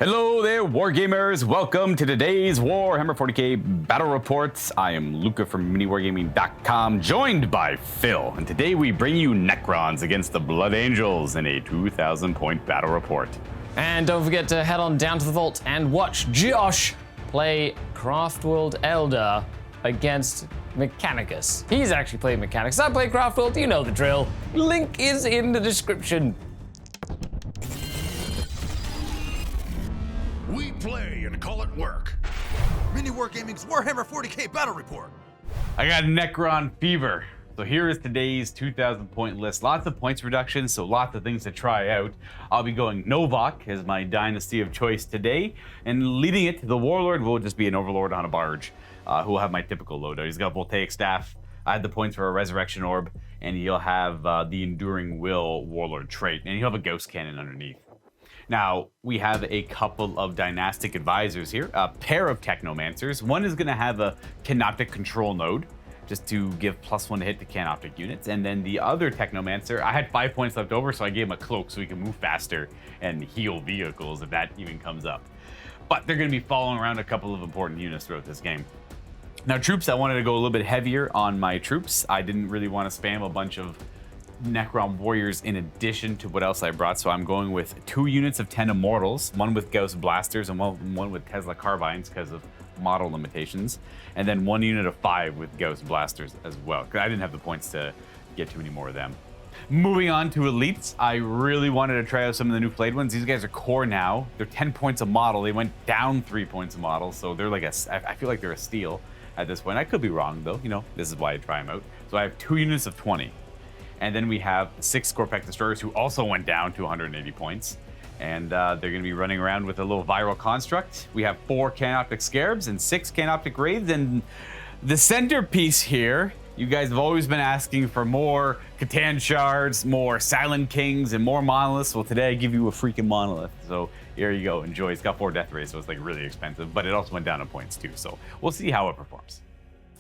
Hello there, Wargamers! Welcome to today's Warhammer 40k Battle Reports. I am Luca from MiniWarGaming.com, joined by Phil, and today we bring you Necrons against the Blood Angels in a 2,000-point battle report. And don't forget to head on down to the vault and watch Josh play Craftworld Elder against Mechanicus. He's actually played Mechanicus. I play Craftworld, you know the drill. Link is in the description. We play and call it work. MiniWarGaming's Warhammer 40k Battle Report. I got Necron fever. So here is today's 2,000 point list. Lots of points reductions, so lots of things to try out. I'll be going Novak as my dynasty of choice today, and leading it to the Warlord will just be an Overlord on a barge, who will have my typical loadout. He's got a Voltaic Staff, I had the points for a Resurrection Orb, and he'll have the Enduring Will Warlord trait, and he'll have a Ghost Cannon underneath. Now, we have a couple of dynastic advisors here, a pair of Technomancers. One is going to have a Canoptic control node, just to give +1 to hit to Canoptic units. And then the other Technomancer, I had 5 points left over, so I gave him a cloak so he can move faster and heal vehicles if that even comes up. But they're going to be following around a couple of important units throughout this game. Now, troops, I wanted to go a little bit heavier on my troops. I didn't really want to spam a bunch of Necron warriors in addition to what else I brought, so I'm going with 2 units of 10 Immortals, one with Gauss Blasters and one with Tesla Carbines because of model limitations, and then 1 unit of 5 with Gauss Blasters as well, because I didn't have the points to get too many more of them. Moving on to Elites, I really wanted to try out some of the new Flayed ones. These guys are core now. They're 10 points a model. They went down 3 points a model, so they're like I feel like they're a steal at this point. I could be wrong though, you know, this is why I try them out. So I have 2 units of 20. And then we have 6 Scorpec Destroyers who also went down to 180 points. And they're going to be running around with a little viral construct. We have 4 Canoptic Scarabs and 6 Canoptic Wraiths. And the centerpiece here, you guys have always been asking for more Catan Shards, more Silent Kings, and more Monoliths. Well, today I give you a freaking Monolith. So here you go, enjoy. It's got 4 Death Rays, so it's like really expensive. But it also went down in points too. So we'll see how it performs.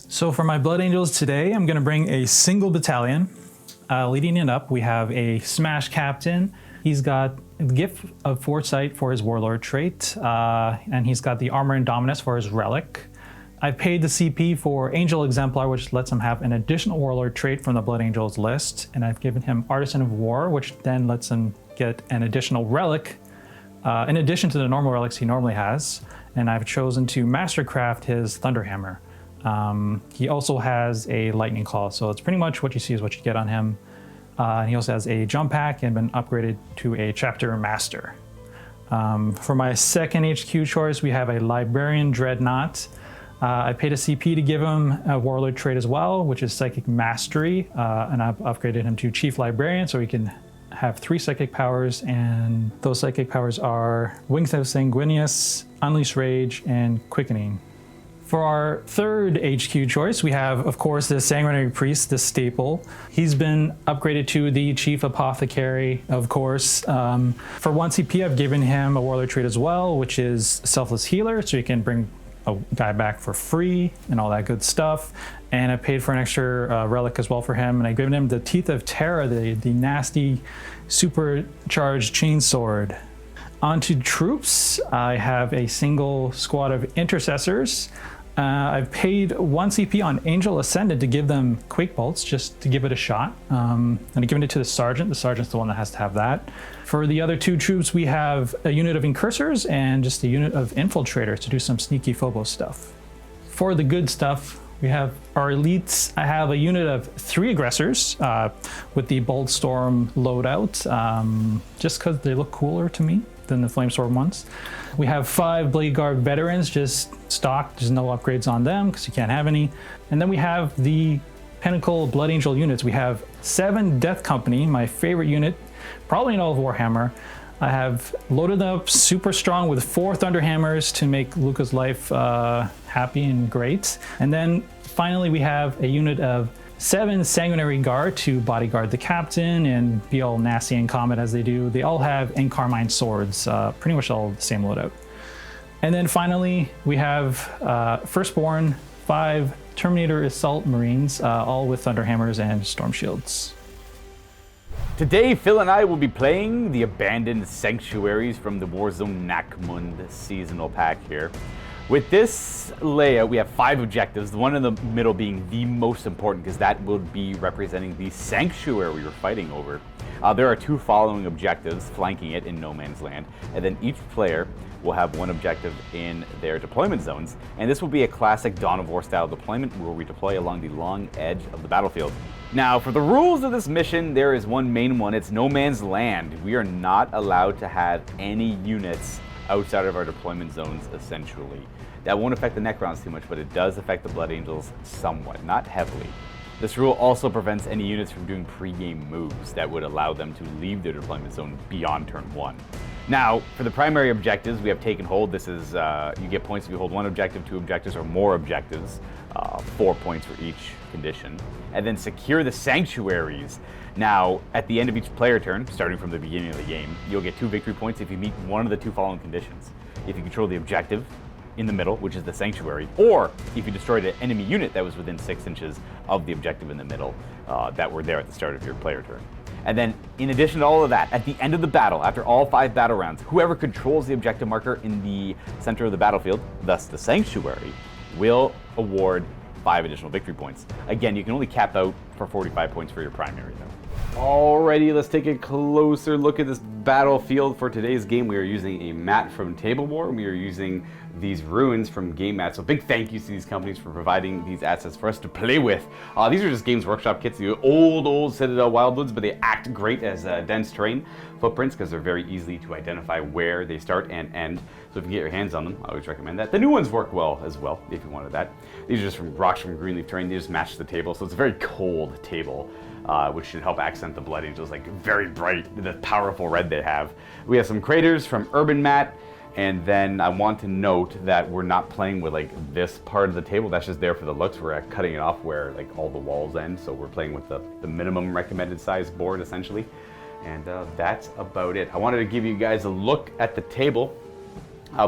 So for my Blood Angels today, I'm going to bring a single battalion. Leading it up, we have a Smash Captain. He's got the Gift of Foresight for his Warlord trait, and he's got the Armor and Dominus for his Relic. I've paid the CP for Angel Exemplar, which lets him have an additional Warlord trait from the Blood Angels list, and I've given him Artisan of War, which then lets him get an additional Relic, in addition to the normal relics he normally has, and I've chosen to Mastercraft his Thunderhammer. He also has a Lightning Claw, so it's pretty much what you see is what you get on him. And he also has a Jump Pack and been upgraded to a Chapter Master. For my second HQ choice, we have a Librarian Dreadnought. I paid a CP to give him a Warlord trait as well, which is Psychic Mastery, and I've upgraded him to Chief Librarian so he can have 3 psychic powers, and those psychic powers are Wings of Sanguineus, Unleash Rage, and Quickening. For our third HQ choice, we have, of course, the Sanguinary Priest, the staple. He's been upgraded to the Chief Apothecary, of course. For 1 CP, I've given him a Warlord trait as well, which is Selfless Healer, so you can bring a guy back for free and all that good stuff. And I paid for an extra relic as well for him, and I've given him the Teeth of Terra, the nasty supercharged chainsword. On to troops, I have a single squad of Intercessors. I've paid 1 CP on Angel Ascendant to give them Quake Bolts, just to give it a shot. And I've given it to the Sergeant. The Sergeant's the one that has to have that. For the other 2 troops, we have a unit of Incursors and just a unit of Infiltrators to do some sneaky Phobos stuff. For the good stuff, we have our Elites. I have a unit of 3 Aggressors with the Bolt Storm loadout, just because they look cooler to me than the Flamesword ones. We have 5 Blade Guard Veterans, just stock. There's no upgrades on them because you can't have any. And then we have the Pinnacle Blood Angel units. We have 7 Death Company, my favorite unit, probably in all of Warhammer. I have loaded them up super strong with 4 Thunderhammers to make Luca's life happy and great. And then finally we have a unit of 7 Sanguinary Guard to bodyguard the captain and be all nasty in combat as they do. They all have Encarmine swords, pretty much all the same loadout. And then finally, we have Firstborn, 5 Terminator Assault Marines, all with Thunderhammers and Storm Shields. Today, Phil and I will be playing the Abandoned Sanctuaries from the Warzone Nakmund seasonal pack here. With this layout, we have 5 objectives, the one in the middle being the most important because that will be representing the sanctuary we're fighting over. There are 2 following objectives flanking it in no man's land, and then each player will have 1 objective in their deployment zones, and this will be a classic Dawn of War style deployment where we deploy along the long edge of the battlefield. Now, for the rules of this mission, there is one main one. It's no man's land. We are not allowed to have any units outside of our deployment zones, essentially. That won't affect the Necrons too much, but it does affect the Blood Angels somewhat, not heavily. This rule also prevents any units from doing pre-game moves that would allow them to leave their deployment zone beyond turn 1. Now, for the primary objectives, we have taken hold. This is, you get points if you hold 1 objective, 2 objectives, or more objectives. 4 points for each condition. And then secure the sanctuaries. Now, at the end of each player turn, starting from the beginning of the game, you'll get 2 victory points if you meet one of the 2 following conditions. If you control the objective in the middle, which is the sanctuary, or if you destroyed an enemy unit that was within 6 inches of the objective in the middle that were there at the start of your player turn. And then, in addition to all of that, at the end of the battle, after all 5 battle rounds, whoever controls the objective marker in the center of the battlefield, thus the sanctuary, will award 5 additional victory points. Again, you can only cap out for 45 points for your primary, though. Alrighty, let's take a closer look at this battlefield for today's game. We are using a mat from Table War, and we are using these ruins from Game Mat. So big thank you to these companies for providing these assets for us to play with. These are just Games Workshop kits, the old Citadel Wildwoods, but they act great as dense terrain footprints because they're very easy to identify where they start and end. So if you get your hands on them, I always recommend that. The new ones work well as well, if you wanted that. These are just from rocks from Greenleaf terrain. They just match the table, so it's a very cold table. Which should help accent the Blood Angels, like very bright, the powerful red they have. We have some craters from Urban Mat, and then I want to note that we're not playing with like this part of the table. That's just there for the looks. We're cutting it off where like all the walls end, so we're playing with the minimum recommended size board essentially. And that's about it. I wanted to give you guys a look at the table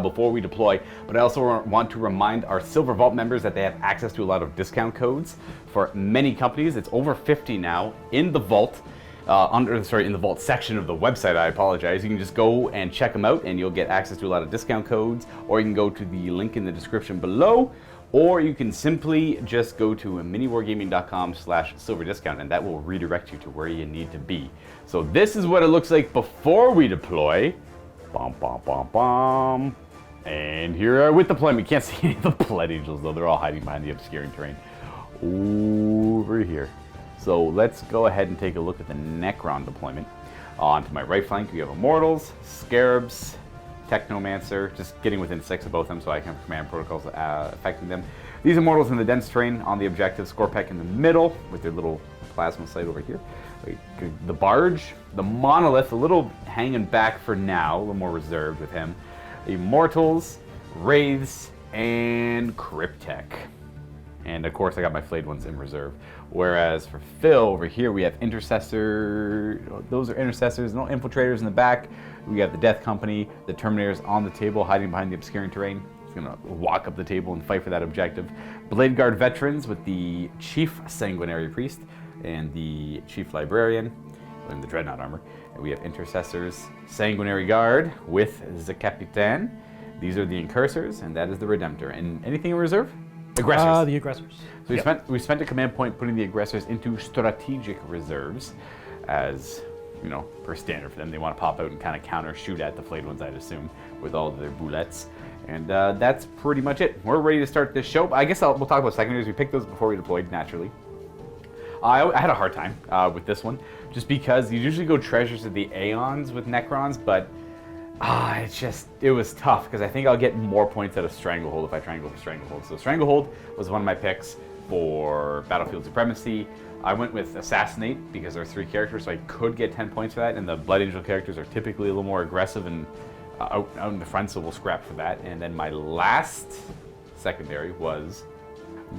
before we deploy, but I also want to remind our Silver Vault members that they have access to a lot of discount codes for many companies. It's over 50 now in the vault, in the vault section of the website. I apologize. You can just go and check them out and you'll get access to a lot of discount codes, or you can go to the link in the description below, or you can simply just go to miniwargaming.com/silver discount and that will redirect you to where you need to be. So this is what it looks like before we deploy. Bom, bom, bom, bom. And here with deployment, you can't see any of the Blood Angels though. They're all hiding behind the obscuring terrain over here. So let's go ahead and take a look at the Necron deployment. On to my right flank, we have Immortals, Scarabs, Technomancer, just getting within 6 of both of them so I can have command protocols affecting them. These Immortals in the dense terrain on the objective, Scorpec in the middle with their little plasma sight over here. The Barge, the Monolith, a little hanging back for now, a little more reserved with him. Immortals, Wraiths, and Cryptek. And of course I got my flayed ones in reserve. Whereas for Phil over here we have Intercessor, those are Intercessors, no Infiltrators in the back. We got the Death Company, the Terminators on the table hiding behind the obscuring terrain. He's gonna walk up the table and fight for that objective. Blade Guard Veterans with the Chief Sanguinary Priest and the Chief Librarian in the Dreadnought armor. And we have Intercessors, Sanguinary Guard with the Capitan. These are the Incursors, and that is the Redemptor. And anything in reserve? Aggressors. The Aggressors. So we spent a command point putting the Aggressors into strategic reserves, as you know, per standard for them. They want to pop out and kind of counter shoot at the flayed ones, I'd assume, with all of their bullets. And that's pretty much it. We're ready to start this show. I guess we'll talk about secondaries. We picked those before we deployed, naturally. I had a hard time with this one, just because you usually go Treasures of the Aeons with Necrons, but it was tough, because I think I'll get more points out of Stranglehold if I try and go for Stranglehold. So Stranglehold was one of my picks for Battlefield Supremacy. I went with Assassinate, because there are 3 characters, so I could get 10 points for that, and the Blood Angel characters are typically a little more aggressive and out in the front, so we'll scrap for that. And then my last secondary was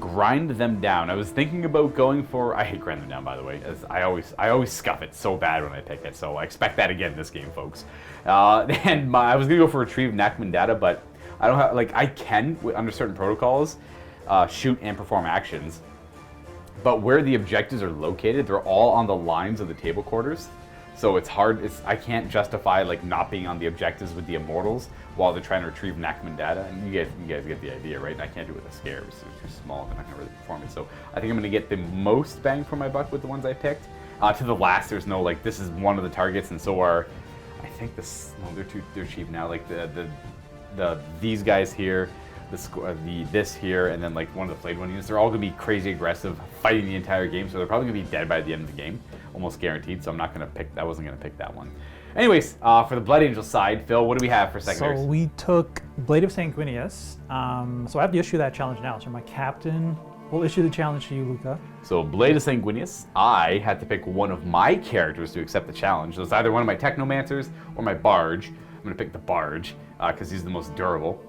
Grind Them Down. I was thinking about going for, I hate Grind Them Down, by the way, as I always scuff it so bad when I pick it, so I expect that again this game, folks. And I was gonna go for Retrieve Nakman Data, but I don't have, like, I can, under certain protocols, shoot and perform actions, but where the objectives are located, they're all on the lines of the table quarters. So it's hard. I can't justify like not being on the objectives with the Immortals while they're trying to retrieve Necron data. And you guys get the idea, right? And I can't do it with the Scares. They're too small. They're not going to really perform it. So I think I'm going to get the most bang for my buck with the ones I picked. To the last, there's no like this is one of the targets, and so are I think this. No, they're cheap now. Like these guys here. This here, and then like one of the Flayed One units, they're all going to be crazy aggressive, fighting the entire game, so they're probably going to be dead by the end of the game, almost guaranteed, so I wasn't going to pick that one. Anyways, for the Blood Angel side, Phil, what do we have for secondaries? So we took Blade of Sanguineus, so I have to issue that challenge now, so my captain will issue the challenge to you, Luca. So Blade of Sanguineus, I had to pick one of my characters to accept the challenge, so it's either one of my Technomancers or my Barge. I'm going to pick the Barge, because he's the most durable.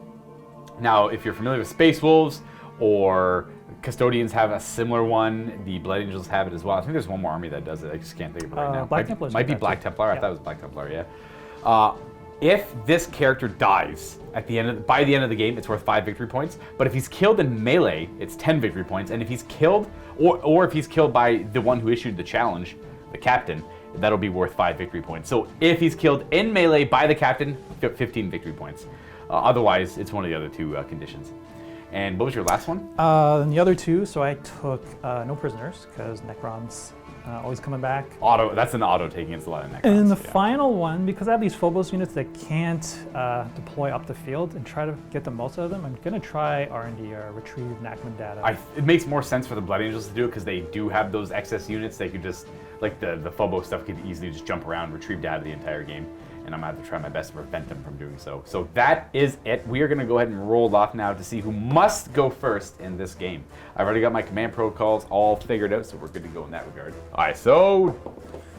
Now, if you're familiar with Space Wolves or Custodians have a similar one, the Blood Angels have it as well. I think there's one more army that does it. I just can't think of it right now. Black Templars might be Black Templar. I thought it was Black Templar. Yeah. If this character dies by the end of the game, it's worth 5 victory points. But if he's killed in melee, it's 10 victory points. And if he's killed, or if he's killed by the one who issued the challenge, the captain, that'll be worth 5 victory points. So if he's killed in melee by the captain, 15 victory points. Otherwise, it's one of the other two conditions. And what was your last one? And the other two, so I took no prisoners, because Necrons always coming back. That's an auto taking against a lot of Necrons. And the final one, because I have these Phobos units that can't deploy up the field and try to get the most out of them, I'm going to try R&D, or retrieve Necron data. It makes more sense for the Blood Angels to do it, because they do have those excess units. They could just, like the Phobos stuff could easily just jump around, retrieve data the entire game. And I'm going to have to try my best to prevent them from doing so. So that is it. We are going to go ahead and roll off now to see who must go first in this game. I've already got my command protocols all figured out, so we're good to go in that regard. All right, so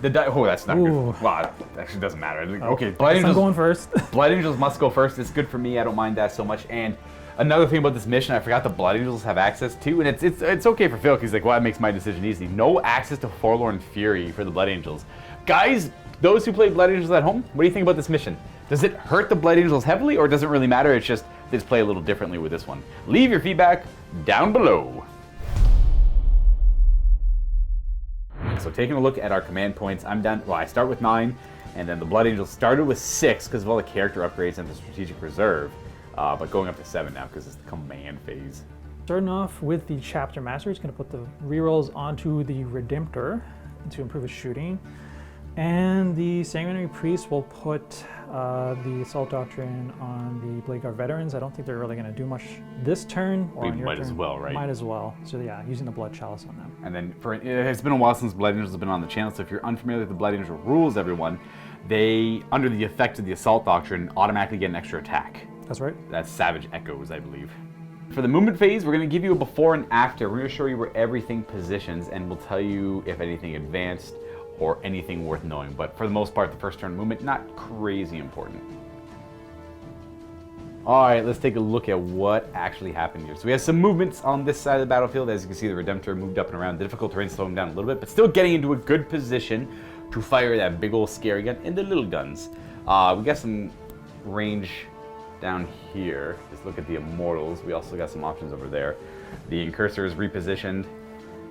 that's not good. Wow, it actually doesn't matter. Okay, Blood Angels. I'm going first. Blood Angels must go first. It's good for me. I don't mind that so much. And another thing about this mission, I forgot the Blood Angels have access to, and it's okay for Phil, because he's like, well, that makes my decision easy. No access to Forlorn Fury for the Blood Angels. Guys, those who play Blood Angels at home, what do you think about this mission? Does it hurt the Blood Angels heavily, or does it really matter? It's just they just play a little differently with this one. Leave your feedback down below. So taking a look at our command points, I'm done. Well, I start with 9, and then the Blood Angels started with 6 because of all the character upgrades and the strategic reserve, but going up to 7 now because it's the command phase. Starting off with the Chapter Master, he's going to put the rerolls onto the Redemptor to improve his shooting. And the Sanguinary Priest will put the Assault Doctrine on the Blade Guard Veterans. I don't think they're really going to do much this turn. Or We on your might turn. as well, right? Might as well. So yeah, using the Blood Chalice on them. And then it's been a while since Blood Angels have been on the channel, so if you're unfamiliar with the Blood Angel rules, everyone, they, under the effect of the Assault Doctrine, automatically get an extra attack. That's right. That's Savage Echoes, I believe. For the movement phase, we're going to give you a before and after. We're going to show you where everything positions, and we'll tell you if anything advanced or anything worth knowing. But for the most part, the first turn movement, not crazy important. All right, let's take a look at what actually happened here. So we have some movements on this side of the battlefield. As you can see, the Redemptor moved up and around. The difficult terrain slowing down a little bit, but still getting into a good position to fire that big old scary gun and the little guns. We got some range down here. Just look at the Immortals. We also got some options over there. The Incursor is repositioned.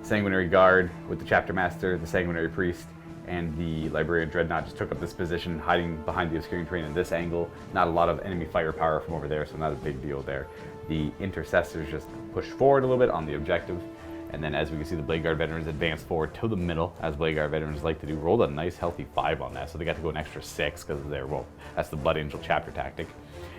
Sanguinary Guard with the Chapter Master, the Sanguinary Priest, and the Librarian Dreadnought just took up this position, hiding behind the obscuring terrain in this angle. Not a lot of enemy firepower from over there, so not a big deal there. The Intercessors just pushed forward a little bit on the objective. And then as we can see, the Blade Guard Veterans advanced forward to the middle, as Blade Guard Veterans like to do. Rolled a nice healthy 5 on that, so they got to go an extra 6 because they're, well, that's the Blood Angel chapter tactic.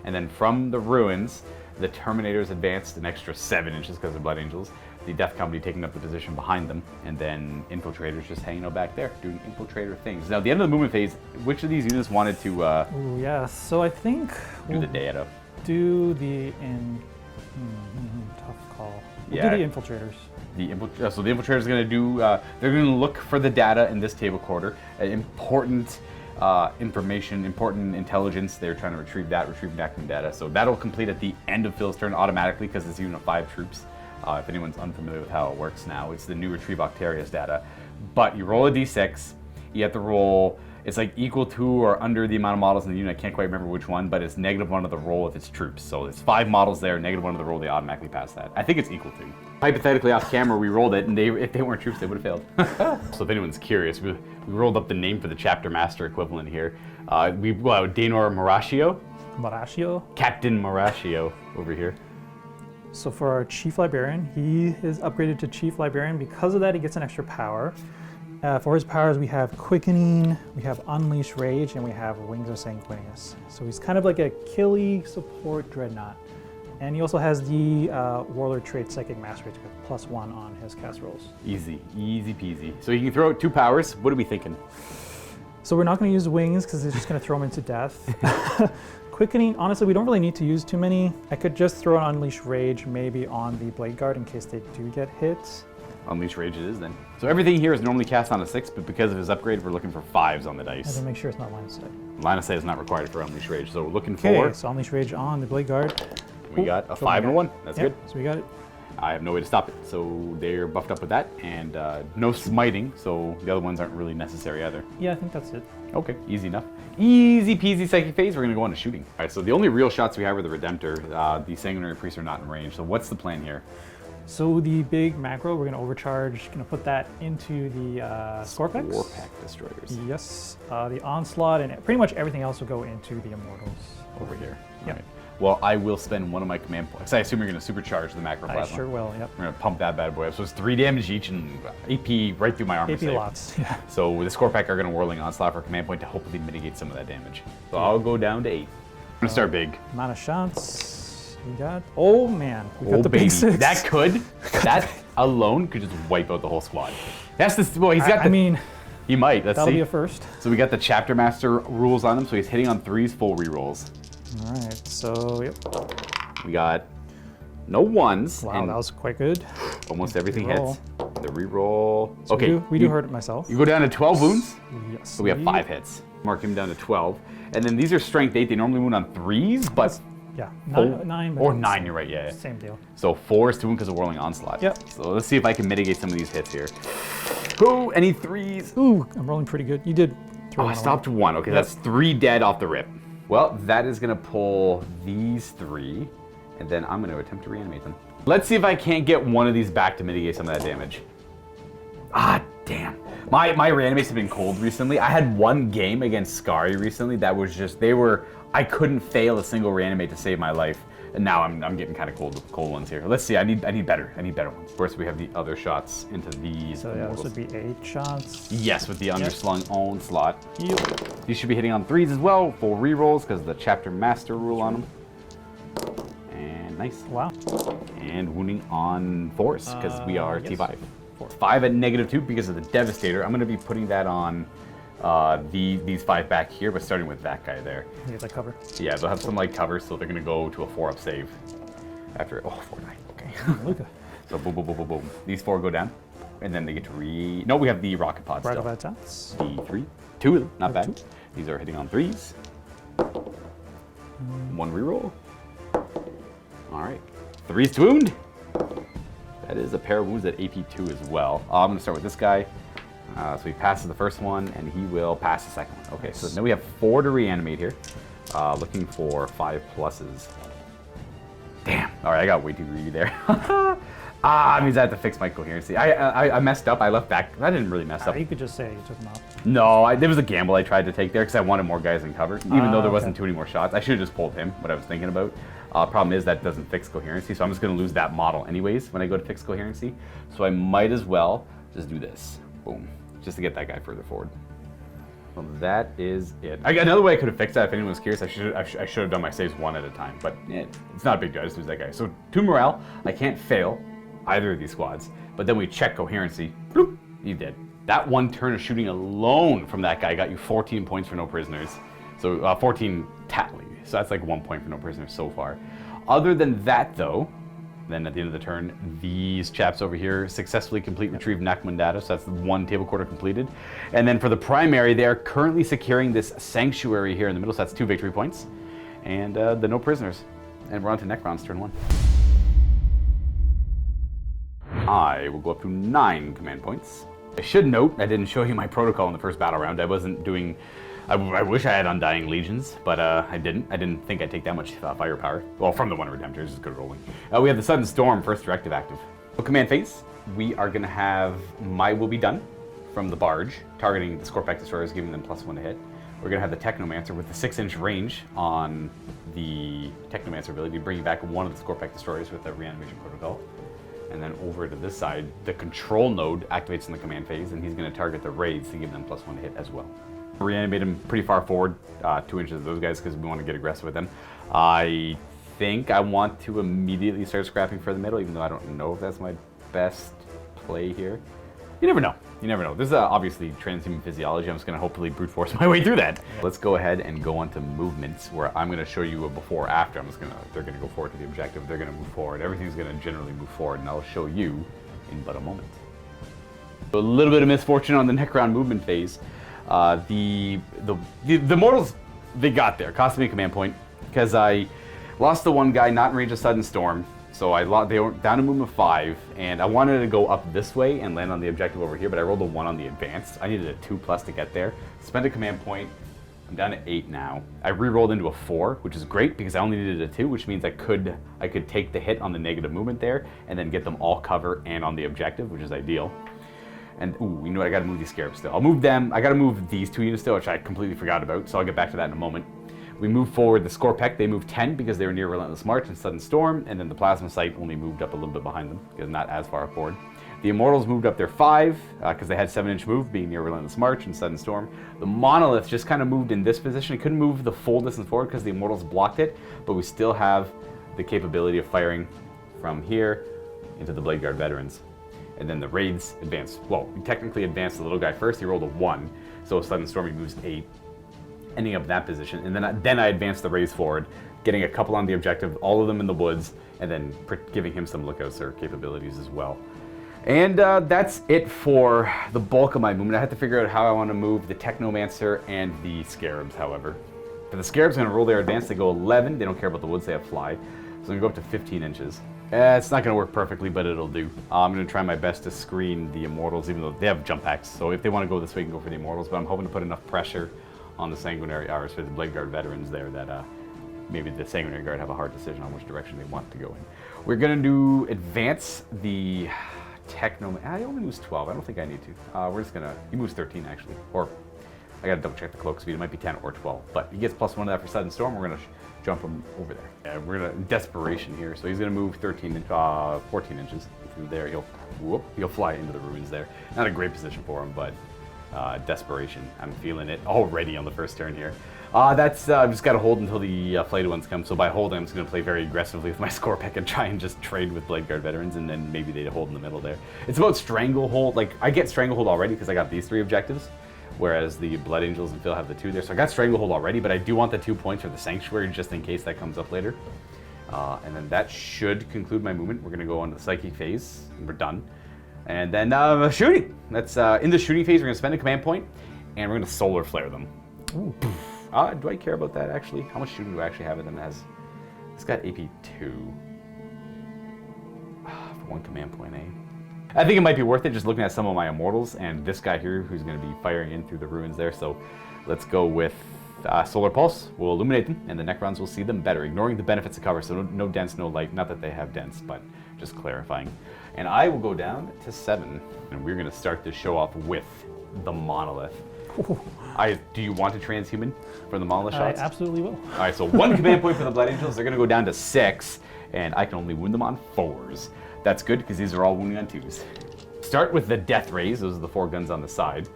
And then from the ruins, the Terminators advanced an extra 7 inches because of Blood Angels. The Death Company taking up the position behind them, and then Infiltrators just hanging out back there, doing Infiltrator things. Now, at the end of the movement phase, which of these units wanted to Ooh, yeah, so I think do the data? do the tough call. We'll do the Infiltrators. So the Infiltrator is going to do, they're going to look for the data in this table quarter. Important information, important intelligence. They're trying to retrieve Necron data. So that'll complete at the end of Phil's turn automatically because it's a unit of 5 troops. If anyone's unfamiliar with how it works now, it's the new Retrieve Octarius data. But you roll a d6, You have to roll, it's like equal to or under the amount of models in the unit. I can't quite remember which one, but it's -1 of the roll if it's troops. So it's 5 models there, -1 of the roll, they automatically pass that. I think it's equal to. Hypothetically off camera, we rolled it, and if they weren't troops, they would have failed. So if anyone's curious, we rolled up the name for the chapter master equivalent here. Danor Marashio. Marashio. Captain Marashio over here. So for our Chief Librarian, he is upgraded to Chief Librarian. Because of that, he gets an extra power. For his powers, we have Quickening, we have Unleash Rage, and we have Wings of Sanguineus. So he's kind of like a killy support dreadnought. And he also has the Warlord trait Psychic Mastery to get +1 on his cast rolls. Easy peasy. So you can throw out 2 powers. What are we thinking? So we're not going to use Wings because it's just going to throw him into death. Quickening, honestly, we don't really need to use too many. I could just throw an Unleash Rage maybe on the Blade Guard in case they do get hit. Unleash Rage it is then. So everything here is normally cast on a 6, but because of his upgrade, we're looking for 5s on the I have dice. to make sure it's not line of sight. Line of sight is not required for Unleash Rage, so we're looking Okay, for... so Unleash Rage on the Blade Guard. We got a 5 and a 1. That's good. So we got it. I have no way to stop it, so they're buffed up with that, and no smiting, so the other ones aren't really necessary either. Yeah, I think that's it. Okay, easy enough. Easy peasy psychic phase, we're gonna go on to shooting. All right, so the only real shots we have are the Redemptor. The Sanguinary Priests are not in range, so what's the plan here? So the big macro, we're gonna overcharge, gonna put that into the Scorpex. Warpack Destroyers. Yes, the Onslaught and pretty much everything else will go into the Immortals. Over here. Yeah. All right. Well, I will spend one of my command points. I assume you're gonna supercharge the macro I plasma. sure will, yep. We're gonna pump that bad boy up. So it's 3 damage each and AP right through my armor AP save. lots, yeah. So the Scorpack are gonna Whirling Onslaught for a command point to hopefully mitigate some of that damage. So I'll go down to 8. I'm gonna start big. Amount of shots we got. Oh man, we got the baby. basics. That alone could just wipe out the whole squad. That's the, well, he's got the, I mean, he might, let's that'll see. be a first. So we got the Chapter Master rules on him, so he's hitting on 3s, full rerolls. All right, so yep. We got no 1s. Wow, and that was quite good. almost everything Reroll. hits. The reroll. So Okay. we do hurt myself. You go down to 12 wounds. Yes. So we have 5 hits. Mark him down to 12. And then these are strength 8. They normally wound on 3s, but Yeah, full- 9. But or it's 9, you're right, yeah. Same deal. So 4 is to him because of Whirling Onslaught. Yep. So let's see if I can mitigate some of these hits here. Oh, any 3s? Ooh, I'm rolling pretty good. You did throw Oh, I one away. stopped 1. Okay, that's 3 dead off the rip. Well, that is gonna pull these 3, and then I'm gonna attempt to reanimate them. Let's see if I can't get one of these back to mitigate some of that damage. Ah, damn. My reanimates have been cold recently. I had one game against Scary recently that was just, I couldn't fail a single reanimate to save my life. And now I'm getting kind of cold with the cold ones here. Let's see, I need better ones. Of course, we have the other shots into these. So yeah, this would be 8 shots. Yes, with the underslung onslaught. Yep. These should be hitting on 3s as well, full rerolls because of the Chapter Master rule on them. And nice. Wow. And wounding on 4s because we are yes. T5. 5 at -2 because of the Devastator. I'm going to be putting that on these 5 back here, but starting with that guy there. You get that cover. Yeah, they'll have some light cover, so they're going to go to a 4-up save. After, 4-9, okay. Luca. So boom, boom, boom, boom, boom. These 4 go down, and then they get to No, we have the rocket pod Right still. of attacks. D3. 2 of them, not bad. 2. These are hitting on 3s. 1 reroll. All right. 3s to wound. That is a pair of wounds at AP2 as well. I'm going to start with this guy. So he passes the first one, and he will pass the second one. Okay, so now we have 4 to reanimate here. Looking for 5 pluses. Damn. All right, I got way too greedy there. That means I have to fix my coherency. I messed up. I left back. I didn't really mess up. You could just say you took them out. No, there was a gamble I tried to take there because I wanted more guys in cover, even though there wasn't okay. too many more shots. I should have just pulled him, what I was thinking about. Problem is that doesn't fix coherency, so I'm just going to lose that model anyways when I go to fix coherency. So I might as well just do this. Boom. Just to get that guy further forward. Well, that is it. Another way I could have fixed that, if anyone was curious, I should have done my saves 1 at a time, but it's not a big deal. I just lose that guy. So 2 morale. I can't fail either of these squads, but then we check coherency. Bloop, he's dead. That 1 turn of shooting alone from that guy got you 14 points for no prisoners. So 14 tally. So that's like 1 point for no prisoners so far. Other than that, though, then at the end of the turn, these chaps over here successfully complete retrieve Necron data. So that's 1 table quarter completed. And then for the primary, they are currently securing this sanctuary here in the middle. So that's 2 victory points. And the no prisoners. And we're on to Necrons turn 1. I will go up to 9 command points. I should note, I didn't show you my protocol in the first battle round. I wasn't doing, I wish I had Undying Legions, but I didn't. I didn't think I'd take that much firepower. Well, from the One Redemptor, it's just good rolling. We have the Sudden Storm, first directive active. So command phase, we are gonna have My Will Be Done from the Barge, targeting the Scorpack Destroyers, giving them +1 to hit. We're gonna have the Technomancer with the 6-inch range on the Technomancer ability, bringing back one of the Scorpack Destroyers with the reanimation protocol. And then over to this side, the control node activates in the command phase, and he's going to target the raids to give them +1 to hit as well. Reanimate him pretty far forward, 2 inches of those guys, because we want to get aggressive with them. I think I want to immediately start scrapping for the middle, even though I don't know if that's my best play here. You never know. You never know. This is obviously transhuman physiology. I'm just going to hopefully brute force my way through that. Let's go ahead and go on to movements, where I'm going to show you a before after. They're going to go forward to the objective. They're going to move forward. Everything's going to generally move forward, and I'll show you in but a moment. So a little bit of misfortune on the Necron movement phase. The mortals, they got there. Cost me a command point because I lost the one guy not in range of Sudden Storm. So they were down to movement 5, and I wanted to go up this way and land on the objective over here, but I rolled a 1 on the advanced. I needed a 2+ to get there. Spent a command point. I'm down to 8 now. I re-rolled into a 4, which is great because I only needed a 2, which means I could take the hit on the negative movement there and then get them all cover and on the objective, which is ideal. And ooh, you know what? I gotta move these Scarabs still. I'll move them. I gotta move these 2 units still, which I completely forgot about, so I'll get back to that in a moment. We move forward the Scorpek, they move 10 because they were near Relentless March and Sudden Storm, and then the Plasma Sight only moved up a little bit behind them because not as far forward. The Immortals moved up their 5 because they had 7-inch move, being near Relentless March and Sudden Storm. The Monolith just kind of moved in this position. It couldn't move the full distance forward because the Immortals blocked it, but we still have the capability of firing from here into the Blade Guard veterans. And then the raids advanced. Well, we technically advanced the little guy first. He rolled a 1, so Sudden Storm he moves 8. Ending up in that position, and then I advanced the raise forward, getting a couple on the objective, all of them in the woods, and then giving him some lookouts or capabilities as well. And that's it for the bulk of my movement. I had to figure out how I want to move the Technomancer and the Scarabs, however. For the Scarabs, I'm going to roll their advance. They go 11. They don't care about the woods. They have fly. So I'm going to go up to 15 inches. It's not going to work perfectly, but it'll do. I'm going to try my best to screen the Immortals, even though they have jump packs. So if they want to go this way, you can go for the Immortals, but I'm hoping to put enough pressure on the Sanguinary hours for the Blade Guard veterans there that maybe the Sanguinary Guard have a hard decision on which direction they want to go in. We're going to advance the Techno. He only moves 12. I don't think I need to. We're just going to. He moves 13 actually. Or I got to double check the cloak speed. It might be 10 or 12. But he gets +1 to that for Sudden Storm. We're going to jump him over there. Yeah, we're going to desperation here. So he's going to move 14 inches through there. He'll fly into the ruins there. Not a great position for him, but. Desperation. I'm feeling it already on the first turn here. That's I've just got to hold until the flighted ones come. So by holding, I'm just going to play very aggressively with my Scorpek and try and just trade with Blade Guard veterans, and then maybe they hold in the middle there. It's about Stranglehold. Like I get Stranglehold already because I got these 3 objectives, whereas the Blood Angels and Phil have the 2 there. So I got Stranglehold already, but I do want the 2 points for the Sanctuary just in case that comes up later. And then that should conclude my movement. We're going to go on to the Psychic phase, and we're done. And then shooting. That's in the shooting phase. We're gonna spend a command point, and we're gonna solar flare them. Ooh. Do I care about that actually? How much shooting do I actually have? It then has. It's got AP 2 for 1 command point. I think it might be worth it just looking at some of my Immortals and this guy here who's gonna be firing in through the ruins there. So let's go with Solar Pulse. We'll illuminate them, and the Necrons will see them better, ignoring the benefits of cover. So no dense, no light. Not that they have dense, but just clarifying. And I will go down to 7, and we're going to start this show off with the Monolith. Do you want a transhuman for the Monolith shots? I absolutely will. All right, so 1 command point for the Blood Angels. They're going to go down to 6, and I can only wound them on 4s. That's good because these are all wounding on 2s. Start with the Death Rays. Those are the 4 guns on the side.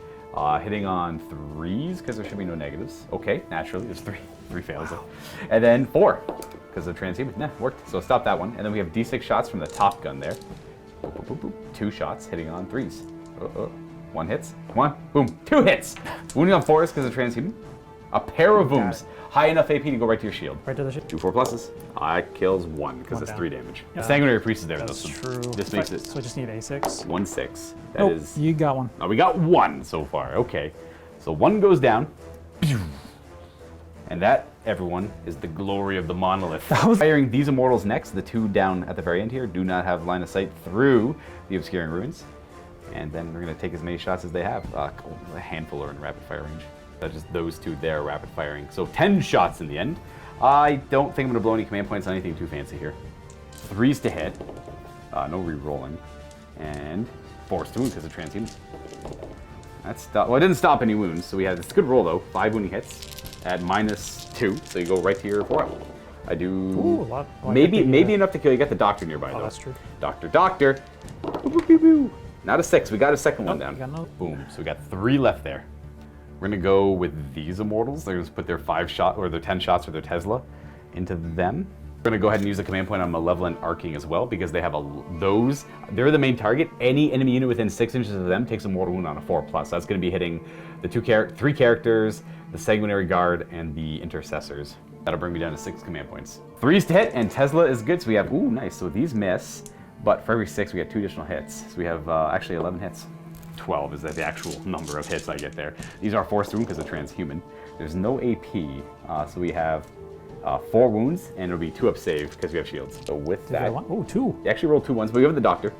Hitting on 3s because there should be no negatives. Okay, naturally, there's 3 fails. Wow. And then 4 because of transhuman. Nah, worked. So stop that one. And then we have D6 shots from the top gun there. Boop, boop, boop, boop. 2 shots hitting on 3s. 1 hits. 1. Boom. 2 hits. Wounding on 4s because of transhuman. A pair of booms. High enough AP to go right to your shield. Right to the shield. 2 4+. I kills 1 because it's 3 damage. Yeah. The Sanguinary Priest is there though. That's So true. this makes it. So I just need A6. 1 6. That Oh, is. you got 1. Oh, we got 1 so far. Okay. So 1 goes down. And that, everyone, is the glory of the Monolith. Firing these Immortals next, the 2 down at the very end here, do not have line of sight through the Obscuring Ruins. And then we're gonna take as many shots as they have. A handful are in rapid fire range. That's just those two there rapid firing. So 10 shots in the end. I don't think I'm gonna blow any command points on anything too fancy here. 3s to hit, no re-rolling, and 4s to wound because of transhuman. Well, it didn't stop any wounds, so we had this good roll though. 5 wounding hits at -2, so you go right to your 4-up. I do maybe enough to kill. You got the doctor nearby though. That's true. Doctor. Not a 6. We got a second one down. Boom. So we got 3 left there. We're gonna go with these immortals. They're gonna put their 5 shot or their 10 shots with their Tesla into them. We're gonna go ahead and use a command point on Malevolent Arcing as well because they have they're the main target. Any enemy unit within 6 inches of them takes a mortal wound on a 4+. That's gonna be hitting the 3 characters, the Sanguinary Guard, and the Intercessors. That'll bring me down to 6 command points. 3s to hit, and Tesla is good. So we have, ooh, nice. So these miss, but for every 6, we get 2 additional hits. So we have actually 11 hits. 12 is the actual number of hits I get there. These are forced wound because of transhuman. There's no AP, so we have 4 wounds, and it'll be 2-up save because we have shields. So with that, oh, 2. You actually rolled 2 ones, but we have the doctor.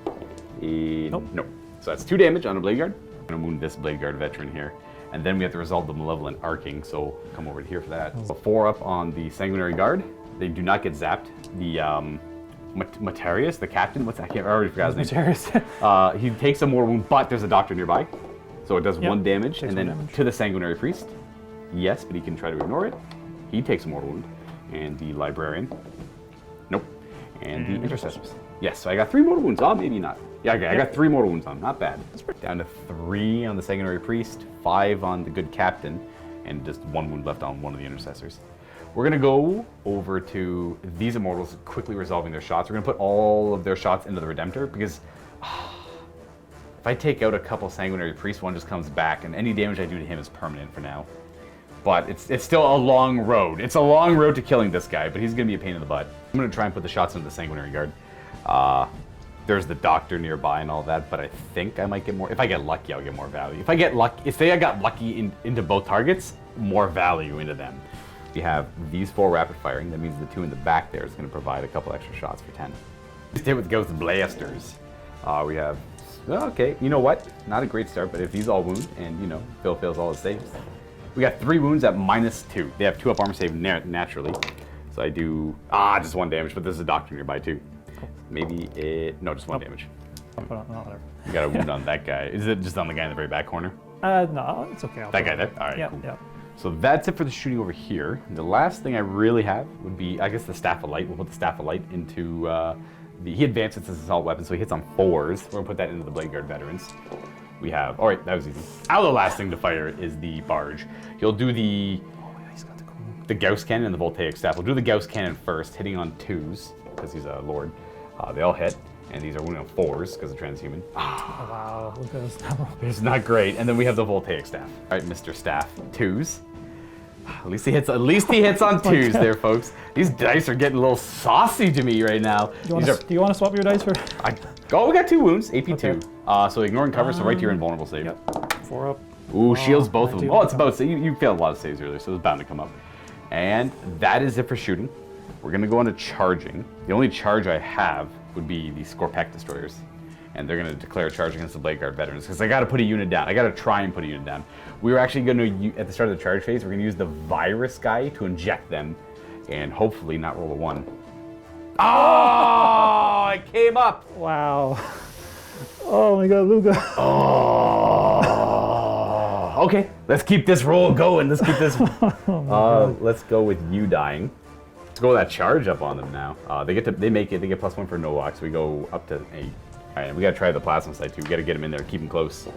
Nope. So that's 2 damage on a blade guard. I'm gonna wound this blade guard veteran here, and then we have to resolve the Malevolent Arcing. So come over here for that. So 4-up on the Sanguinary Guard. They do not get zapped. The Materius, the captain, I already forgot his name. He takes a more wound, but there's a doctor nearby. So it does 1 damage, and then to the Sanguinary Priest. Yes, but he can try to ignore it. He takes a mortal wound. And the Librarian. Nope. And the Intercessors. Yes, so I got 3 mortal wounds on, maybe not. Yeah, okay, I got 3 mortal wounds on, not bad. Down to 3 on the Sanguinary Priest, 5 on the good captain, and just 1 wound left on one of the Intercessors. We're gonna go over to these immortals, quickly resolving their shots. We're gonna put all of their shots into the Redemptor because if I take out a couple Sanguinary Priests, one just comes back, and any damage I do to him is permanent for now. But it's still a long road. It's a long road to killing this guy, but he's gonna be a pain in the butt. I'm gonna try and put the shots into the Sanguinary Guard. There's the doctor nearby and all that, but I think I might get more. If I get lucky, I'll get more value. If I get lucky, say I got lucky into both targets, more value into them. We have these 4 rapid firing. That means the 2 in the back there is gonna provide a couple extra shots for 10. Stay with Ghost Blasters. We have, okay, you know what? Not a great start, but if these all wound and, Phil fails all his saves. We got 3 wounds at -2. They have 2-up armor save naturally. So I do, just 1 damage, but there's a doctor nearby too. Maybe just 1 damage. Whatever. You got a wound on that guy. Is it just on the guy in the very back corner? No, it's okay. That guy there? All right, yeah, cool. Yeah. So that's it for the shooting over here. The last thing I really have would be, I guess, the Staff of Light. We'll put the Staff of Light into he advances his assault weapon, so he hits on 4s. We're gonna put that into the Blade Guard veterans. We have, all right, that was easy. Now the last thing to fire is the Barge. He'll do the Gauss Cannon and the Voltaic Staff. We'll do the Gauss Cannon first, hitting on 2s, because he's a Lord. They all hit, and these are wounding on 4s, because of transhuman. Oh, wow, look at this. It's not great. And then we have the Voltaic Staff. All right, Mr. Staff, 2s. At least he hits on 2s there, folks. These dice are getting a little saucy to me right now. Do you want to swap your dice for? We got 2 wounds, AP2. Okay. So ignoring cover, so right to your invulnerable save. Yep. 4-up. Ooh, shields both of them. Oh, it's about, so you failed a lot of saves earlier, so it's bound to come up. And that is it for shooting. We're gonna go into charging. The only charge I have would be the Scorpack Destroyers. And they're gonna declare a charge against the Blade Guard veterans, because I gotta put a unit down. I gotta try and put a unit down. We were actually gonna, at the start of the charge phase, we're gonna use the virus guy to inject them, and hopefully not roll a 1. Oh, it came up! Wow. Oh my god, Luca. Oh. Okay, let's keep this roll going. Let's keep this. Let's go with you dying. Let's go with that charge up on them now. They get +1 for Novak, so we go up to 8. All right, we gotta try the plasma side too. We gotta get him in there, keep him close.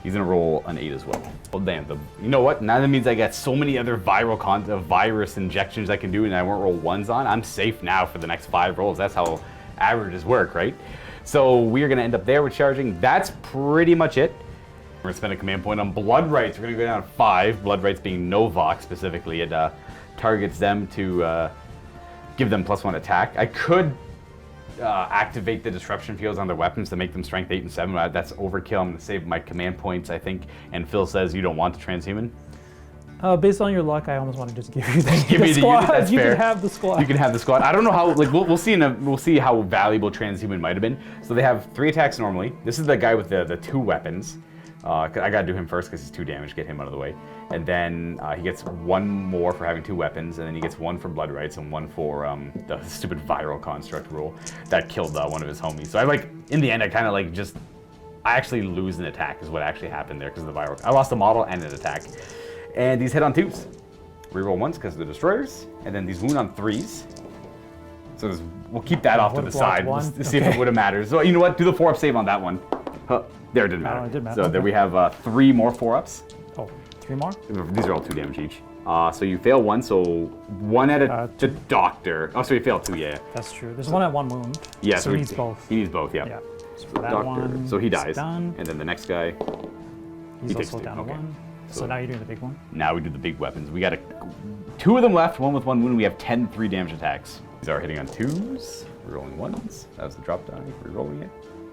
He's gonna roll an 8 as well. Well, damn, you know what? Now that means I got so many other virus injections I can do, and I won't roll 1s on. I'm safe now for the next 5 rolls. That's how averages work, right? So we are gonna end up there with charging. That's pretty much it. We're gonna spend a command point on Blood Rights. We're gonna go down to 5. Blood Rights being Novak specifically. It targets them to give them +1 attack. I could activate the disruption fields on their weapons to make them strength 8 and 7. That's overkill. I'm gonna save my command points, I think. And Phil says you don't want the transhuman. Based on your luck, I almost want to just give you the, Give me the squad. unit, that's you fair. can have the squad. You can have the squad. I don't know how. Like we'll see we'll see how valuable transhuman might have been. So they have 3 attacks normally. This is the guy with the 2 weapons. I gotta do him first because he's 2 damage. Get him out of the way, and then he gets 1 more for having 2 weapons, and then he gets 1 for blood rights and 1 for the stupid viral construct rule that killed one of his homies. So in the end, I kind of I actually lose an attack is what actually happened there because of the viral. I lost a model and an attack, and these hit on 2s. Reroll 1s because of the destroyers, and then these wound on 3s. So we'll keep that off to the side to see if it would have mattered. So you know what? Do the 4-up save on that one. Huh, there, it didn't matter. It did matter. So there we have 3 more 4-ups. Oh, 3 more? These are all 2 damage each. So you fail 1, so 1 at the doctor. Oh, so you failed 2, yeah. That's true. There's 1 at 1 wound. Yeah, so he needs both. He needs both, yeah. Yeah. So So that doctor. one, So he dies. done. And then the next guy, He's takes also 2. down to Okay. 1. So So now you're doing the big one. now we do the big weapons. We got 2 of them left, 1 with 1 wound. We have 10 3 damage attacks. These are hitting on 2s, rerolling 1s. That was the drop die, rerolling it.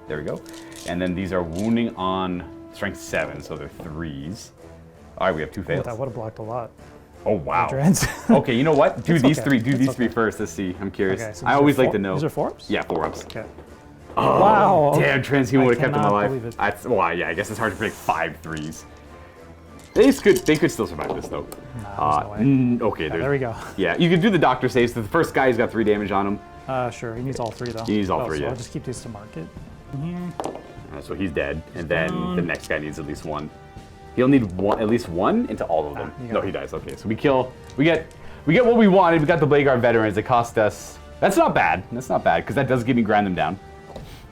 There we go. And then these are wounding on strength 7, so they're 3s. All right, we have 2 fails. That would have blocked a lot. Oh, wow. Dreads. Okay, you know what? Do It's these okay. 3. Do It's these okay. 3 first. Let's see. I'm curious. Okay, so I these are always like four- to know. These are 4-ups? Yeah, 4-ups. Okay. Wow. Damn, transhuman would have kept him cannot alive. believe it. Well, yeah, I guess it's hard to predict 5 3s. They could still survive this though. Nah, there's no way. Okay, Yeah, there we go. Yeah, you can do the doctor saves. The first guy's got 3 damage on him. Sure, he needs all 3 though. He needs all 3, so yeah. I'll just keep these to market. Here. So he's dead, and then the next guy needs at least 1. He'll need at least 1 into all of them. you No, got he dies. Okay, so we get what we wanted. We got the Blade Guard veterans. It cost us. That's not bad. That's not bad because that does give me grind them down.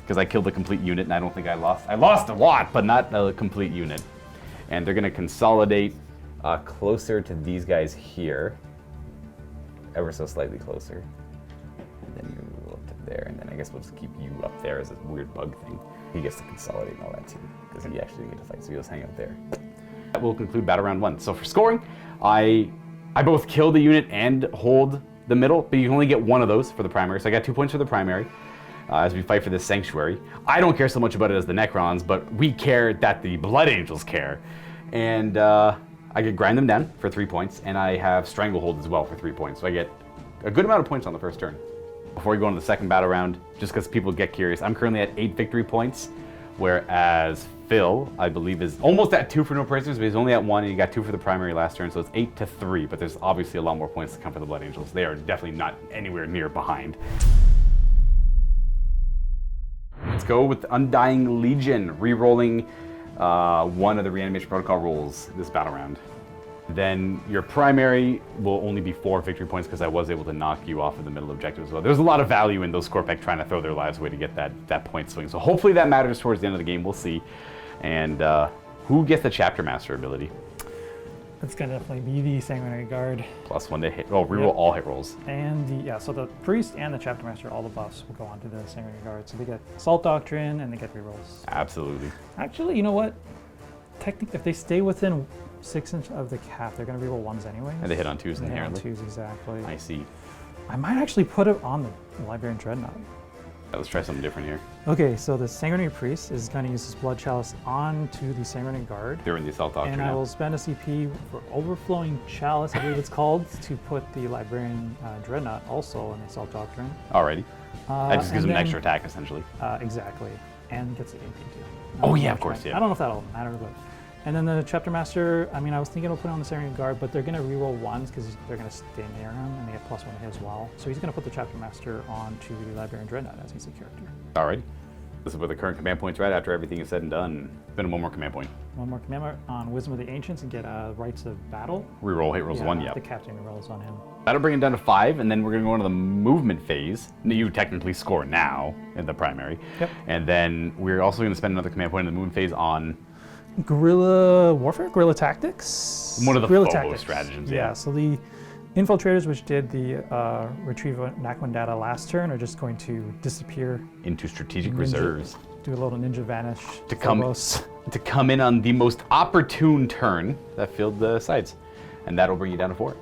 Because I killed a complete unit, and I don't think I lost. I lost a lot, but not a complete unit. And they're gonna consolidate closer to these guys here, ever so slightly closer. And then you up to there, and then I guess we'll just keep you up there as a weird bug thing. He gets to consolidate and all that too, because he actually didn't get to fight, so he'll just hang out there. That will conclude battle round 1. So for scoring, I both kill the unit and hold the middle, but you can only get 1 of those for the primary. So I got 2 points for the primary. As we fight for this sanctuary. I don't care so much about it as the Necrons, but we care that the Blood Angels care. And I get grind them down for 3 points, and I have Stranglehold as well for 3 points. So I get a good amount of points on the first turn. Before we go into the second battle round, just because people get curious, I'm currently at 8 victory points, whereas Phil, I believe, is almost at 2 for no prisoners, but he's only at 1, and he got 2 for the primary last turn, so it's 8 to 3, but there's obviously a lot more points to come for the Blood Angels. They are definitely not anywhere near behind. Let's go with Undying Legion, re-rolling 1 of the reanimation protocol rolls this battle round. Then your primary will only be 4 victory points because I was able to knock you off of the middle objective as well. There's a lot of value in those Scorpec trying to throw their lives away to get that point swing. So hopefully that matters towards the end of the game. We'll see. And who gets the Chapter Master ability? That's gonna definitely be the Sanguinary Guard. +1 to hit. Oh, reroll all hit rolls. And so the Priest and the Chapter Master, all the buffs will go on to the Sanguinary Guard. So they get Assault Doctrine and they get rerolls. Absolutely. Actually, you know what? Technically, if they stay within 6 inches of the cap, they're gonna reroll 1s anyway. And they hit on 2s They hit on inherently. 2s, exactly. I see. I might actually put it on the Librarian Dreadnought. Let's try something different here. Okay, so the Sanguinary Priest is going to use his Blood Chalice onto the Sanguinary Guard. They're in the Assault Doctrine And I now. will spend a CP for Overflowing Chalice, I believe it's called, to put the Librarian Dreadnought also in the Assault Doctrine. Alrighty. That just gives and them an then- extra attack, essentially. Exactly. And gets the AP too. Oh, yeah, of course, yeah. I don't know if that'll matter, but... And then the Chapter Master, I mean, I was thinking of putting on the Sanguinary Guard, but they're going to reroll 1s because they're going to stay near him, and they get +1 to hit as well. So he's going to put the Chapter Master onto the Librarian Dreadnought as he's a character. Alrighty. This is where the current command point's right after everything is said and done. Spend 1 more command point. 1 more command on Wisdom of the Ancients and get Rites of Battle. Reroll hit rolls 1, yeah. The captain rolls on him. That'll bring it down to 5, and then we're gonna go into the movement phase. You technically score now in the primary. Yep. And then we're also gonna spend another command point in the movement phase on Guerrilla Warfare? Guerrilla Tactics? one of the Guerrilla FOBO Tactics. stratagems, Yeah, yeah. so the Infiltrators, which did the retrieve of Necron data last turn, are just going to disappear. Into strategic Ninja- reserves. Do a little ninja vanish. To come- Phobos. To come in on the most opportune turn that filled the sides. And that'll bring you down to 4.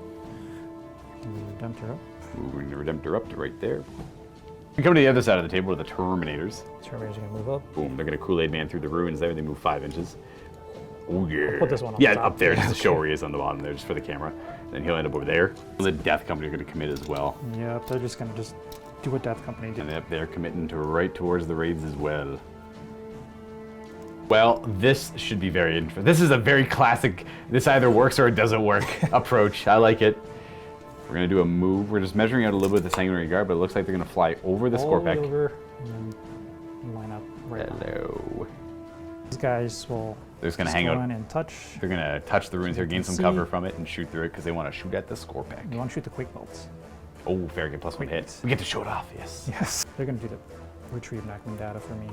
Redemptor up. Moving the Redemptor up to right there. We come to the other side of the table where the Terminators. Terminators are going to move up. Boom, they're gonna Kool-Aid Man through the ruins there. They move 5 inches. Oh yeah. put this one on yeah, the top. up there, just to show where he is on the bottom there, just for the camera. Then he'll end up over there. The Death Company are going to commit as well. Yep, they're just gonna do what Death Company did. And they're committing to right towards the raids as well. Well, this should be very interesting. This is a very classic, this either works or it doesn't work approach. I like it. We're going to do a move. We're just measuring out a little bit of the Sanguinary Guard, but it looks like they're going to fly over the Scorpec. Over, and then line up right on. Hello. These guys will They're just going to go hang out. in and touch. They're going to touch the ruins here, gain some See. cover from it, and shoot through it because they want to shoot at the Scorpec. You want to shoot the Quake bolts. Oh, very good. +1 hit. We get to show it off, yes. Yes. They're going to do the retrieve Necron data for me.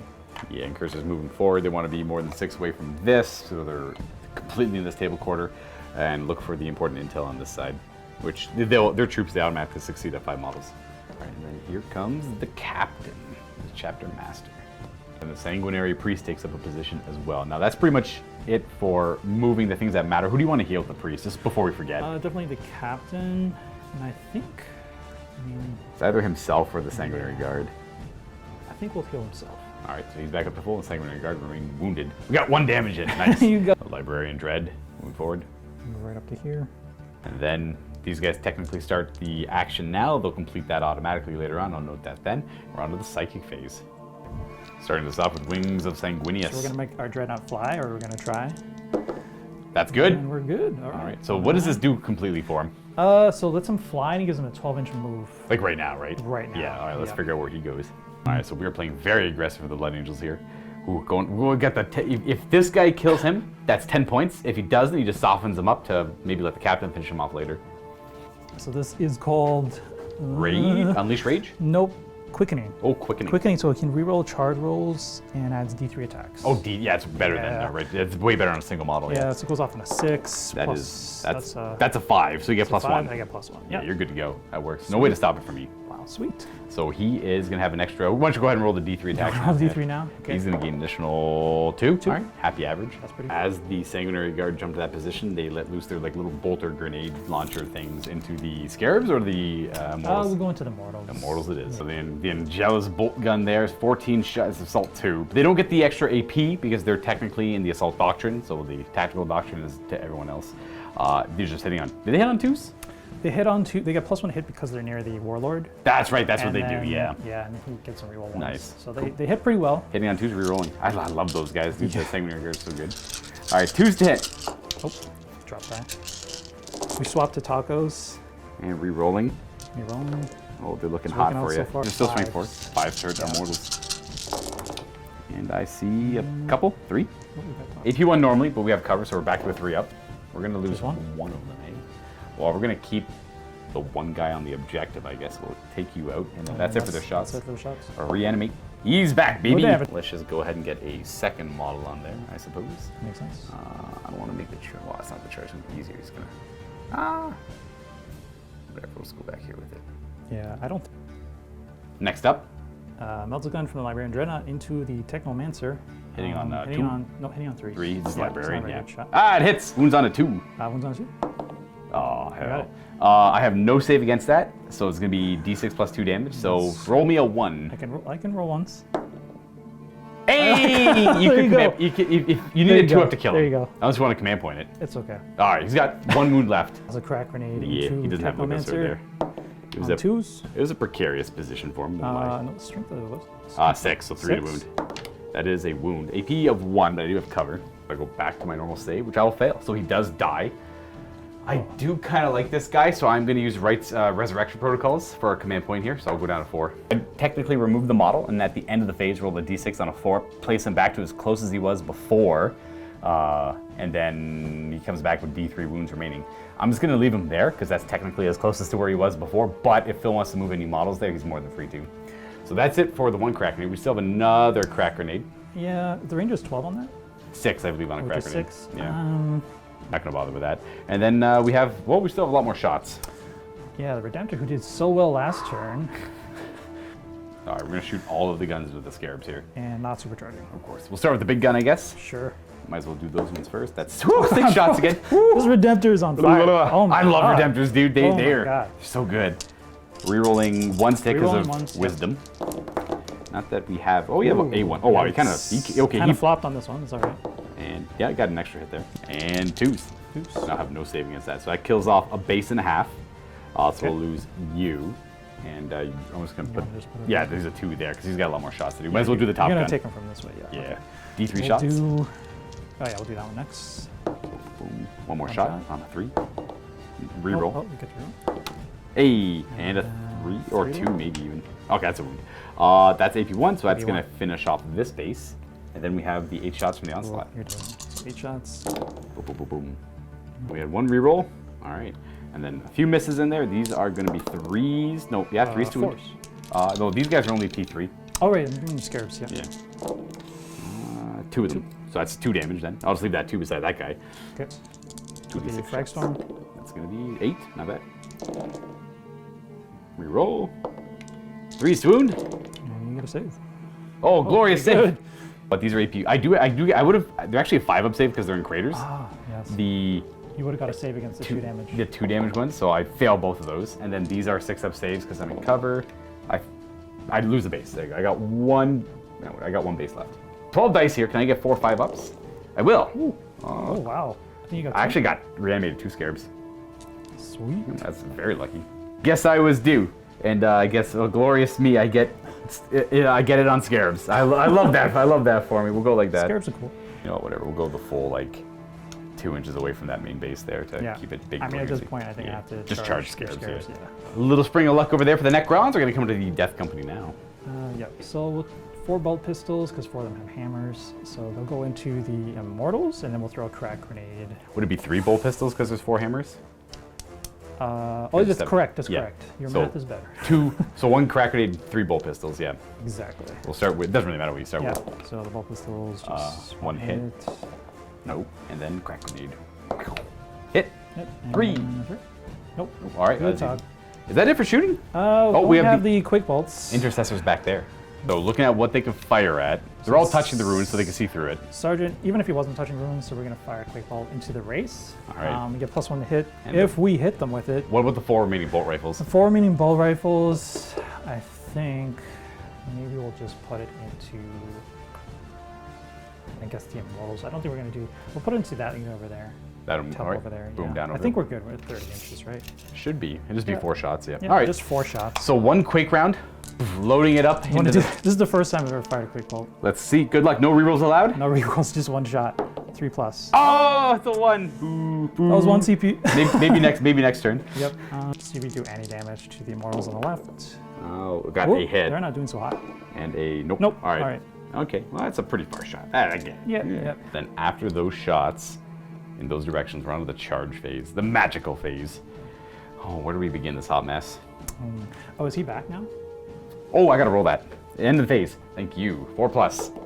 Yeah, and Cursor's moving forward. They want to be more than 6 away from this, so they're completely in this table quarter, and look for the important intel on this side, which their troops, they automatically succeed at 5 models. All right, and then here comes the captain, the chapter master. And the Sanguinary Priest takes up a position as well. Now that's pretty much it for moving the things that matter. Who do you want to heal with the Priest, just before we forget? Definitely the captain, and I think, It's either himself or the Sanguinary Guard. I think we'll heal himself. All right, so he's back up to full, and Sanguinary Guard remain wounded. We got 1 damage in, nice. You got The Librarian Dread, moving forward. right up to here. And then these guys technically start the action now. They'll complete that automatically later on. I'll note that then. We're on to the Psychic phase. Starting this off with Wings of Sanguineus. So we're gonna make our Dreadnought fly, or we're gonna try. That's good. And we're good. All All right. right, so what does this do completely for him? So lets him fly, and he gives him a 12-inch move. Like right now, right? Right now, Yeah, all right, let's yeah. figure out where he goes. All right, so we are playing very aggressive with the Blood Angels here. We'll get the if this guy kills him, that's 10 points. If he doesn't, he just softens him up to maybe let the captain finish him off later. So this is called... Rage? Unleash Rage? Nope. Quickening. Oh, Quickening. Quickening, so it can reroll charge rolls and adds D3 attacks. Oh, yeah, it's better than Yeah. that, right? It's way better on a single model. Yeah, so it goes off on a 6. That plus, is that's a 5, so you get plus +1. 5, I get +1. Yeah, you're good to go. That works. No way to stop it for me. Wow, sweet. So he is gonna have an extra. Why don't you go ahead and roll the D3 attack? Roll D3 now? Okay. He's gonna gain an additional 2. All right, happy average. That's pretty good. As the Sanguinary Guard jump to that position, they let loose their like little bolter grenade launcher things into the Scarabs or the Mortals. We'll go into the Mortals. The Mortals it is. So the Angelus bolt gun there is 14 shots, Assault 2. They don't get the extra AP because they're technically in the Assault Doctrine, so the Tactical Doctrine is to everyone else. They're just hitting on, did they hit on 2s? They hit on 2, they get +1 hit because they're near the Warlord. That's right, that's what And they then- do, yeah. Yeah, and he gets some reroll ones. Nice. So they hit pretty well. Hitting on 2s, rerolling. I love those guys, dude. The Sanguinary Guard is so good. All right, 2s to hit. Oh, drop that. We swap to tacos. And rerolling. Rerolling. Oh, they're looking It's hot working out for so you. far. They're still strength 5s. 4. 5 turrets on Mortals. And I see a couple, 3. Oh, we got tacos. AP1 normally, but we have cover, so we're back to a 3 up. We're gonna lose Just one? one of them, eh? Well, we're gonna keep the one guy on the objective, I guess. We'll take you out, and then that's it for their shots. That's it for the shots. Or reanimate. He's back, baby! damage. Let's just go ahead and get a second model on there, I suppose. Makes sense. I don't want to make the charge. Well, it's not the charge. It's gonna be easier. He's gonna. Whatever. We'll just go back here with it. Yeah, I don't. Next up, Melts a gun from the Librarian Dreadnought into the Technomancer. Hitting on, hitting 2? on hitting on 3. 3. This is Yeah, Librarian. it's not a Yeah. very good shot. Ah, it hits. Wounds on a 2. One's on 2. Oh got hell. it. I have no save against that, so it's gonna be D6 plus 2 damage. So roll me a 1. I can roll once. Hey! You There can you go. command. You need There a you 2 go. up to kill him. There you go. I just want to command point it. It's okay. All right, he's got 1 wound left. As a crack grenade Yeah, into he doesn't have Lucas Technomancer. there. It was On a 2s. It was a precarious position for him. Won't lie. No, strength of what? 6, so 3 to 6? wound. That is a wound. AP of 1, but I do have cover. I go back to my normal save, which I will fail. So he does die. I do kind of like this guy, so I'm going to use Wright's Resurrection Protocols for our command point here, so I'll go down to 4. I technically remove the model, and at the end of the phase, roll the d6 on a 4, place him back to as close as he was before, and then he comes back with d3 wounds remaining. I'm just going to leave him there, because that's technically as closest to where he was before, but if Phil wants to move any models there, he's more than free to. So that's it for the 1 crack grenade. We still have another crack grenade. Yeah, the range is 12 on that. 6, I believe, on a Which crack is grenade. 6. Yeah. Not gonna bother with that. And then we still have a lot more shots. Yeah, the Redemptor who did so well last turn All right, we're gonna shoot all of the guns with the Scarabs here. and not supercharging. Of course. We'll start with the big gun, I guess. Sure. Might as well do those ones first. That's 6 shots again. This Redemptor is on fire. Oh my I love God. Redemptors, dude. Oh my They're God. so good. Rerolling 1 stick because Rerolling of ones, yep. wisdom. Not that we have. Oh, you have Ooh, a 1. Oh wow, he kind yikes. of. Okay, Kind he of flopped on this one. It's all right. And yeah, I got an extra hit there. And twos. I have no save against that. So that kills off a base and a half. So we'll lose you. And I'm just going to put... Yeah, there's a 2 there because he's got a lot more shots to do. Might as well do the top gun. You're going to take him from this way, yeah. Yeah. Okay. D3 shots. Oh yeah, we'll do that one next. Boom. One more shot on a 3. Reroll. Oh, you get your roll. Hey, and a 3 or 2 maybe even. Okay, that's a wound. That's AP1, so that's going to finish off this base. And then we have the 8 shots from the onslaught. You're doing 8 shots. Boom, boom, boom, boom. We had 1 reroll. All right. And then a few misses in there. These are going to be 3s. No, yeah, 3s to wound. No, these guys are only P3. Oh, right, I'm doing scarabs, yeah. 2 of them. So that's 2 damage then. I'll just leave that 2 beside that guy. Okay. 2d6 frag storm. That's going to be 8. Not bad. Reroll. 3s to wound. And you get a save. Oh, glorious save. Good. But these are AP. I would have. They're actually a 5-up save because they're in craters. Ah, yes. You would have got a save against the 2 damage. The 2 damage ones, so I fail both of those. And then these are 6-up saves because I'm in cover. I lose a base. There you go. I got 1 base left. 12 dice here. Can I get 4 5-ups? I will. Ooh. Oh, wow. I actually got reanimated 2 scarabs. Sweet. That's very lucky. Guess I was due. And I guess, glorious me, I get it on scarabs. I love that. I love that for me. We'll go like that. Scarabs are cool. You know, whatever. We'll go the full, 2 inches away from that main base there to keep it big. I mean, at this point, I think I have to just charge scarabs. Yeah. A little spring of luck over there for the Necrons. We're going to come to the Death Company now. Yep. So 4 bolt pistols, because 4 of them have hammers. So they'll go into the Immortals, and then we'll throw a crack grenade. Would it be 3 bolt pistols because there's 4 hammers? That's correct. That's correct. Your math is better. 2. So 1 crack grenade, 3 bolt pistols. Yeah. Exactly. We'll start with. Doesn't really matter what you start with. Yeah. So the bolt pistols just 1 hit. Nope. And then crack grenade. Hit. 3. Nope. All right. Is that it for shooting? We have the quick bolts. Intercessors back there. So looking at what they can fire at, they're all touching the ruins so they can see through it. Sergeant, even if he wasn't touching ruins, so we're going to fire a quick bolt into the race. All right. We get +1 to hit if we hit them with it. What about the 4 remaining bolt rifles? The 4 remaining bolt rifles, I think maybe we'll just put it into, I guess, the Immortals. I don't think we're going to do, we'll put it into that unit over there. That'll over there. Boom down over. I think we're good with 30 inches, right? Should be. It'll just be 4 shots, yeah. All right. Just 4 shots. So 1 quake round, loading it up. This is the first time I've ever fired a quick bolt. Let's see. Good luck. No rerolls allowed? No rerolls, just 1 shot. 3+. Oh, it's a 1. Boo, boo. That was 1 CP. maybe next turn. Yep. See if we do any damage to the Immortals on the left. Oh, we got a hit. They're not doing so hot. And a nope. Nope. All right. Okay. Well, that's a pretty far shot. Again. Yeah. Then after those shots, in those directions, we're on to the charge phase, the magical phase. Oh, where do we begin this hot mess? Is he back now? Oh, I gotta roll that. End of the phase. Thank you. 4+.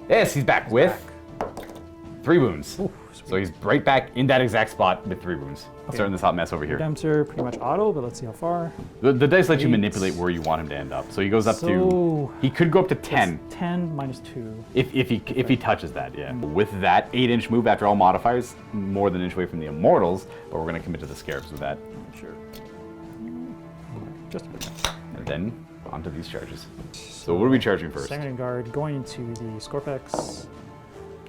Yes, he's back with 3 wounds. Ooh, so he's right back in that exact spot with 3 wounds. Starting this hot mess over here. Redemptor, pretty much auto, but let's see how far. The dice let you manipulate where you want him to end up. So he goes up to, he could go up to 10. 10 -2. If he touches that, yeah. With that 8-inch move after all modifiers, more than an inch away from the Immortals, but we're gonna commit to the Scarabs with that. Sure. Just a bit. And then onto these charges. So what are we charging first? Second guard going to the Scorpex.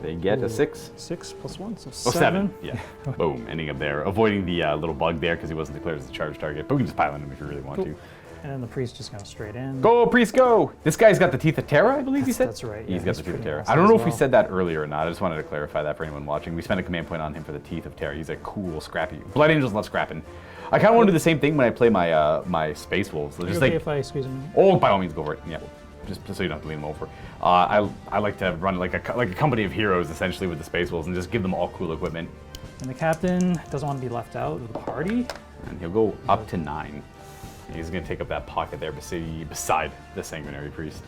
They get a 6. 6 +1, so 7. Yeah. Boom. Ending up there. Avoiding the little bug there because he wasn't declared as a charge target. But we can just pile on him if you really want to. And then the priest just going straight in. Go, priest, go! This guy's got the Teeth of Terror, I believe he said? That's right. He's got the Teeth of Terror. I don't know if we said that earlier or not. I just wanted to clarify that for anyone watching. We spent a command point on him for the Teeth of Terror. He's a cool, scrappy. Blood Angels love scrapping. I kind of want to do the same thing when I play my my Space Wolves. Just okay if I squeeze him? Oh, by all means, go for it. Yeah. Just so you don't have to lean them over. I like to run like a company of heroes essentially with the Space Wolves and just give them all cool equipment. And the captain doesn't want to be left out of the party. And he'll go up to 9. He's going to take up that pocket there beside the Sanguinary Priest.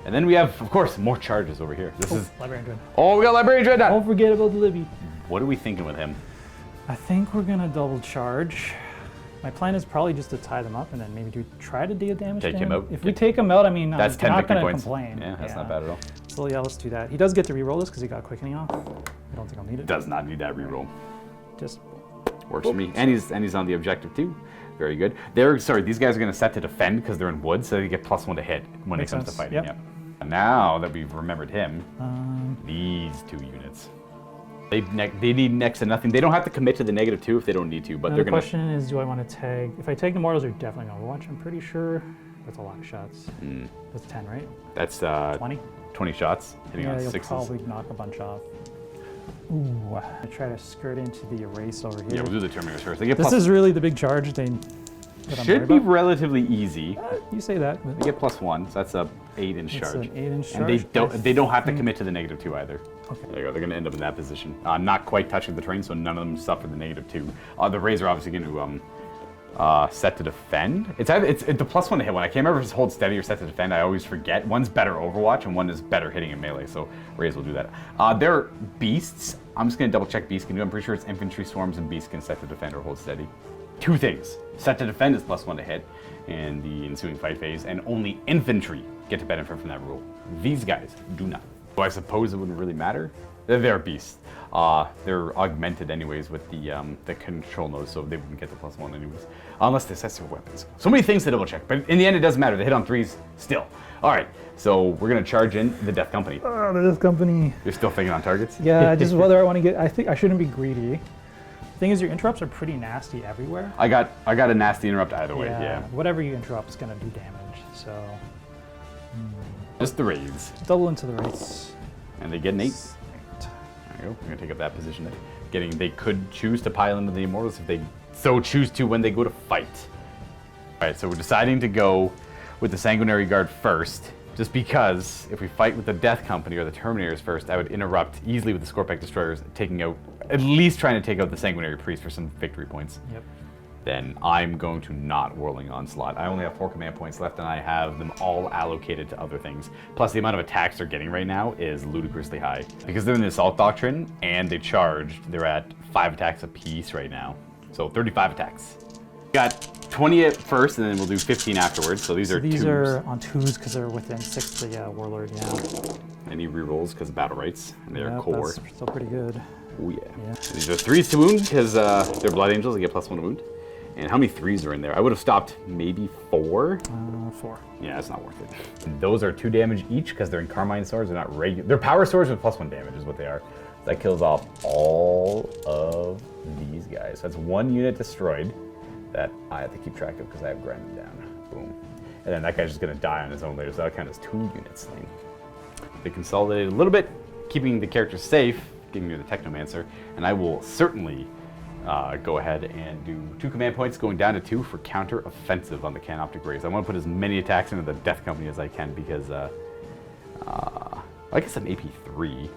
And then we have, of course, more charges over here. This is Librarian Dread. Oh, we got Librarian Dread. Don't forget about the Libby. What are we thinking with him? I think we're going to double charge. My plan is probably just to tie them up and then maybe try to deal damage to him. Take him out? If we take him out, I mean, that's I'm 10 not going to points. complain. Yeah, that's not bad at all. So yeah, let's do that. He does get to reroll this because he got quickening off. I don't think I'll need it. Does not need that reroll. Just works for me. And he's on the objective too. Very good. These guys are going to set to defend because they're in wood, so they get +1 to hit when it comes to fighting. Yep. Now that we've remembered him, these 2 units. They need next to nothing. They don't have to commit to the -2 if they don't need to, but Now they're the gonna. question is, do I want to tag? If I tag the mortals, they're definitely going to Overwatch. I'm pretty sure. That's a lot of shots. That's 10, right? That's 20. 20 shots hitting on You'll sixes. probably knock a bunch off. Ooh, I try to skirt into the erase over here. Yeah, we'll do the Terminators first. They get This plus, is really the big charge that I'm should worried be about. relatively easy. You say that. But They get +1, so that's a 8-inch it's charge. an 8-inch And charge. they don't have to commit to the -2 either. Okay. There you go. They're going to end up in that position. Not quite touching the terrain, so none of them suffer the -2. The Rays are obviously going to set to defend. It's the +1 to hit one. I can't remember if it's hold steady or set to defend. I always forget. One's better Overwatch and one is better hitting in melee. So Rays will do that. They're beasts. I'm just going to double check beasts can do. I'm pretty sure it's infantry, swarms, and beasts can set to defend or hold steady. Two things. Set to defend is +1 to hit in the ensuing fight phase, and only infantry get to benefit from that rule. These guys do not. So I suppose it wouldn't really matter. They're beasts. They're augmented anyways with the control nodes, so they wouldn't get the +1 anyways. Unless they set their weapons. So many things to double check, but in the end it doesn't matter. They hit on 3s still. All right, so we're gonna charge in the Death Company. Oh, the Death Company. You're still thinking on targets? Yeah, just whether I want to get. I think I shouldn't be greedy. Thing is, your interrupts are pretty nasty everywhere. I got a nasty interrupt either way. Yeah. Whatever you interrupt is gonna do damage. So Just the raids, double into the race. and they get an 8. There you go. We're gonna take up that position. They could choose to pile into the Immortals if they so choose to when they go to fight. All right, so we're deciding to go with the Sanguinary Guard first, just because if we fight with the Death Company or the Terminators first, I would interrupt easily with the Scorpic Destroyers, at least trying to take out the Sanguinary Priest for some victory points. Yep. Then I'm going to not Whirling Onslaught. I only have 4 command points left, and I have them all allocated to other things. Plus, the amount of attacks they're getting right now is ludicrously high. Because they're in the Assault Doctrine, and they charged, they're at 5 attacks apiece right now. So 35 attacks. Got 20 at first, and then we'll do 15 afterwards. So these are These 2s. are on 2s because they're within 6 to the Warlord. Yeah. Any rerolls because of battle rights, and they're Yep, core. That's still pretty good. Oh yeah. Yeah. These are 3s to wound because they're Blood Angels. They get +1 to wound. And how many 3s are in there? I would have stopped maybe 4. 4. Yeah, it's not worth it. And those are 2 damage each because they're in Carmine swords. They're not regular. They're power swords with +1 damage is what they are. That kills off all of these guys. That's 1 unit destroyed that I have to keep track of because I have grinded down. Boom. And then that guy's just gonna die on his own later, so that counts as 2 units slain. They consolidated a little bit, keeping the characters safe, giving me the Technomancer, and I will certainly go ahead and do 2 command points, going down to 2 for counter-offensive on the Canoptic Rays. I want to put as many attacks into the Death Company as I can because I guess I'm AP 3,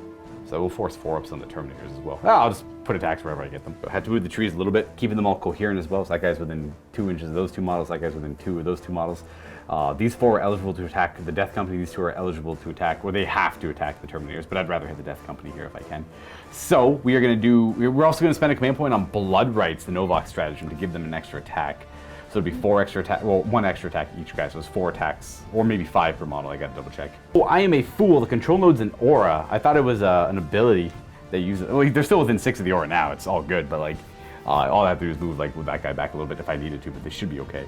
so we'll force 4-ups on the Terminators as well. I'll just put attacks wherever I get them. I had to move the trees a little bit, keeping them all coherent as well. So that guy's within 2 inches of those 2 models, that guy's within 2 of those 2 models. These 4 are eligible to attack the Death Company, these 2 are eligible to attack, or they have to attack the Terminators, but I'd rather hit the Death Company here if I can. So we are going to do, we're also going to spend a command point on Blood Rights, the Novok stratagem, to give them an extra attack. So it'd be 4 extra attack, well, 1 extra attack each guy, so it's 4 attacks, or maybe 5 per model, I gotta double check. Oh, I am a fool, the control node's an aura. I thought it was an ability they use, well, they're still within 6 of the aura now, it's all good, but like, all I have to do is move like with that guy back a little bit if I needed to, but they should be okay.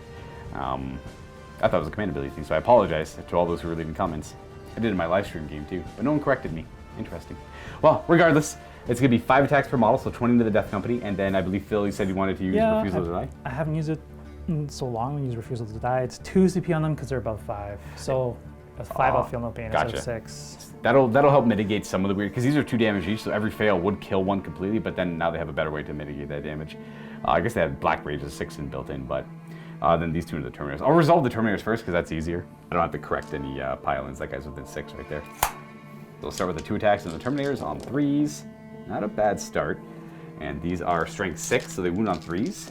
I thought it was a command ability thing, so I apologize to all those who were leaving comments. I did in my live stream game too, but no one corrected me. Interesting. Well, regardless, it's going to be 5 attacks per model, so 20 into the Death Company, and then I believe Phil, you said you wanted to use Refusal to Die? I haven't used it in so long. We use Refusal to Die. It's 2 CP on them because they're above 5. So that's 5 I'll feel no pain instead of 6. That'll help mitigate some of the weird, because these are 2 damage each, so every fail would kill 1 completely, but then now they have a better way to mitigate that damage. I guess they have Black Rage as 6 and built in, but then these 2 into the Terminators. I'll resolve the Terminators first because that's easier. I don't have to correct any pile-ins. That guy's within 6 right there. So we'll start with the 2 attacks in the Terminators on 3s. Not a bad start. And these are strength 6, so they wound on 3s.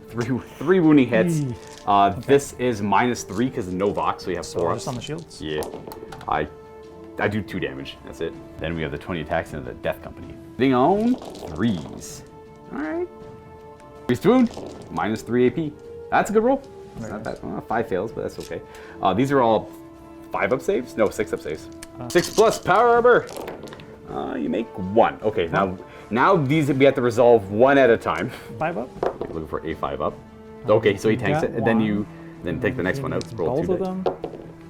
3 wounding hits. Okay. This is -3 because of Novok, so you have 4 ups. Just on the shields? Yeah. I do 2 damage. That's it. Then we have the 20 attacks into the Death Company. Hitting on 3s. Alright. 3 to wound, -3 AP. That's a good roll. It's not bad. 5 fails, but that's okay. These are all 5-up saves? No, 6-up saves. 6+ power armor. You make 1. Okay, now these we have to resolve 1 at a time. 5-up? Looking for a 5-up. Okay, so he tanks it, and then you take the next one out. Roll both 2 of them.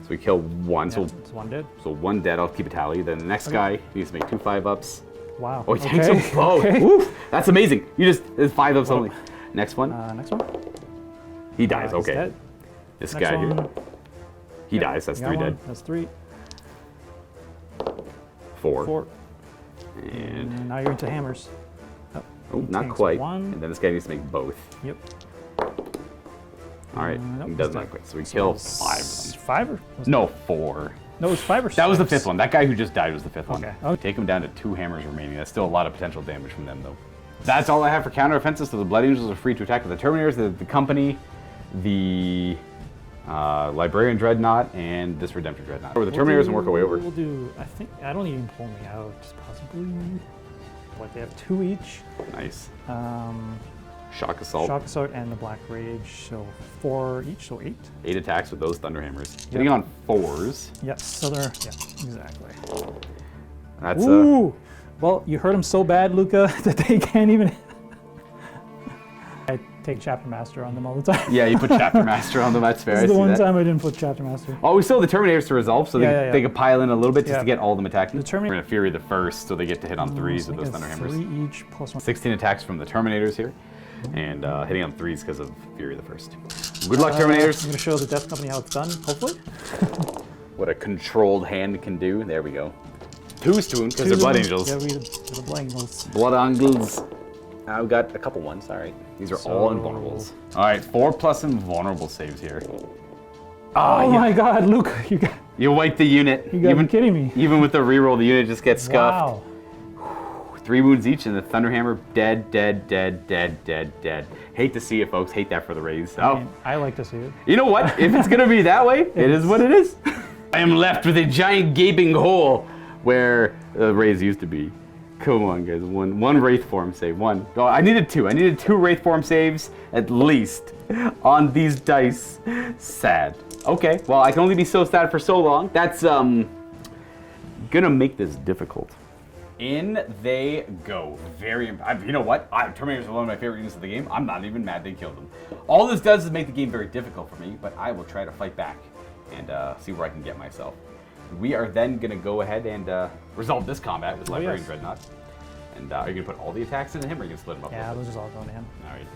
So we kill one. Yeah, it's one dead. So one dead. I'll keep a tally. Then the next guy needs to make 2 5-ups. Wow. Oh, he takes them both. Woo, that's amazing. You just, it's 5-ups only. Next one. Next one. He dies. He's Okay. dead. This Next guy one. here. He dies. That's You got 3 one. dead. That's 3. 4. 4. And And now you're into hammers. oh, not takes quite. 1. And then this guy needs to make both. Yep. All right. Nope, He does he's not dead. quit. So we So kill it's 5 of them. 5 or? No, 4. No, it was 5 or 6. That was the 5th one. That guy who just died was the 5th one. Okay. Oh. Take him down to 2 hammers remaining. That's still a lot of potential damage from them, though. That's all I have for counteroffensive. So the Blood Angels are free to attack with the Terminators, the Company, the Librarian Dreadnought, and this Redemptor Dreadnought. Or the Terminators and work our way over. We'll do, I think, I don't even pull me out, possibly. What, they have 2 each. Nice. Um, Shock Assault. Shock Assault and the Black Rage, so 4 each, so 8. 8 attacks with those Thunderhammers. Hitting on 4s. Yes, so they're, yeah, exactly. That's Ooh! Well, you hurt them so bad, Luca, that they can't even. I take Chapter Master on them all the time. yeah, you put Chapter Master on them. That's fair. This I is the see one that. time I didn't put Chapter Master. Oh, we still have the Terminators to resolve, so they can pile in a little bit just Yeah. to get all of them attacking. The Terminator- We're gonna Fury the first, so they get to hit on 3s with those So I think Thunderhammers. it's 3 each plus 1. 16 attacks from the Terminators here, and hitting on 3s because of Fury the first. Good luck, Terminators. I'm going to show the Death Company how it's done, hopefully. What a controlled hand can do. There we go. 2 Spoon, because they're Two Blood of them. Angels. Yeah, the Blood Angels. Blood Angels. I've got a couple ones, all right. These are all So- invulnerables. All right, 4+ invulnerable saves here. Oh my god, Luca, You wipe the unit. you gotta be kidding me. Even with the reroll, the unit just gets scuffed. Wow. 3 wounds each, and the Thunderhammer dead, dead, dead, dead, dead, dead. Hate to see it, folks. Hate that for the raise. I Oh, mean, I like to see it. you know what? If it's gonna be that way, it is what it is. I am left with a giant gaping hole where the raise used to be. Come on, guys. One Wraith form save. One. Oh, I needed 2. I needed 2 Wraith form saves at least on these dice. Sad. Okay. Well, I can only be so sad for so long. That's gonna make this difficult. In they go. You know what? Terminators are one of my favorite units of the game. I'm not even mad they killed them. All this does is make the game very difficult for me, but I will try to fight back and see where I can get myself. We are then going to go ahead and resolve this combat with Librarian Dreadnought. And are you going to put all the attacks into him, or are you going to split them up? Yeah, those just all going to him. All right.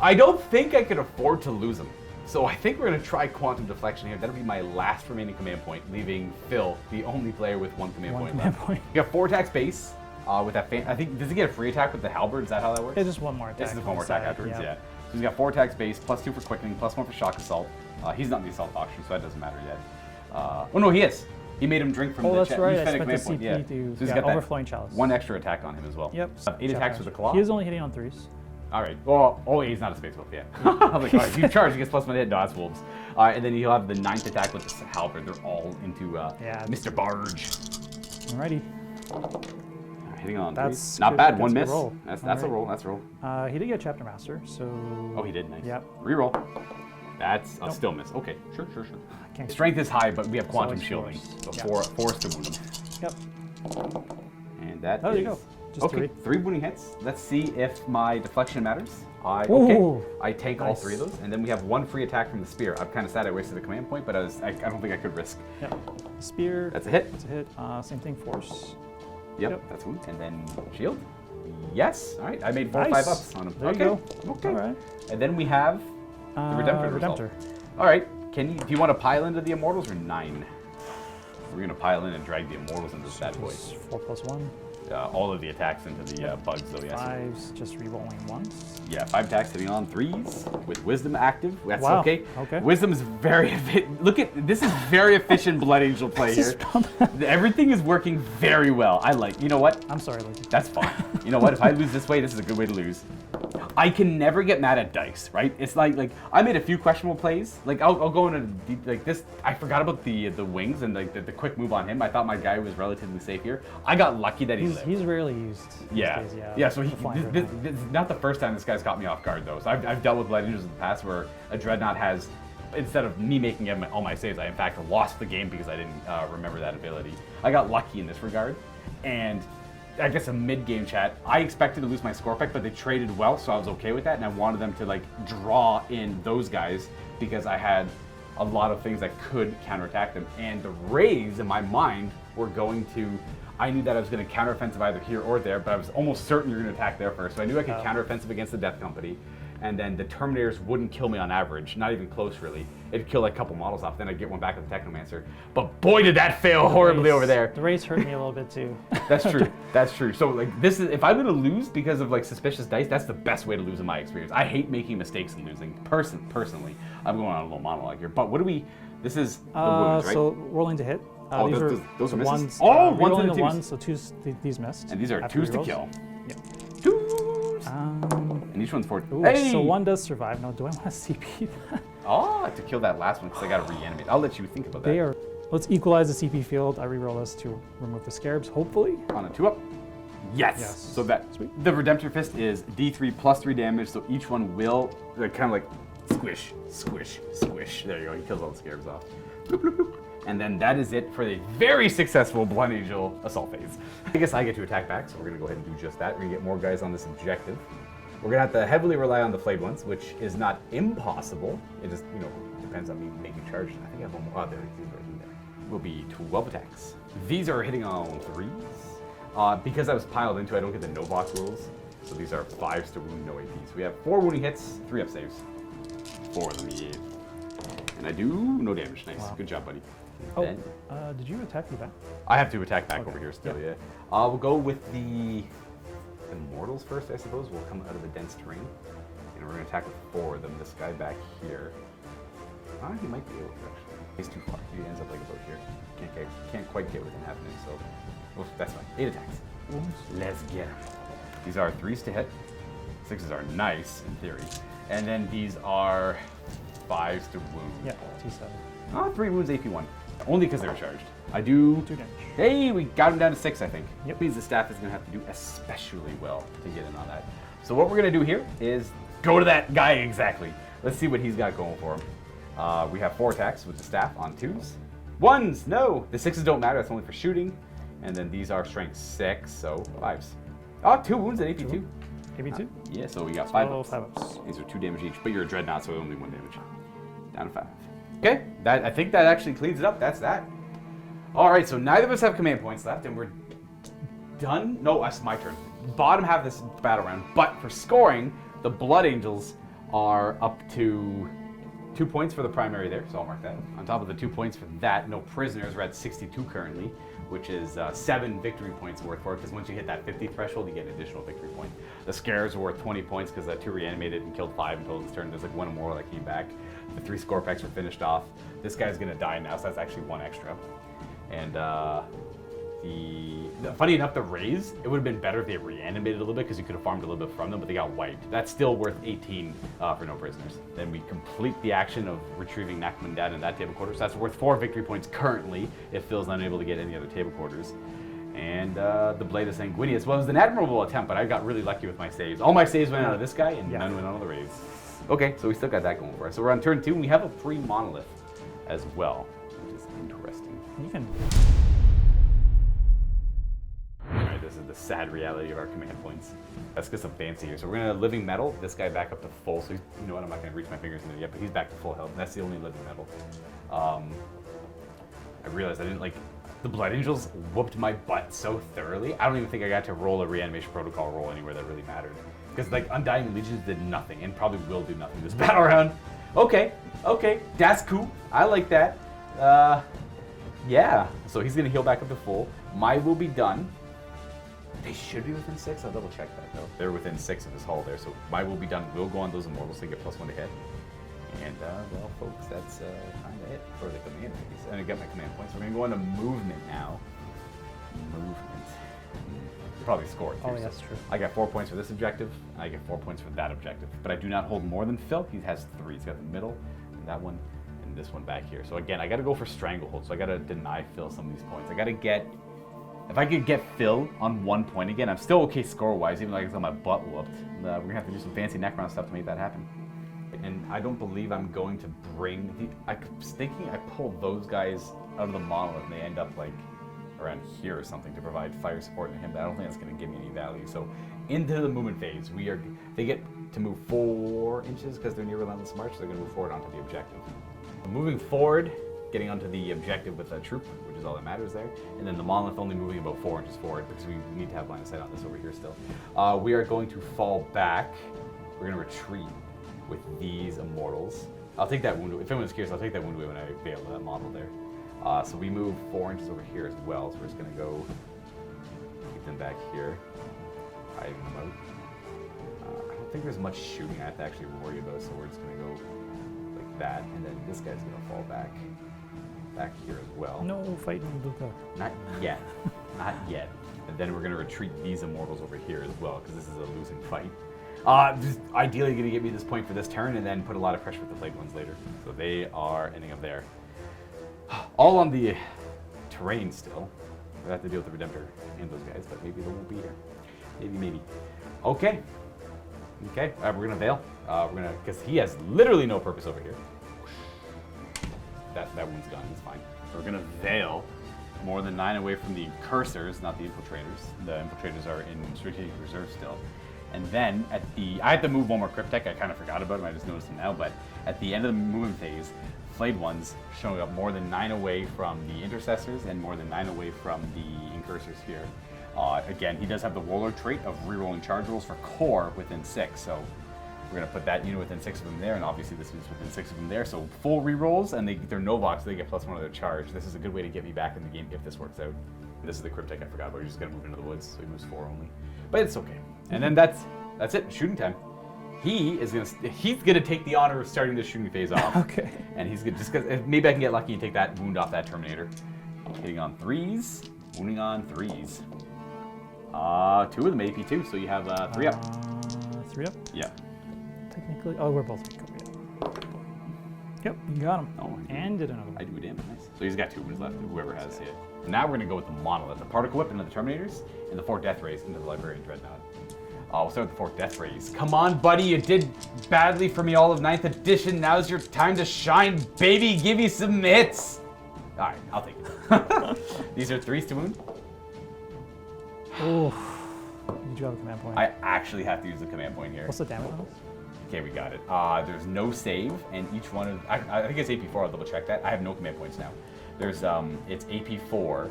I don't think I could afford to lose him. So I think we're going to try Quantum Deflection here. That'll be my last remaining command point, leaving Phil the only player with 1 command point left. You got 4 attacks base with that. I think, does he get a free attack with the Halberd? Is that how that works? It's just 1 more attack. This is 1 more attack afterwards, yeah. So he's got 4 attacks base, +2 for Quickening, +1 for Shock Assault. He's not in the Assault auction, so that doesn't matter yet. Oh no, he is. He made him drink from the that's chest. right. He I spent a spent the command point, CP to So he's yeah, got that Overflowing Chalice. 1 extra attack on him as well. Yep. 8 attacks with the Claw. He is only hitting on 3s. All right. Well, oh, he's not a Space Wolf yet. I'm like, all right, you charge, he gets +1 hit. No, that's Wolves. All right, and then he'll have the 9th attack with the Halberd. They're all into Mr. Barge. Alrighty. Hitting on That's 3s. Not good. bad. That's 1 a miss. roll. That's a Alright. roll. That's a roll. He did get Chapter Master, so. Oh, he did. Nice. Yep. Reroll. That's a still miss. Okay, sure. Can't- Strength is high, but we have Quantum always Shielding. force. So Yeah. force to wound him. Yep. And that Oh, there you is- go. Just okay, 3. 3 wounding hits. Let's see if my deflection matters. I Ooh, tank all nice. 3 of those, and then we have 1 free attack from the spear. I'm kind of sad I wasted the command point, but I don't think I could risk. Yep. Spear. That's a hit. That's a hit. Same thing, Force. Yep, that's wound. And then shield. Yes. All right, I made 4 Nice. 5-ups on him. There okay. you go. Okay. All right. And then we have the Redemptor. Redemptor. All right. Do you want to pile into the Immortals or 9? We're gonna pile in and drag the Immortals into this bad boy. 4 + 1. All of the attacks into the bugs, though. Yes. 5s, just re-rolling once. Yeah, 5 attacks hitting on 3s with Wisdom active. That's Wow, okay. okay. Wisdom's very look at this is very efficient Blood Angel play here. Everything is working very well. I like. You know what? I'm sorry, Luke. That's fine. You know what? If I lose this way, this is a good way to lose. I can never get mad at dice, right? It's like I made a few questionable plays. Like I'll go into like this. I forgot about the wings and like the quick move on him. I thought my guy was relatively safe here. I got lucky that he lived. He's rarely used. Yeah. These days, Yeah. So The flying this Dreadnought. is not the first time this guy's caught me off guard though. So I've dealt with Blood Angels in the past where a Dreadnought has, instead of me making all my saves, I in fact lost the game because I didn't remember that ability. I got lucky in this regard, and I guess a mid-game chat, I expected to lose my score pick, but they traded well, so I was okay with that, and I wanted them to like draw in those guys because I had a lot of things that could counterattack them. And the Rays, in my mind, were going to. I knew that I was going to counteroffensive either here or there, but I was almost certain you're going to attack there first. So I knew I could counteroffensive against the Death Company, and then the Terminators wouldn't kill me on average, not even close really. It'd kill like a couple models off, then I'd get one back with the Technomancer. But boy, did that fail horribly over there. The race hurt me a little bit too. That's true. That's true. So like this is, if I'm going to lose because of like suspicious dice, that's the best way to lose in my experience. I hate making mistakes and losing. Personally, I'm going on a little monologue here. But what do we? This is the wounds, right? So rolling to hit. Oh, those are misses? ones. Oh, ones and the twos. ones, so these missed. And these are after twos to rerolls. kill. Yeah. Twos. And each one's 4. Ooh, Hey! So one does survive. Now, do I want to CP that? Oh, I have to kill that last one because I got to reanimate. I'll let you think about that. They are. Let's equalize the CP field. I reroll this to remove the scarabs, hopefully. On a 2-up. Yes. Yes. So that the Redemptor Fist is D3 plus 3 damage. So each one will kind of like squish, squish, squish. There you go. He kills all the scarabs off. Bloop, bloop, bloop. And then that is it for the very successful Blood Angel assault phase. I guess I get to attack back, so we're gonna go ahead and do just that. We're gonna get more guys on this objective. We're gonna have to heavily rely on the flayed ones, which is not impossible. It just, depends on me making charge. I think I have one more. Oh, there. Will be 12 attacks. These are hitting on 3s. Because I was piled into, I don't get the Novak rules. So these are 5s to wound, no AP. So we have 4 wounding hits, 3 up saves. 4 of them, yeah. And I do no damage. Nice. Wow. Good job, buddy. Oh, Then did you attack me back? I have to attack back Okay. over here still, Yeah. yeah. We'll go with the Immortals first, I suppose. We'll come out of the dense terrain. And we're going to attack with 4 of them. This guy back here. He might be able to, actually. He's too far. He ends up like about here. Can't quite get within happening, so that's fine. 8 attacks. Let's get him. These are 3s to hit. 6s are nice, in theory. And then these are 5s to wound. Yeah, T7. 3 wounds, AP1. Only because they were charged. I do. 2 damage. Hey, we got him down to 6, I think. Yep. Means the staff is going to have to do especially well to get in on that. So what we're going to do here is go to that guy exactly. Let's see what he's got going for him. We have 4 attacks with the staff on 2s. 1s, no. The 6s don't matter. That's only for shooting. And then these are strength 6, so 5s. Oh, 2 wounds at AP2. AB2? Yeah, so we got 5 Oh, ups. 5 ups. These are 2 damage each, but you're a dreadnought, so only 1 damage. Down to 5. Okay, I think that actually cleans it up. That's that. All right, so neither of us have command points left, and we're done. No, that's my turn. Bottom half of this battle round, but for scoring, the Blood Angels are up to 2 points for the primary there, so I'll mark that. On top of the 2 points for that, no prisoners. We're at 62 currently, which is 7 victory points worth for it, because once you hit that 50 threshold, you get an additional victory point. The scares were worth 20 points because 2 reanimated and killed 5 until this turn. There's like 1 Immortal that came back. The 3 Scorpex were finished off. This guy's gonna die now, so that's actually 1 extra. And funny enough, the Rays, it would have been better if they reanimated a little bit because you could have farmed a little bit from them, but they got wiped. That's still worth 18 for no prisoners. Then we complete the action of retrieving Necron down in that table quarter. So that's worth 4 victory points currently if Phil's unable to get any other table quarters. And the Blade of Sanguineus was an admirable attempt, but I got really lucky with my saves. All my saves went out of this guy, and none went out of the Rays. Okay, so we still got that going for us. So we're on turn 2, and we have a free monolith as well, which is interesting. You can. Alright, this is the sad reality of our command points. Let's get some fancy here. So we're gonna living metal this guy back up to full. So he's, you know what, I'm not gonna reach my fingers into it yet, but he's back to full health. And that's the only living metal. I realized I didn't like the Blood Angels whooped my butt so thoroughly. I don't even think I got to roll a reanimation protocol roll anywhere that really mattered. Because like Undying Legions did nothing and probably will do nothing this battle round. Okay, that's cool. I like that. Yeah. So he's gonna heal back up to full. My will be done. They should be within 6. I'll double check that though. They're within 6 of this hull there, so my will be done. We'll go on those Immortals to get +1 to hit. And well, folks, that's kind of it for the command phase. And I got my command points. We're gonna go on to movement now. Movement. Probably score too. Oh, yes, true. I got 4 points for this objective. I get 4 points for that objective. But I do not hold more than Phil. He has 3. He's got the middle, and that one, and this one back here. So again, I got to go for Stranglehold. So I got to deny Phil some of these points. I got to get. If I could get Phil on 1 point again, I'm still okay score-wise, even though I got my butt whooped. We're gonna have to do some fancy Necron stuff to make that happen. And I don't believe I'm going to bring. I was thinking I pulled those guys out of the monolith, and they end up like around here or something to provide fire support to him, but I don't think that's going to give me any value. So into the movement phase, they get to move 4 inches because they're near Relentless March, so they're going to move forward onto the objective. Moving forward, getting onto the objective with a troop, which is all that matters there. And then the monolith only moving about 4 inches forward because we need to have line of sight on this over here still. We are going to fall back. We're going to retreat with these immortals. I'll take that wound. If anyone's curious, I'll take that wound away when I bail that model there. So we move 4 inches over here as well. So we're just going to go keep them back here, hiding them out. I don't think there's much shooting I have to actually worry about, so we're just going to go like that, and then this guy's going to fall back here as well. No fighting Luca. Not yet. Not yet. And then we're going to retreat these immortals over here as well, because this is a losing fight. Just ideally going to get me this point for this turn, and then put a lot of pressure with the plague ones later. So they are ending up there. All on the terrain still. We have to deal with the Redemptor and those guys, but maybe they won't be here. Maybe. Okay. Okay, we're going to Veil. Because he has literally no purpose over here. That wound's gone, he's fine. So we're gonna Veil more than 9 away from the Cursors, not the Infiltrators. The Infiltrators are in Strategic Reserve still. And then I had to move one more Cryptek, I kind of forgot about him, I just noticed him now, but at the end of the movement phase, Flayed Ones showing up more than 9 away from the Intercessors and more than 9 away from the Incursors here. Again, he does have the Warlord trait of rerolling charge rolls for core within 6, so we're going to put that unit within 6 of them there, and obviously this unit's within 6 of them there. So full rerolls, and they're Novox, so they get +1 of their charge. This is a good way to get me back in the game if this works out. And this is the Cryptek I forgot about. He's just going to move into the woods, so he moves 4 only. But it's okay. And then that's it. Shooting time. He's gonna take the honor of starting the shooting phase off. Okay. And he's gonna just because maybe I can get lucky and take that wound off that Terminator. Hitting on 3s, wounding on 3s. 2 of them AP too, so you have 3 up. 3 up. Yeah. Technically, oh, we're both equal. Yep, you got him. Oh, and did another one. I do damage, nice. So he's got 2 wounds left, whoever has it. Now we're gonna go with the Monolith, the Particle Whip into the Terminators, and the 4 Death Rays into the Librarian Dreadnought. We'll start with the 4 Death Rays. Come on, buddy, you did badly for me all of 9th edition. Now's your time to shine, baby. Give me some hits. All right, I'll take it. These are 3s to wound. Oh, you do have a command point. I actually have to use the command point here. What's the damage on this? Okay, we got it. There's no save, and each one of I think it's AP4. I'll double check that. I have no command points now. There's it's AP4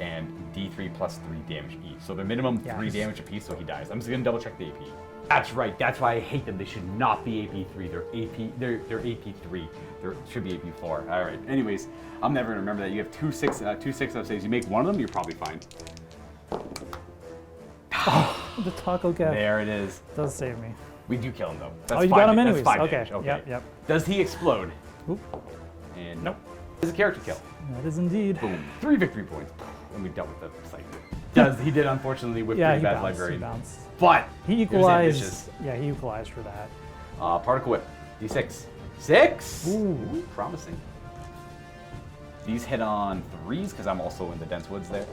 and D3 plus 3 damage each. So they're minimum 3 damage apiece, so he dies. I'm just gonna double check the AP. That's right. That's why I hate them. They should not be AP3. They're AP3. They should be AP4. All right. Anyways, I'm never gonna remember that. You have two 6-up saves. You make one of them, you're probably fine. The taco cat. There it is. Does save me. We do kill him though. That's you got him anyways. That's 5 Okay. damage. Okay. Yep. Does he explode? Oop. And Nope. It's a character kill. That is indeed. Boom. 3 victory points. And we dealt with the psych. He did unfortunately with pretty bad librarian. He bounced. But He equalized. Yeah, he equalized for that. Particle Whip. D6. 6? Ooh. Promising. These hit on 3s because I'm also in the dense woods there.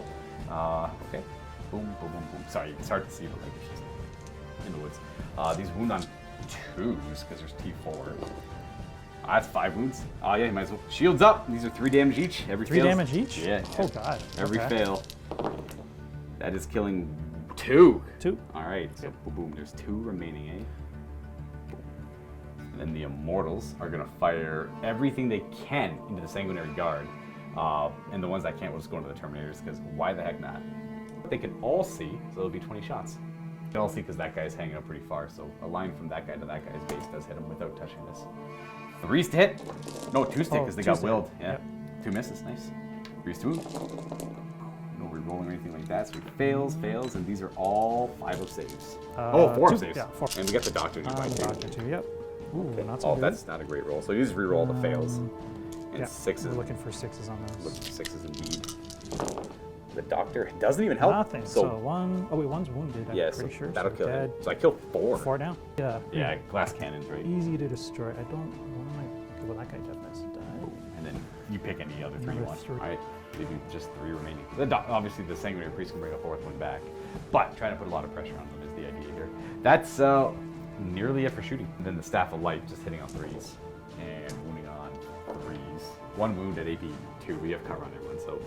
Okay. Boom, boom, boom, boom. Sorry, it's hard to see, but like it's just in the woods. These wound on 2s because there's T4. That's 5 wounds. Oh yeah, you might as well. Shields up. These are 3 damage each. Every 3 damage each? Yeah. Oh god. Every fail. That is killing 2. 2. All right. So boom, boom. There's 2 remaining, eh? And then the Immortals are gonna fire everything they can into the Sanguinary Guard, and the ones that can't will just go into the Terminators because why the heck not? They can all see, so it'll be 20 shots. They can all see because that guy's hanging up pretty far, so a line from that guy to that guy's base does hit him without touching this. 3s to hit. No, 2s to hit because they got willed. Yeah. Yep. 2 misses, nice. 3s to wound. No rerolling or anything like that, so he fails, and these are all 5-up saves. 4-up saves. Yeah, 4. And we got the Doctor nearby too. Doctor too, yep. Ooh, not so Oh, good. that's not a great roll. So you just reroll the fails. And Yeah, 6s. we're looking for 6s on Look, those. 6s indeed. The Doctor doesn't even help. Nothing. So 1. Oh wait, 1's wounded. I'm yeah, pretty so sure. that'll so kill dead. him. So I killed 4. 4 down. Yeah. Yeah, glass cannons, right? Easy to destroy. I don't. Well, that guy definitely died. And then you pick any other 3 you Another want. 3. All right, leaving just 3 remaining. Obviously, the Sanguinary Priest can bring a 4th one back, but trying to put a lot of pressure on them is the idea here. That's nearly it for shooting. And then the Staff of Light just hitting on 3s and wounding on 3s. 1 wound at AP 2. We have cover on everyone, so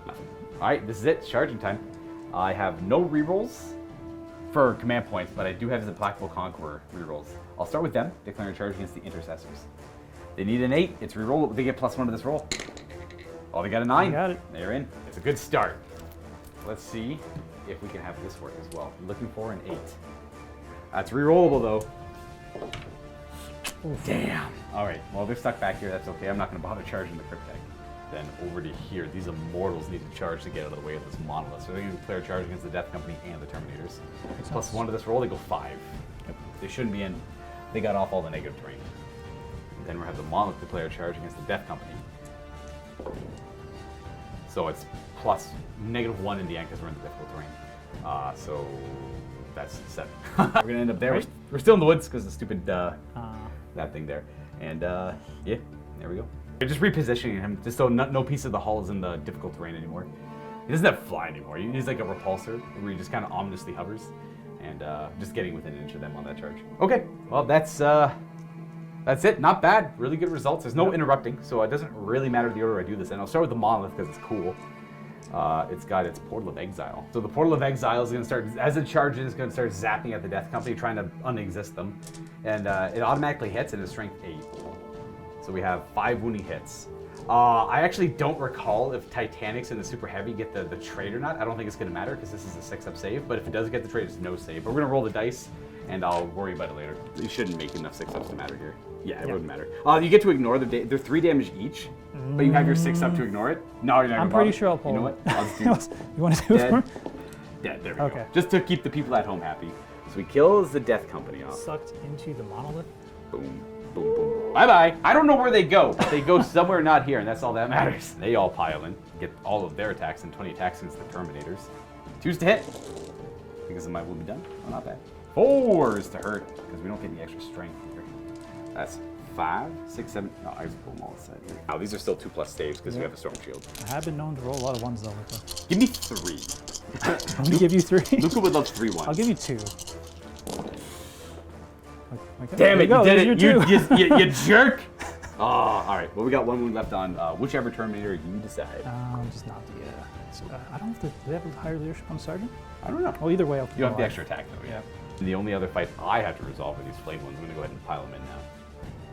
nothing. All right, this is it. Charging time. I have no rerolls for command points, but I do have his Implacable Conqueror rerolls. I'll start with them, declaring a charge against the Intercessors. They need an 8. It's reroll. They get +1 to this roll. Oh, they got a 9. Got it. They're in. It's a good start. Let's see if we can have this work as well. I'm looking for an 8. That's rerollable though. Oof. Damn. All right. Well, they're stuck back here. That's okay. I'm not going to bother charging the Cryptek. Then over to here. These immortals need to charge to get out of the way of this monolith. So they're going to declare charge against the Death Company and the Terminators. +1 to this roll. They go 5. Yep. They shouldn't be in. They got off all the negative terrain. And then we'll have the monolith declare charge against the Death Company. So it's +(-1) in the end because we're in the difficult terrain. So that's 7. We're gonna end up there. We're still in the woods because the stupid that thing there. And yeah, there we go. We're just repositioning him just so no piece of the hull is in the difficult terrain anymore. He doesn't have fly anymore. He's like a repulsor where he just kind of ominously hovers and just getting within an inch of them on that charge. Okay, well that's it. Not bad. Really good results. There's no interrupting, so it doesn't really matter the order I do this in. I'll start with the monolith because it's cool. It's got its Portal of Exile. So the Portal of Exile is going to start, as it charges, it's going to start zapping at the Death Company, trying to unexist them. And it automatically hits and it's strength 8. So we have 5 wounding hits. I actually don't recall if Titanics and the Super Heavy get the trade or not. I don't think it's going to matter because this is a 6-up save. But if it does get the trade, it's no save. But we're going to roll the dice and I'll worry about it later. You shouldn't make enough 6-ups to matter here. Yeah, it wouldn't matter. You get to ignore they're 3 damage each, but you have your 6-up to ignore it. No, you're not. I'm pretty sure I'll pull. You know what? I'll just do You want to do it for me? Dead. There we go. Just to keep the people at home happy. So he kills the Death Company off. Sucked into the monolith. Boom, boom, boom. Bye bye. I don't know where they go. They go somewhere not here, and that's all that matters. They all pile in, get all of their attacks and 20 attacks against the Terminators. 2s to hit. Because my will be done. Oh, not bad. 4s to hurt because we don't get any extra strength here. That's 5, 6, 7. No, I just pull them all aside here. Oh, these are still 2+ saves because we have a storm shield. I have been known to roll a lot of 1s though. Luca. Give me 3. I'm gonna give you 3. Luca would love 3 1s. I'll give you 2. Okay. Damn it! You did it! You jerk! Oh, all right. Well, we got 1 wound left on whichever Terminator you decide. Just not the. I don't know if do they have a higher leadership on Sergeant? I don't know. Well, either way, I'll you have the extra attack though. Yeah. And the only other fight I have to resolve are these flayed ones. I'm gonna go ahead and pile them in now.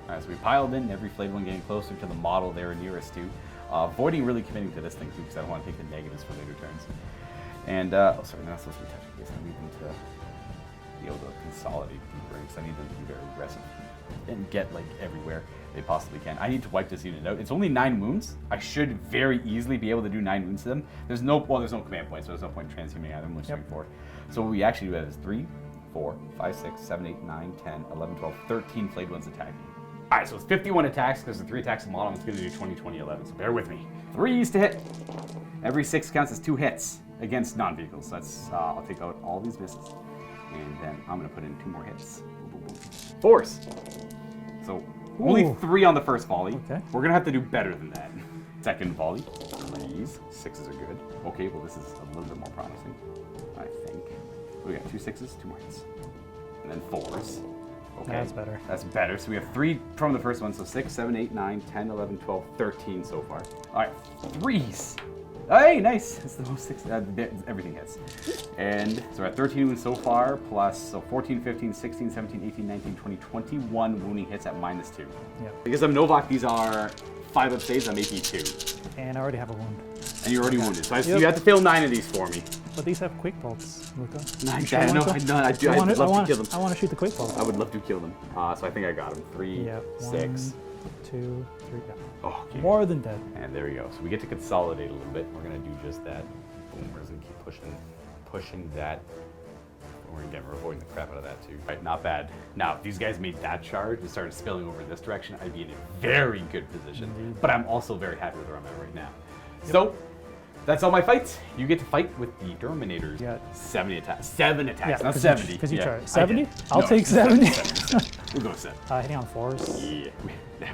All right, so we piled in every flayed one, getting closer to the model they're nearest to, avoiding really committing to this thing too, because I don't want to take the negatives for later turns. And oh, sorry, not supposed to be touching this. I need them to be able to consolidate deeper, because I need them to be very aggressive and get like everywhere they possibly can. I need to wipe this unit out. It's only 9 wounds. I should very easily be able to do 9 wounds to them. There's no command point, so there's no point in transhuming either. I'm only showing 4. So what we actually do is 3, 4, 5, 6, 7, 8, 9, 10, 11, 12, 13 flayed ones attacking. All right, so it's 51 attacks because the 3 attacks in model. It's going to do 20, 20, 11. So bear with me. 3s to hit. Every 6 counts as 2 hits against non-vehicles. So that's I'll take out all these misses, and then I'm going to put in 2 more hits. Boom, boom, boom. 4s. So only 3 on the first volley. Okay. We're going to have to do better than that. Second volley. 3s. 6s are good. Okay, well this is a little bit more promising, I think. We got 2 6s, 2 more hits, and then 4s. Okay. That's better. That's better. So we have 3 from the first one. So 6, 7, 8, 9, 10, 11, 12, 13 so far. All right, 3s. Hey, nice. That's the most 6. Everything hits. And so we're at 13 wounds so far, plus so 14, 15, 16, 17, 18, 19, 20, 21 wounding hits at -2. Yep. Because I'm Novak, these are 5-up saves. I'm AP 2. And I already have a wound. And you're already wounded. So you have to fail 9 of these for me. But these have quick bolts, Luca. I do. I'd love to kill them. I want to shoot the quick bolts. I would love to kill them. So I think I got them. 3, 6. 2, 3. Yeah. Oh, okay. More than dead. And there we go. So we get to consolidate a little bit. We're gonna do just that. Boom. We're just gonna keep pushing that. We're avoiding the crap out of that too. Right, not bad. Now, if these guys made that charge and started spilling over in this direction, I'd be in a very good position. Indeed. But I'm also very happy with where I'm at right now. Yep. So that's all my fights. You get to fight with the Terminators. Yeah. 70 attacks. 7 attacks, not 70. Because you charge 70? I'll take 70. 70. We'll go 7. Hitting on 4s. Yeah.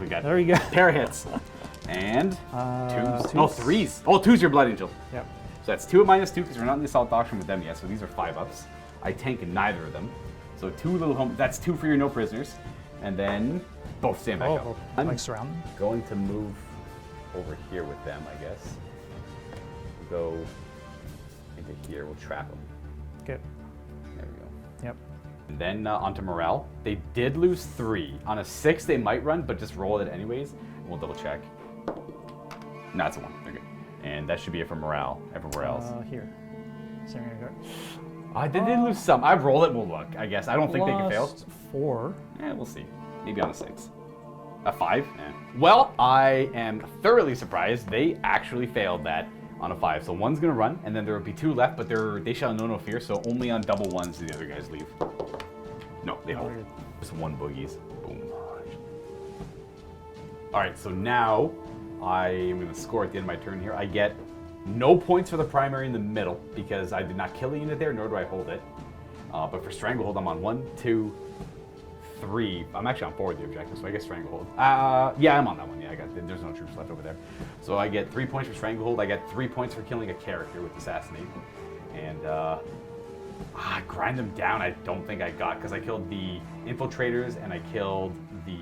We got there we go. Pair of hits. And 2s. 2s. Oh, 3s. Oh, 2's your Blood Angel. Yep. So that's 2 at -2 because we're not in the Assault Doctrine with them yet. So these are 5-ups. I tank neither of them. So 2 little home. That's 2 for your no prisoners. And then both stand back up. I'm like surround them. Going to move over here with them, I guess. We'll go into here. We'll trap them. Okay. There we go. Yep. And then onto morale. They did lose 3. On a 6, they might run, but just roll it anyways. We'll double check. No, it's a 1. They're good. And that should be it for morale everywhere else. Here. Sanguineus guard. They did lose some. I've rolled it. We'll look, I guess. I don't think they can fail. Lost 4. We'll see. Maybe on a 6. A 5? Well, I am thoroughly surprised they actually failed that on a 5. So one's going to run, and then there will be 2 left, but they shall know no fear, so only on double 1s do the other guys leave. No, they hold. Just 1 boogies. Boom. All right, so now I am going to score at the end of my turn here. I get no points for the primary in the middle because I did not kill a unit there, nor do I hold it. But for Stranglehold, I'm on 1, 2, 3. I'm actually on 4 of the objective, so I get Stranglehold. Yeah, I'm on that one. Yeah, there's no troops left over there. So I get 3 points for Stranglehold. I get 3 points for killing a character with Assassinate. And grind them down, I don't think I got, because I killed the Infiltrators and I killed the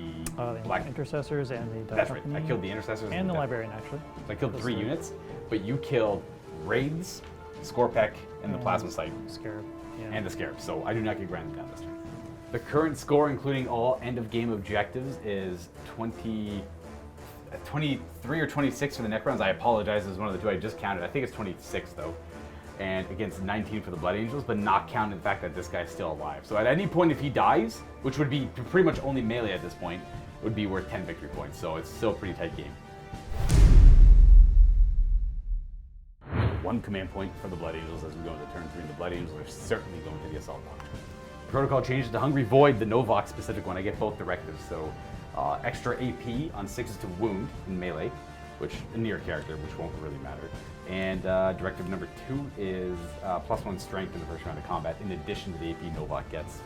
Black Intercessors and the That's right. I killed the Intercessors and the Librarian, actually. So I killed 3 units, but you killed Wraiths, Scorpek, and the Plasma Sight. Scarab. Yeah. And the Scarab, so I do not get grinded down this turn. The current score, including all end-of-game objectives, is 23 or 26 for the Necrons. I apologize, it was one of the 2 I just counted. I think it's 26, though. And against 19 for the Blood Angels, but not counting the fact that this guy's still alive. So at any point, if he dies, which would be pretty much only melee at this point, would be worth 10 victory points. So it's still a pretty tight game. 1 command point for the Blood Angels as we go into turn 3. The Blood Angels are certainly going to the Assault Doctrine. Protocol changes to Hungry Void, the Novok specific one. I get both directives, so extra AP on 6s to wound in melee, which near character, which won't really matter. And directive number 2 is +1 strength in the first round of combat, in addition to the AP Novok gets.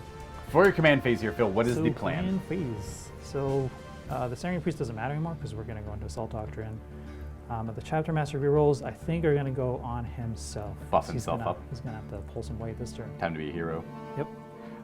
For your command phase here, Phil, what is the plan? Command phase. So the Sanguineus Priest doesn't matter anymore because we're going to go into Assault Doctrine. But the Chapter Master rerolls, I think, are going to go on himself. Buff himself up. He's going to have to pull some weight this turn. Time to be a hero. Yep.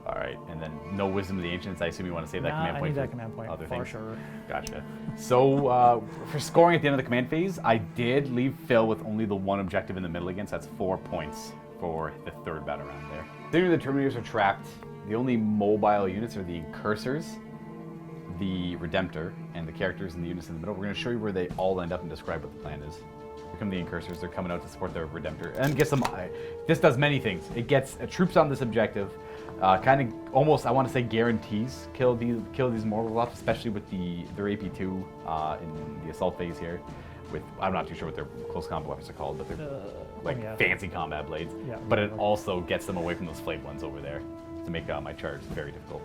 All right, and then no Wisdom of the Ancients. I assume you want to save that command point. I need that command point other for things. sure. Gotcha. So for scoring at the end of the command phase, I did leave Phil with only the 1 objective in the middle against. That's 4 points for the 3rd battle round there. Considering the Terminators are trapped, the only mobile units are the Incursors, the Redemptor, and the characters and the units in the middle. We're going to show you where they all end up and describe what the plan is. Here come the Incursors. They're coming out to support their Redemptor. And gets them. This does many things. It gets troops on this objective. Kind of almost, I want to say, guarantees kill these mortals off, especially with their AP2 in the assault phase here. With I'm not too sure what their close combat weapons are called, but they're fancy combat blades. Yeah, but it also gets them away from those flayed ones over there to make my charge very difficult.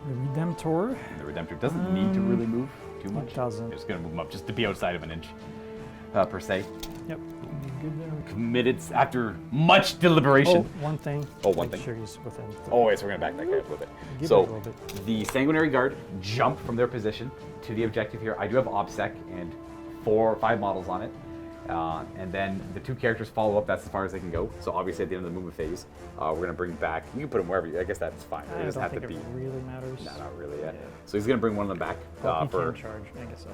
The Redemptor. The Redemptor doesn't need to really move too much. It doesn't. They're just going to move them up just to be outside of an inch, per se. Yep. Good there. Committed after much deliberation. One thing. One thing. Make sure he's within. Oh, wait, so we're going to back that guy up a little bit. Give So it a little bit. the Sanguinary Guard jump from their position to the objective here. I do have OBSEC and 4 or 5 models on it. And then the 2 characters follow up. That's as far as they can go. So obviously at the end of the movement phase, we're going to bring back. You can put them wherever. I guess that's fine. It doesn't have to be. It really matters. No, not really. Yeah. So he's going to bring one of them back Well, he for. can charge. I guess so.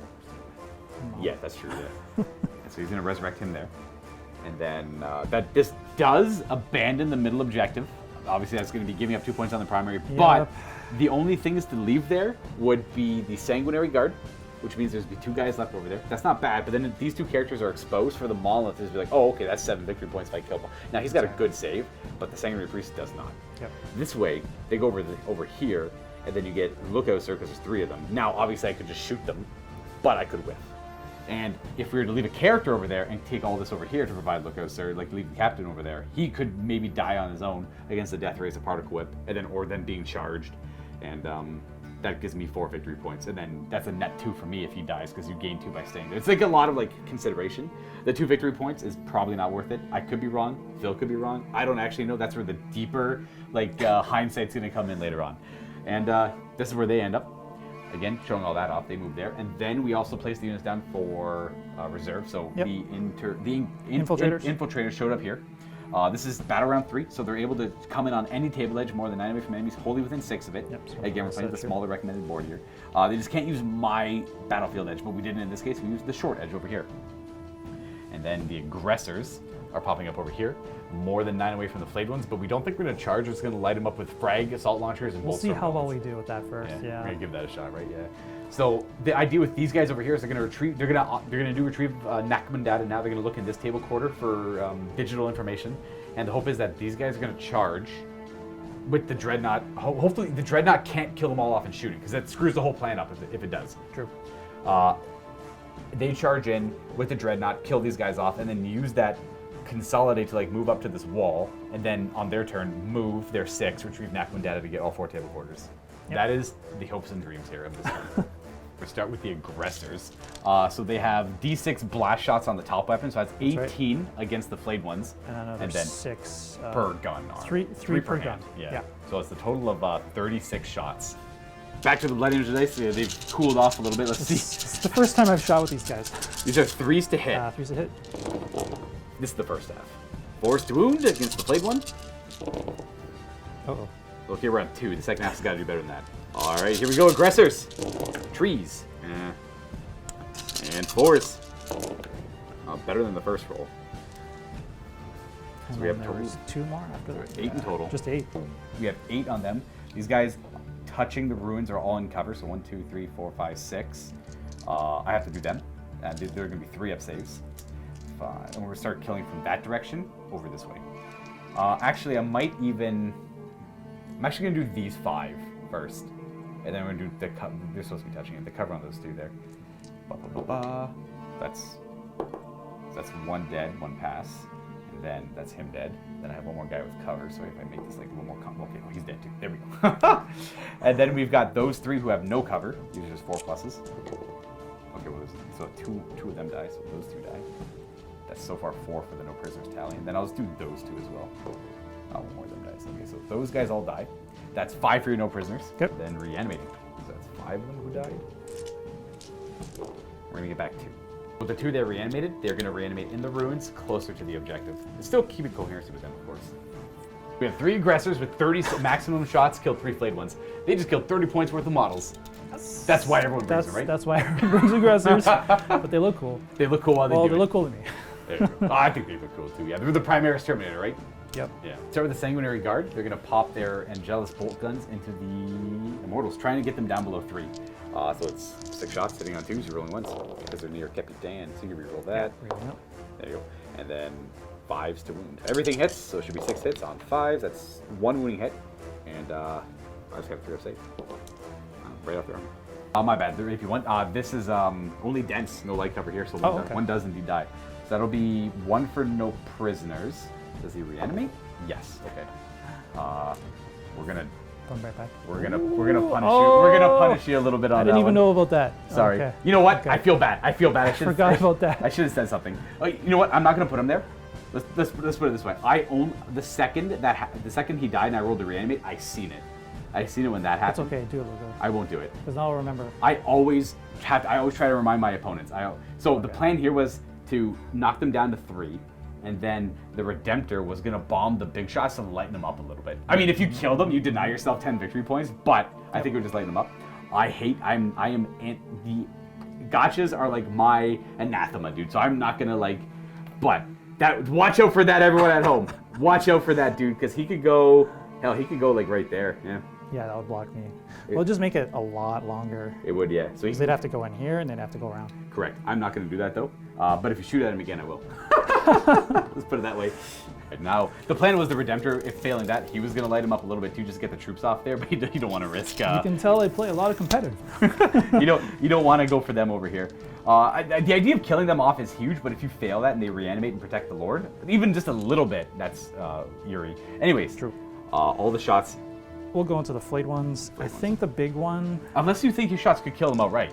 Yeah, that's true. Yeah. And so he's going to resurrect him there. And then this does abandon the middle objective. Obviously, that's going to be giving up 2 points on the primary. Yep. But the only things to leave there would be the Sanguinary Guard, which means there's be 2 guys left over there. That's not bad, but then these 2 characters are exposed for the Monolith to be like, oh, okay, that's 7 victory points if I kill them. Now, he's got a good save, but the Sanguinary Priest does not. Yep. This way, they go over here, and then you get Lookout Sir, because there's 3 of them. Now, obviously, I could just shoot them, but I could whiff. And if we were to leave a character over there and take all this over here to provide Lookout Sir, like leave the captain over there, he could maybe die on his own against the Death Rays of Particle Whip, and then being charged, and that gives me 4 victory points, and then that's a net 2 for me if he dies because you gain 2 by staying there. It's like a lot of consideration. The 2 victory points is probably not worth it. I could be wrong. Phil could be wrong. I don't actually know. That's where the deeper hindsight's going to come in later on, and this is where they end up. Again, showing all that off, they move there, and then we also place the units down for reserve. So the infiltrators showed up here. This is battle round 3, so they're able to come in on any table edge more than 9 away from enemies, wholly within 6 of it. Yep, so again, we're playing the smaller recommended board here. They just can't use my battlefield edge, but we didn't in this case. We used the short edge over here. And then the Aggressors are popping up over here. More than 9 away from the flayed ones, but we don't think we're going to charge. We're just going to light them up with frag, assault launchers, and We'll bolt see storm how well rockets. we do with that first. Yeah. We're gonna give that a shot, right? Yeah. So the idea with these guys over here is they're gonna retrieve. They're gonna do retrieve Necron data. Now they're gonna look in this table quarter for digital information, and the hope is that these guys are gonna charge with the dreadnought. Hopefully, the dreadnought can't kill them all off in shooting, because that screws the whole plan up if it does. True. They charge in with the dreadnought, kill these guys off, and then use that consolidate to like move up to this wall, and then on their turn move their 6, retrieve Necron data to get all 4 table quarters. Yep. That is the hopes and dreams here of this turn. We'll start with the aggressors. So they have D6 blast shots on the top weapon, so that's 18 against the flayed ones, And another then 6 per gun. Three per gun. Yeah. So it's a total of 36 shots. Back to the Blood Angel dice. Yeah, they've cooled off a little bit. Let's see. It's the first time I've shot with these guys. These are 3s to hit. 3's a hit. This is the first half. 4s to wound against the flayed one. Uh-oh. Okay, we're on 2. The second half's got to do better than that. All right, here we go, aggressors. Trees. And 4s. Better than the first roll. So we have there total was 2 more after that. 8 in total. Just 8. We have 8 on them. These guys touching the ruins are all in cover, so 1, 2, 3, 4, 5, 6. I have to do them. And they're going to be 3 up saves. 5. And we're going to start killing from that direction over this way. Actually, I'm actually going to do these 5 first. And then we're going to do they're supposed to be touching it. The cover on those 2 there. That's 1 dead, 1 pass. And then that's him dead. Then I have 1 more guy with cover, so if I make this like a little more okay, well, he's dead too. There we go. And then we've got those 3 who have no cover. These are just 4 pluses. Okay, well, so two of them die, so those 2 die. That's so far 4 for the no prisoners tally. And then I'll just do those 2 as well. 1 more of them dies. Okay, so those guys all die. That's 5 for your no prisoners. Yep. Then reanimating. So that's 5 of them who died. We're gonna get back 2. With the 2 that reanimated, they're gonna reanimate in the ruins closer to the objective. Still keeping coherency with them, of course. We have 3 aggressors with 30 maximum shots, killed 3 flayed ones. They just killed 30 points worth of models. That's why everyone brings them, right? That's why everyone brings aggressors. But they look cool. They look cool while they do Well, it. they look cool to me. There you go. I think they look cool too. Yeah, they're the Primaris Terminator, right? Yep. Yeah. Start with the Sanguinary Guard. They're gonna pop their Angelus bolt guns into the Immortals, trying to get them down below 3. So it's 6 shots hitting on 2s. You're rolling once because they're near Capitan. So you can reroll that. Yep. There you go. And then 5s to wound. Everything hits, so it should be 6 hits on 5s. That's 1 wounding hit, and I just got 3 up safe. Right off the arm. My bad. If you want, this is only dense, no light cover here, so one does indeed die. So that'll be 1 for no prisoners. Does he reanimate? Yes. Okay. We're gonna Going right back. punish you. We're gonna punish you a little bit on that. I didn't even one. know about that. Sorry. Okay. You know what? Okay. I feel bad. I Forgot about that. I should have said something. Oh, you know what? I'm not gonna put him there. Let's put it this way. I own the second the second he died and I rolled to reanimate. I seen it. I seen it when that It's happened. okay. Do it, Lugo. I won't do it. Because now I'll remember. I always try to remind my opponents. The plan here was to knock them down to 3, and then the Redemptor was gonna bomb the big shots to lighten them up a little bit. I mean, if you kill them, you deny yourself 10 victory points, but I think it would just lighten them up. The gotchas are like my anathema, dude. So I'm not gonna watch out for that, everyone at home. Watch out for that, dude, because he could go like right there. Yeah. Yeah, that would block me. We'll just make it a lot longer. It would, yeah. So Because they'd have to go in here and they'd have to go around. Correct. I'm not going to do that though. But if you shoot at him again, I will. Let's put it that way. And now, the plan was the Redemptor. If failing that, he was going to light him up a little bit too, just to get the troops off there. But you don't want to risk. You can tell they play a lot of competitive. you don't want to go for them over here. The idea of killing them off is huge, but if you fail that and they reanimate and protect the Lord, even just a little bit, that's Yuri. Anyways, True. All the shots. We'll go into the flayed ones. I think the big one. Unless you think your shots could kill them outright.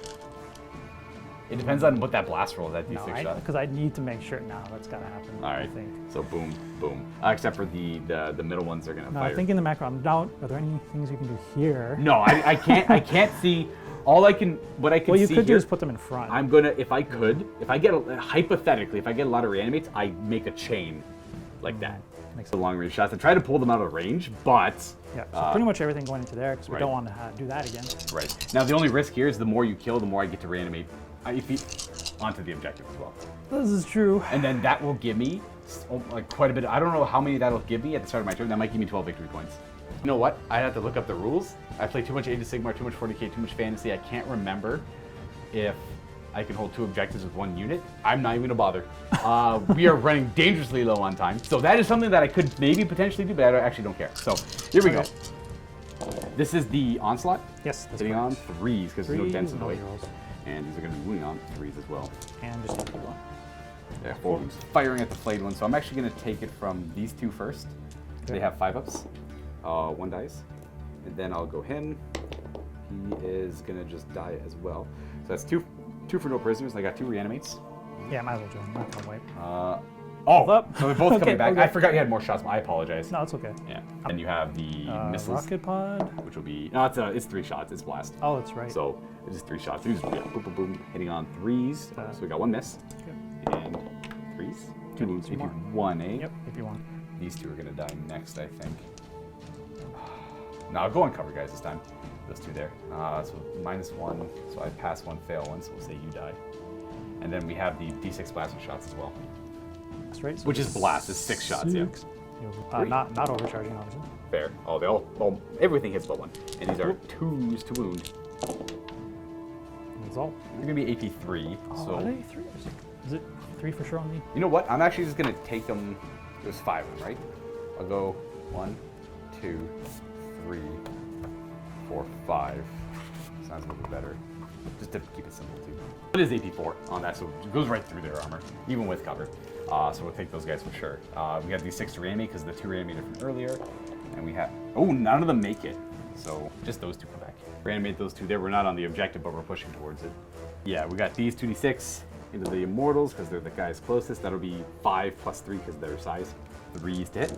It depends on what that blast roll is, that D6 shot. Because I need to make sure. No, that's got to happen. All right. I think. So boom, boom. Except for the middle ones are gonna No, fire. I think in the macro, I'm down. Are there any things you can do here? No, I can't. I can't see. What I can What you see could do here, is put them in front. I'm gonna, hypothetically, if I get a lot of reanimates, I make a chain like that. Makes The long range shots and try to pull them out of range, but Yeah, so pretty much everything going into there because we right. don't want to do that again. right now the only risk here is the more you kill, the more I get to reanimate onto the objective as well, This is true. and then that will give me like quite a bit. I don't know how many that'll give me at the start of my turn. That might give me 12 victory points. You know what? I'd have to look up the rules. I play too much Age of Sigmar, too much 40k, too much fantasy. I can't remember if I can hold 2 objectives with 1 unit. I'm not even gonna bother. We are running dangerously low on time. So that is something that I could maybe potentially do, but I actually don't care. So here we go. This is the Onslaught. Yes, that's hitting on correct. 3s because there's no dents in the way. rolls. And these are gonna be moving on 3s as well. And just a one. Yeah, 4 wounds. Firing at the flayed one. So I'm actually gonna take it from these 2 first. They have 5-ups. 1 dice. And then I'll go him. He is gonna just die as well. So that's 2 for no prisoners, and I got 2 reanimates. Yeah, might as well join. I'm not gonna wipe. Oh, so they're both Okay, coming back. okay. I forgot you had more shots. I apologize. No, it's okay. Yeah. And you have the missiles, Rocket pod. which will be no, it's 3 shots. It's blast. Oh, that's right. So it's just 3 shots. These, boom, boom, boom, hitting on 3s. So we got 1 miss and 3s. 2 wounds. Two more. AP1, eh? Yep, if you want. These 2 are gonna die next, I think. No, I'll go on cover, guys, this time. Those 2 there. So -1. So I pass 1, fail 1. So we'll say you die. And then we have the D6 blasting shots as well. That's right. So Which is blast. It's 6 shots, yeah. Not overcharging, obviously. Fair. Oh, they all everything hits but 1. And these are 2s to wound. That's all. They're gonna be AP3. Oh, So are they 3? Is it 3 for sure on me? you know what? I'm actually just gonna take them. There's 5 of them, right? I'll go 1, 2, 3, 4, 5. Sounds a little bit better. Just to keep it simple too. It is AP4 on that, so it goes right through their armor, even with cover. So we'll take those guys for sure. We got these 6 to reanimate because the 2 reanimated from earlier. And we have, oh, none of them make it. So just those 2 come back. Reanimate those 2 there. We're not on the objective, but we're pushing towards it. Yeah, we got these 2d6 into the Immortals because they're the guys closest. That'll be 5 plus 3 because of their size. 3s to hit.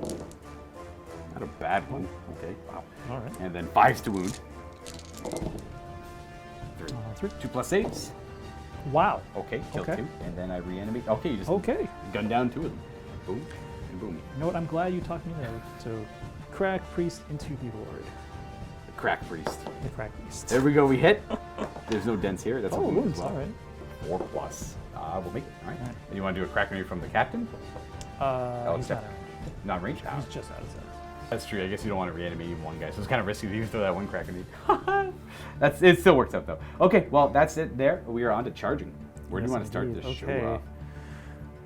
Not a bad one. Okay, wow. All right. And then 5s to wound. 3. 2 plus saves. Wow. Okay, kill Okay. 2. And then I reanimate. Okay, you just Okay. gun down 2 of them. Boom and boom. You know what? I'm glad you talked me there. So, crack priest into the Lord. The crack priest. The crack priest. There we go. We hit. There's no dents here. That's a wound wounds. as well. All right. 4 plus. We'll make it. All right. All right. And you want to do a crack grenade from the captain? He's step. not Not range. Ah, He's just out of sight. that's true. I guess you don't want to reanimate even 1 guy, so it's kind of risky to even throw that 1 crack grenade. It still works out though. Okay, well that's it. There we are on to charging. Where do you want to start indeed. this show Okay. off?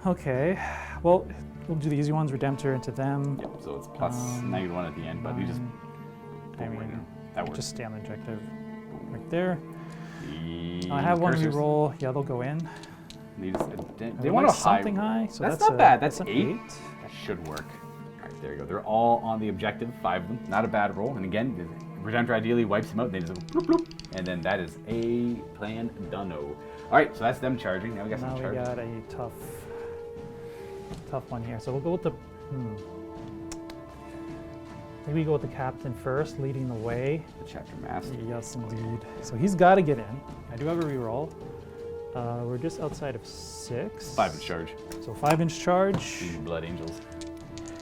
Okay. Well, we'll do the easy ones. Redemptor into them. Yep. So it's plus -1 at the end, but we just I boom right mean, now. That works. just stay on the objective right there. The I have one cursors. reroll. Yeah, they'll go in. They They want like a high something high. So that's that's not bad. That's an 8. That should work. All right, there you go. They're all on the objective. 5 of them. Not a bad roll. And again, the Redemptor ideally wipes them out. They just go bloop bloop, and then that is a plan done-o. All right, so that's them charging. Now we got Now some we charging. got a tough one here. So we'll go with the. Maybe go with the captain first, leading the way. The chapter master. Yes, indeed. So he's got to get in. I do have a reroll. We're just outside of 6. 5-inch charge. So 5-inch charge. Blood angels.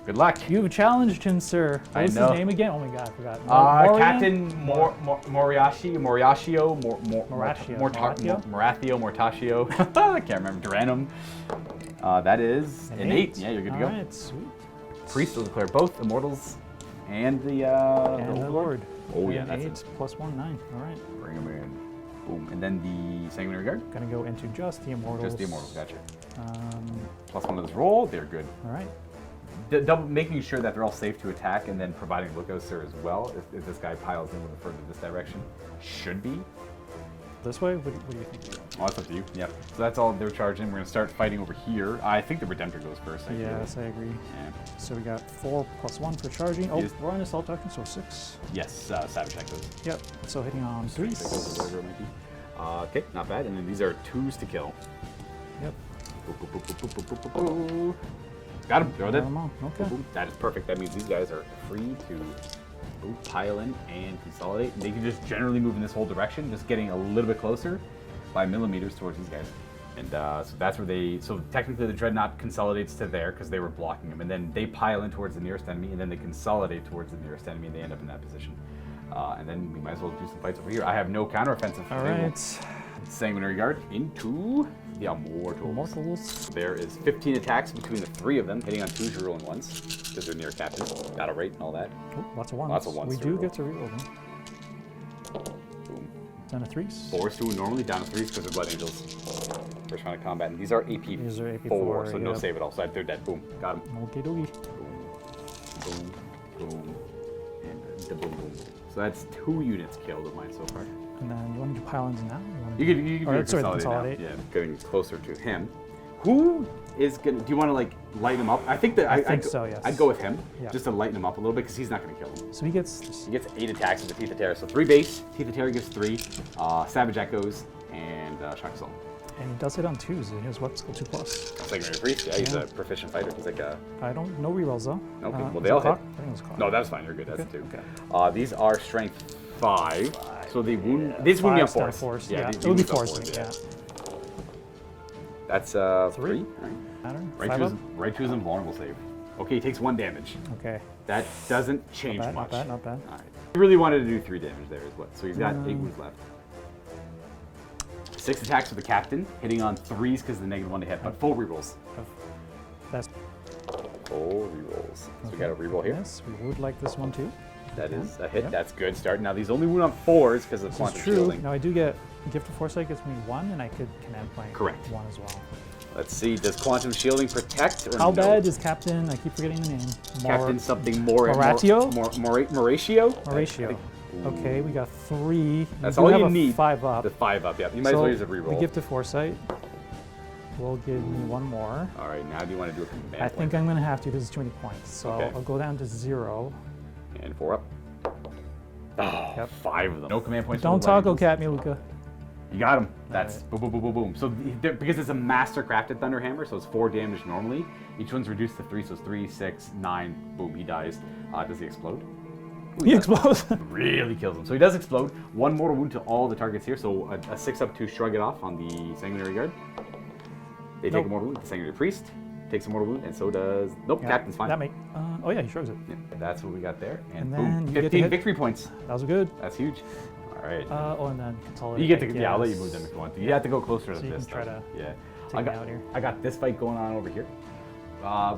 Good luck. You've challenged him, sir. I What's know. his name again? Oh my god, I forgot. Captain Moriashi, Moriashio, Moratio? Mortaccio. I can't remember. Duranum. That is an 8. Yeah, you're good to go. All right, sweet. Priest will declare both Immortals and the Lord. Oh yeah, And that's 8 it. plus 1, 9. All right. Bring them in. Boom. And then the Sanguinary Guard. Gonna go into just the Immortals. Just the Immortals, gotcha. Um, +1 of this roll, they're good. all right. Making sure that they're all safe to attack and then providing lookouts there as well if this guy piles in with a further this direction. Should be. This way? What do you think? Oh, that's up to you. Yep. So that's all they're charging. We're going to start fighting over here. I think the Redemptor goes first. Actually. Yes, I agree. Yeah. So we got 4 plus 1 for charging. Oh, Yes. we're on assault action, so 6. Yes, Savage Attack goes. Yep. So hitting on 3. That goes or whatever it might be. Okay, not bad. And then these are 2s to kill. Yep. Boop, boop, boop, boop, boop, boop, boop, boop. Got him. Throw Got that. 'em all. Okay. Boop, boop. That is perfect. That means these guys are free to boop, pile in and consolidate. They can just generally move in this whole direction, just getting a little bit closer by millimeters towards these guys. And so that's where they. So technically, the Dreadnought consolidates to there because they were blocking them, and then they pile in towards the nearest enemy, and then they consolidate towards the nearest enemy, and they end up in that position. And then we might as well do some fights over here. I have no counteroffensive. All right. Sanguinary Guard into the Immortals. There is 15 attacks between the 3 of them, hitting on 2s, rolling 1s, because they're near captain. Battle rate and all that. Oh, lots of 1s. Lots of 1s. We do get to reroll them. Boom. Down to 3s. 4s to normally, down to 3s because they're Blood Angels. First round of combat. And these are AP, These are AP 4, so yep. no save at all. So they're dead. Boom. Got him. Okie dokie. Boom. Boom. Boom. And the boom, boom. So that's 2 units killed of mine so far. And then you want to do pylons now? You could do consolidate. Now. Yeah, getting closer to him. Who is gonna? Do you want to like lighten him up? I think that I think so. Yes. I'd go with him, Yeah. just to lighten him up a little bit, because he's not gonna kill him. So he gets. He gets 8 attacks with the Teeth of Terror. So 3 base. Teeth of Terror gives 3. Savage Echoes and Shock Assault. And he does hit on 2s. He has what skill 2+. Sanguinary Priest. Yeah, he's a proficient fighter. He's like a. I don't know rerolls though. Okay. Well, was they it all hit. clock? I think it was clock. No, that's fine. You're good. That's Okay, 2. okay. These are Strength 5. So they wound. These wound me on 4s. Force. Yeah, Yeah, these it would be wound me on force. 4s, Yeah. That's 3. 3. All right. Pattern. Right 5 to, up. his, right to his invulnerable save. Okay, he takes 1 damage. Okay. That doesn't change Not much. bad. Not bad. All right. He really wanted to do 3 damage there as well. So he's got 8 wounds left. 6 attacks with the captain, hitting on 3s because of the -1 to hit, but full rerolls. That's. Full rerolls. So we got a reroll here. Yes, we would like this one too. That is a hit. Yep. That's good start. Now these only wound on 4s because of This quantum is true. shielding. Now I do get Gift of Foresight gets me 1, and I could command point Correct. 1 as well. Let's see. Does quantum shielding protect or How no? bad is Captain? I keep forgetting the name. Captain something more Moratio? Moratio? Horatio. Okay, we got 3. That's do all have you a need. 5 up. The 5 up. Yeah. You might as well use a reroll. The Gift of Foresight will give me 1 more. All right. Now do you want to do a command I think I'm going to have to. This is too many points. So Okay. I'll go down to 0. And 4 up. Oh, Yep. 5 of them. No command points. Don't for the Blood toggle, Angels. Cat Miluka. You got him. That's boom, boom, boom, boom, boom. So because it's a master crafted thunder hammer, so it's 4 damage normally. Each one's reduced to 3, so it's 3, 6, 9. Boom, he dies. Does he explode? Ooh, He explodes. really kills him. So he does explode. 1 mortal wound to all the targets here. So a 6 up to shrug it off on the Sanguinary Guard. They take a mortal wound. The Sanguinary Priest takes a mortal wound, and so does. Nope, Yeah, Captain's fine. That make. Oh yeah, he shrugs it. Yeah, that's what we got there. And boom, then you get to 15 hit- victory points. That was good. That's huge. All right. And then consolidate. You get to, I yeah, I'll let you guess. move them if you want to. You have to go closer to So you this. can try though. to yeah. take me out here. I got this fight going on over here.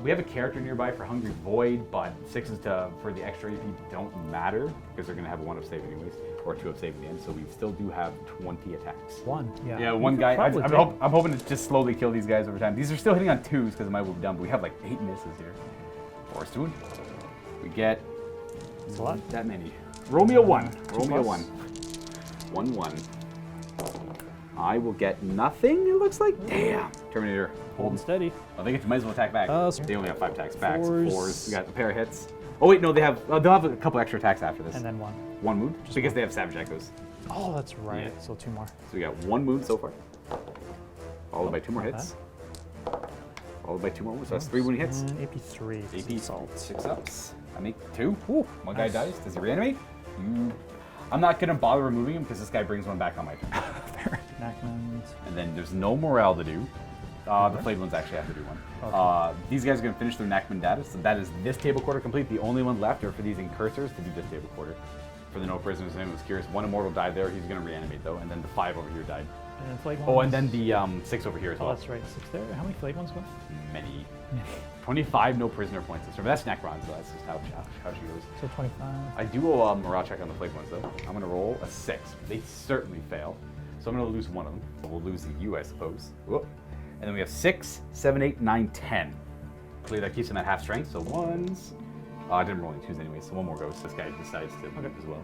We have a character nearby for Hungry Void, but 6s for the extra AP don't matter because they're going to have a 1 up save anyways, or 2 up save in the end. So we still do have 20 attacks. 1. Yeah. Yeah, We one could guy. probably take- I'm hoping to just slowly kill these guys over time. These are still hitting on 2s because of my move down, but we have like 8 misses here. Force wound. We get It's a lot. that many. Roll me a 1. Roll me a plus. 1. 1, 1. I will get nothing, it looks like. Damn. Terminator. Holding steady. I think you might as well attack back. So- They only have 5 attacks back. So 4s. 4s. We got a pair of hits. Oh wait, no, they'll have a couple extra attacks after this. And then 1. 1 wound, just because they have Savage Echoes. Oh, that's right. Yeah. So 2 more. So we got 1 wound so far. Followed by 2 more not hits. Followed by 2 more wounds. So that's 3 wound hits. And AP3. AP Assault. 6 ups. I make 2. Ooh, One guy nice. dies. Does he reanimate? I'm not gonna bother removing him because this guy brings 1 back on my turn. Fair. Enactment. And then there's no morale to do. The flayed ones actually have to do 1. These guys are going to finish their Necron data, so that is this table quarter complete. The only one left are for these Incursors to do this table quarter. For the no prisoners, anyone was curious, 1 immortal died there. He's going to reanimate though, and then the 5 over here died. And then flayed ones. Oh, and then the 6 over here as Oh, well. that's right. 6 there. How many flayed ones go? Many. 25 no prisoner points this turn. But that's Necrons, so that's just how she goes. So 25. I do owe a morale check on the flayed ones though. I'm going to roll a 6. They certainly fail. So I'm going to lose 1 of them. We'll lose you, I suppose. Whoop. And then we have 6, 7, 8, 9, 10. Clearly that keeps them at half strength, so 1s. I didn't roll any 2s anyway, so 1 more goes. This guy decides to move as well.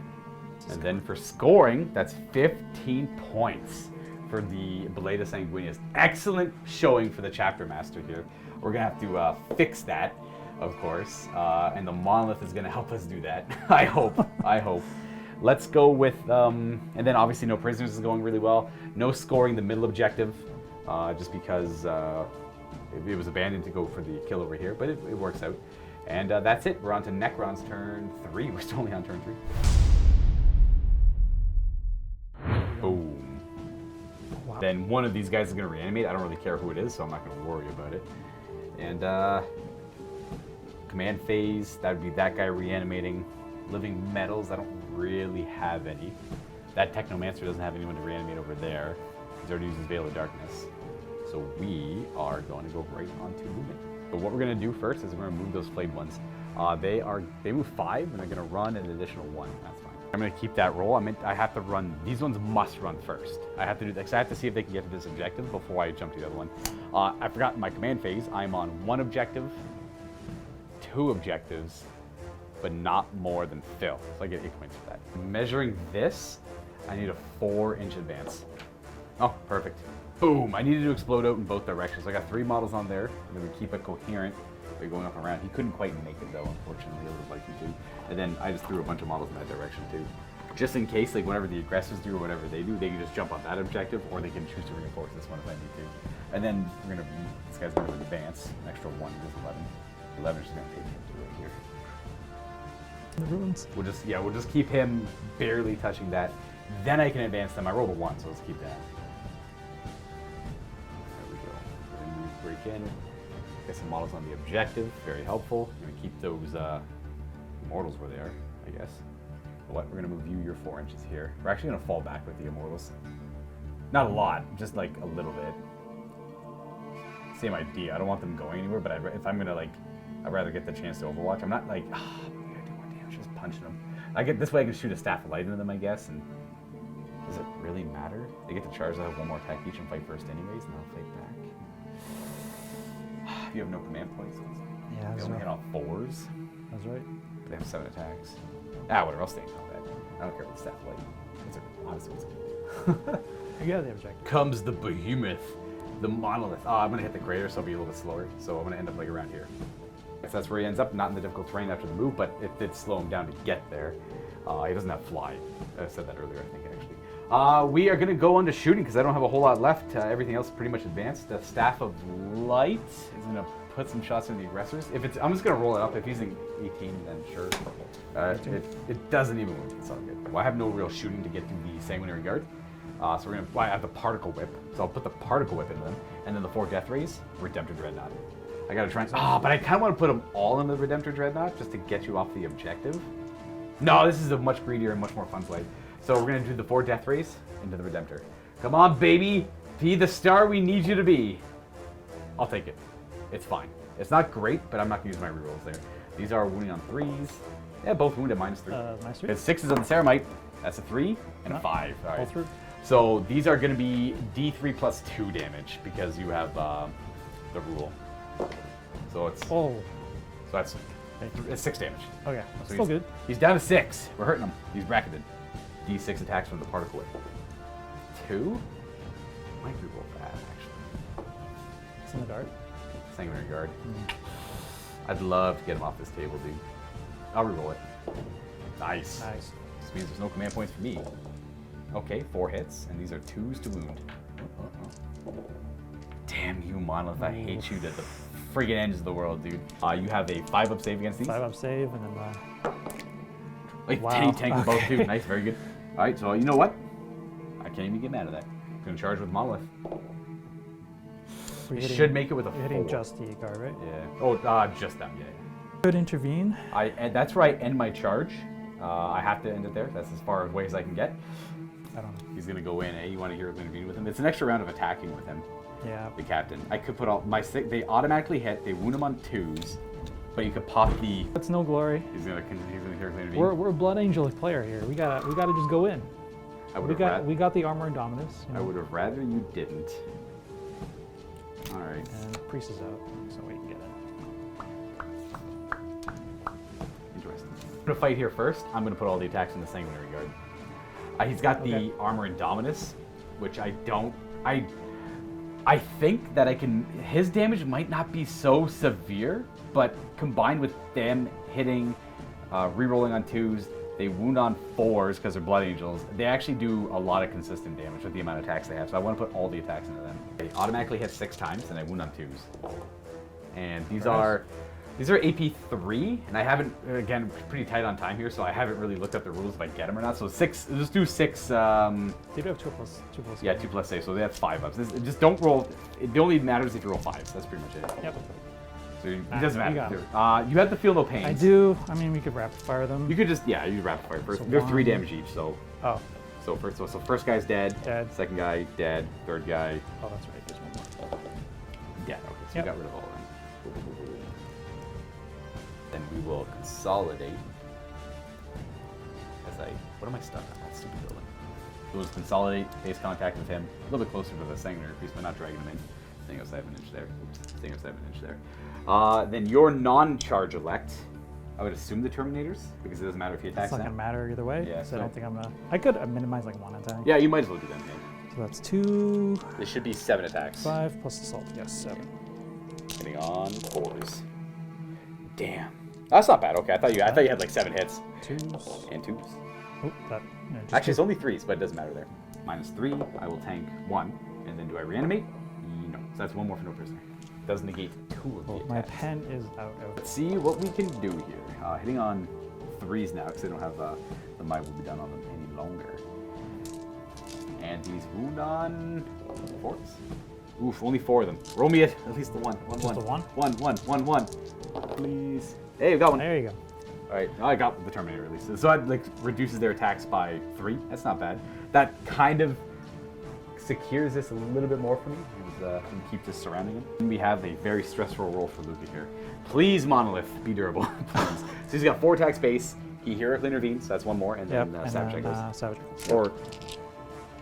And then for scoring, that's 15 points for the Blade of Sanguineus. Excellent showing for the Chapter Master here. We're going to have to fix that, of course. And the Monolith is going to help us do that. I hope. I hope. Let's go with, and then obviously no prisoners is going really well. No scoring the middle objective. Just because it was abandoned to go for the kill over here, but it works out. And that's it. We're on to Necrons turn 3. We're still only on turn 3. Boom. Wow. Then one of these guys is going to reanimate. I don't really care who it is, so I'm not going to worry about it. And command phase, that would be that guy reanimating. Living metals, I don't really have any. That Technomancer doesn't have anyone to reanimate over there. He's already used his Veil of Darkness. So we are going to go right onto movement. But what we're going to do first is we're going to move those flayed ones. They move 5 and they're going to run an additional 1. That's fine. I'm going to keep that roll. I have to run, these ones must run first. I have to do that because I have to see if they can get to this objective before I jump to the other one. I forgot in my command phase, I'm on 1 objective, 2 objectives, but not more than fill. So I get 8 points for that. Measuring this, I need a 4-inch advance. Oh, perfect. Boom! I needed to explode out in both directions. So I got 3 models on there, and then we keep it coherent by going up and around. He couldn't quite make it though, unfortunately. I would have liked him to. And then I just threw a bunch of models in that direction too. Just in case, like whenever the aggressors do or whatever they do, they can just jump on that objective, or they can choose to reinforce this one if I need to. And then this guy's gonna advance, an extra 1 is 11. 11 is just gonna take him to right here. The ruins. We'll just keep him barely touching that. Then I can advance them. I rolled a 1, so let's keep that. There we go. Then we break in. Get some models on the objective. Very helpful. I'm gonna keep those immortals where they are, I guess. But we're gonna move you your 4 inches here. We're actually gonna fall back with the immortals. Not a lot, just like a little bit. Same idea. I don't want them going anywhere, but if I'm gonna I'd rather get the chance to overwatch. I'm not like, I'm gonna do more damage just punching them. This way I can shoot a staff of light into them, I guess. And does it really matter? They get to charge. I have 1 more attack each and fight first anyways, and I'll fight back. You have no command points. Yeah, they only hit on 4s. That's right. They have 7 attacks. Whatever. I'll stay in combat. I don't care what staff of light. Honestly, it's good. You got the objective. Comes the behemoth, the monolith. I'm gonna hit the crater, so I'll be a little bit slower. So I'm gonna end up around here. So that's where he ends up, not in the difficult terrain after the move, but it did slow him down to get there. He doesn't have fly. I said that earlier, I think, actually. We are gonna go on to shooting because I don't have a whole lot left. Everything else is pretty much advanced. The Staff of Light is gonna put some shots in the aggressors. I'm just gonna roll it up. If he's in 18, then sure. It doesn't even wound. It's all good. Well, I have no real shooting to get to the Sanguinary Guard. So I have the Particle Whip. So I'll put the Particle Whip into them. And then the 4 Death Rays, Redemptor Dreadnought. I gotta try and, but I kinda wanna put them all in the Redemptor Dreadnought just to get you off the objective. No, this is a much greedier and much more fun play. So we're gonna do the 4 Death Rays into the Redemptor. Come on, baby! Be the star we need you to be. I'll take it. It's fine. It's not great, but I'm not gonna use my rerolls there. These are wounding on 3s. Yeah, both wounded -3. -3? It's 6s on the Ceramite. That's a 3 and a 5. All right. All through. So these are gonna be D3 plus 2 damage because you have the rule. So it's that's it's 6 damage. Okay, that's So still good. He's down to 6. We're hurting him. He's bracketed. D6 attacks from the Particle Whip. 2? Might reroll that actually. It's in the guard. Sanguinary Guard. I'd love to get him off this table, dude. I'll reroll it. Nice. Nice. This means there's no command points for me. Okay, 4 hits, and these are 2s to wound. Damn you, Monolith. I hate you to the friggin' ends of the world, dude. You have a 5-up save against these. 5-up save, and then Like, wow. 10 tank both, Okay. too. Nice, very good. All right, so you know what? I can't even get mad at that. I'm gonna charge with Monolith. we're We hitting, should make it with a 4. you're hitting just the guard, right? Yeah. Oh, just that, yeah. Could intervene. And that's where I end my charge. I have to end it there. That's as far away as I can get. I don't know. He's gonna go in. You want to hear intervene with him? It's an extra round of attacking with him. Yeah. The captain. I could put all my they automatically hit. They wound him on 2s, but you could pop the. That's no glory. He's gonna intervene. We're a Blood Angel player here. We gotta just go in. I would We have got rather. we got the armor and dominus. I would have rather you didn't. All right. And priest is out, so we can get it. Interesting. I'm gonna fight here first. I'm gonna put all the attacks in the Sanguinary Guard. He's got the armor and dominus, which I don't. I think that I can. His damage might not be so severe, but combined with them hitting, rerolling on 2s, they wound on 4s because they're Blood Angels. They actually do a lot of consistent damage with the amount of attacks they have. So I want to put all the attacks into them. They automatically hit 6 times, and they wound on 2s. And these are AP 3, and I haven't, again, pretty tight on time here, so I haven't really looked up the rules if I get them or not. So 6, just do 6. They do have 2 plus. Yeah, 2 plus save, so that's 5-ups. Just don't roll. It only matters if you roll 5s. That's pretty much it. Yep. So it doesn't you matter. got You have to feel no pain. I do. I mean, we could rapid fire them. You could just, you rapid fire first. So They're 3 1. damage each, so. Oh, So first guy's dead. Dead. Second guy dead. Third guy Oh, that's right. There's one more. dead. Okay, so Yep. we got rid of all of them. Then we will consolidate. What am I stuck on? That stupid building. We'll just consolidate, base contact with him. A little bit closer to the Sanguinary priest, but not dragging him in. Staying outside of an inch there. Oops, staying outside of an inch there. Then your non-charge elect. I would assume the Terminators, because it doesn't matter if he attacks It's not now. gonna matter either way. Yeah, So I so- don't think I'm gonna. I could minimize like one attack. Yeah, you might as well do that. Man. So that's 2, This should be 7 attacks. 5 plus assault. Yes, 7. Hitting on 4s. Damn. That's not bad. Okay, I thought you had like 7 hits 2s. and 2s. Oh, that. Yeah, just Actually, it's 2. only 3s, but it doesn't matter there. -3. I will tank 1, and then do I reanimate? No. So that's 1 more for no prisoner. Does negate 2 of the My attacks. pen is out. Let's see what we can do here. Hitting on 3s now, because I don't have the might will be done on them any longer. And these wound on 4s. Oof, only 4 of them. Roll me at least the 1. Just the 1? 1. Please. Hey, we got one. There you go. All right, I got the Terminator at least. So it like reduces their attacks by 3. That's not bad. That kind of secures this a little bit more for me. And keeps us surrounding him. And we have a very stressful roll for Luca here. Please, Monolith, be durable. Please. So he's got 4 attacks base. He heroically intervenes, so that's 1 more, and then and Savage then, Echoes. Savage Echoes. Or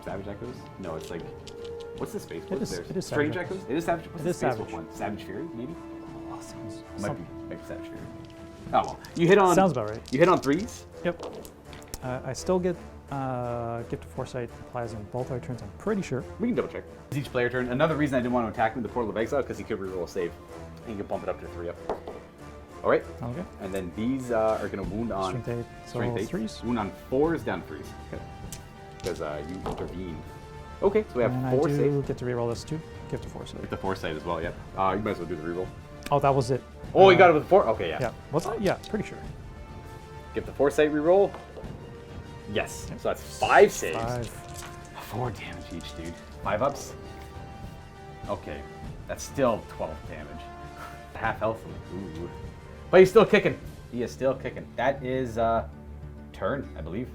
Savage Echoes? No, it's like what's the space? It is Strange Savage Echoes. It is Savage. What's It the is space Savage. one? Savage Fury, maybe. Oh, sounds, Might be Savage Fury. Oh well. You hit on. Sounds about right. You hit on 3s. Yep. I still get Gift of Foresight applies on both our turns. I'm pretty sure. We can double check. It's each player turn. Another reason I didn't want to attack him with the Portal of Exile because he could reroll a save. And he could bump it up to 3 up. All right. Okay. And then these are going to wound on Strength 8. So strength 8. 3s. Wound on 4s down 3s. Okay. Because you intervene. Okay, so we have And 4 I do saves. get to reroll this too. Gift of Foresight. With the foresight as well, yep. You might as well do the reroll. Oh, that was it. Oh, you got it with the 4? Okay, yeah. Yeah. Was that? Yeah, pretty sure. Give the foresight reroll. Yes. So that's 5 saves. 5. 4 damage each, dude. 5 ups. Okay. That's still 12 damage. Half health. Ooh. But he's still kicking. He is still kicking. That is turn, I believe.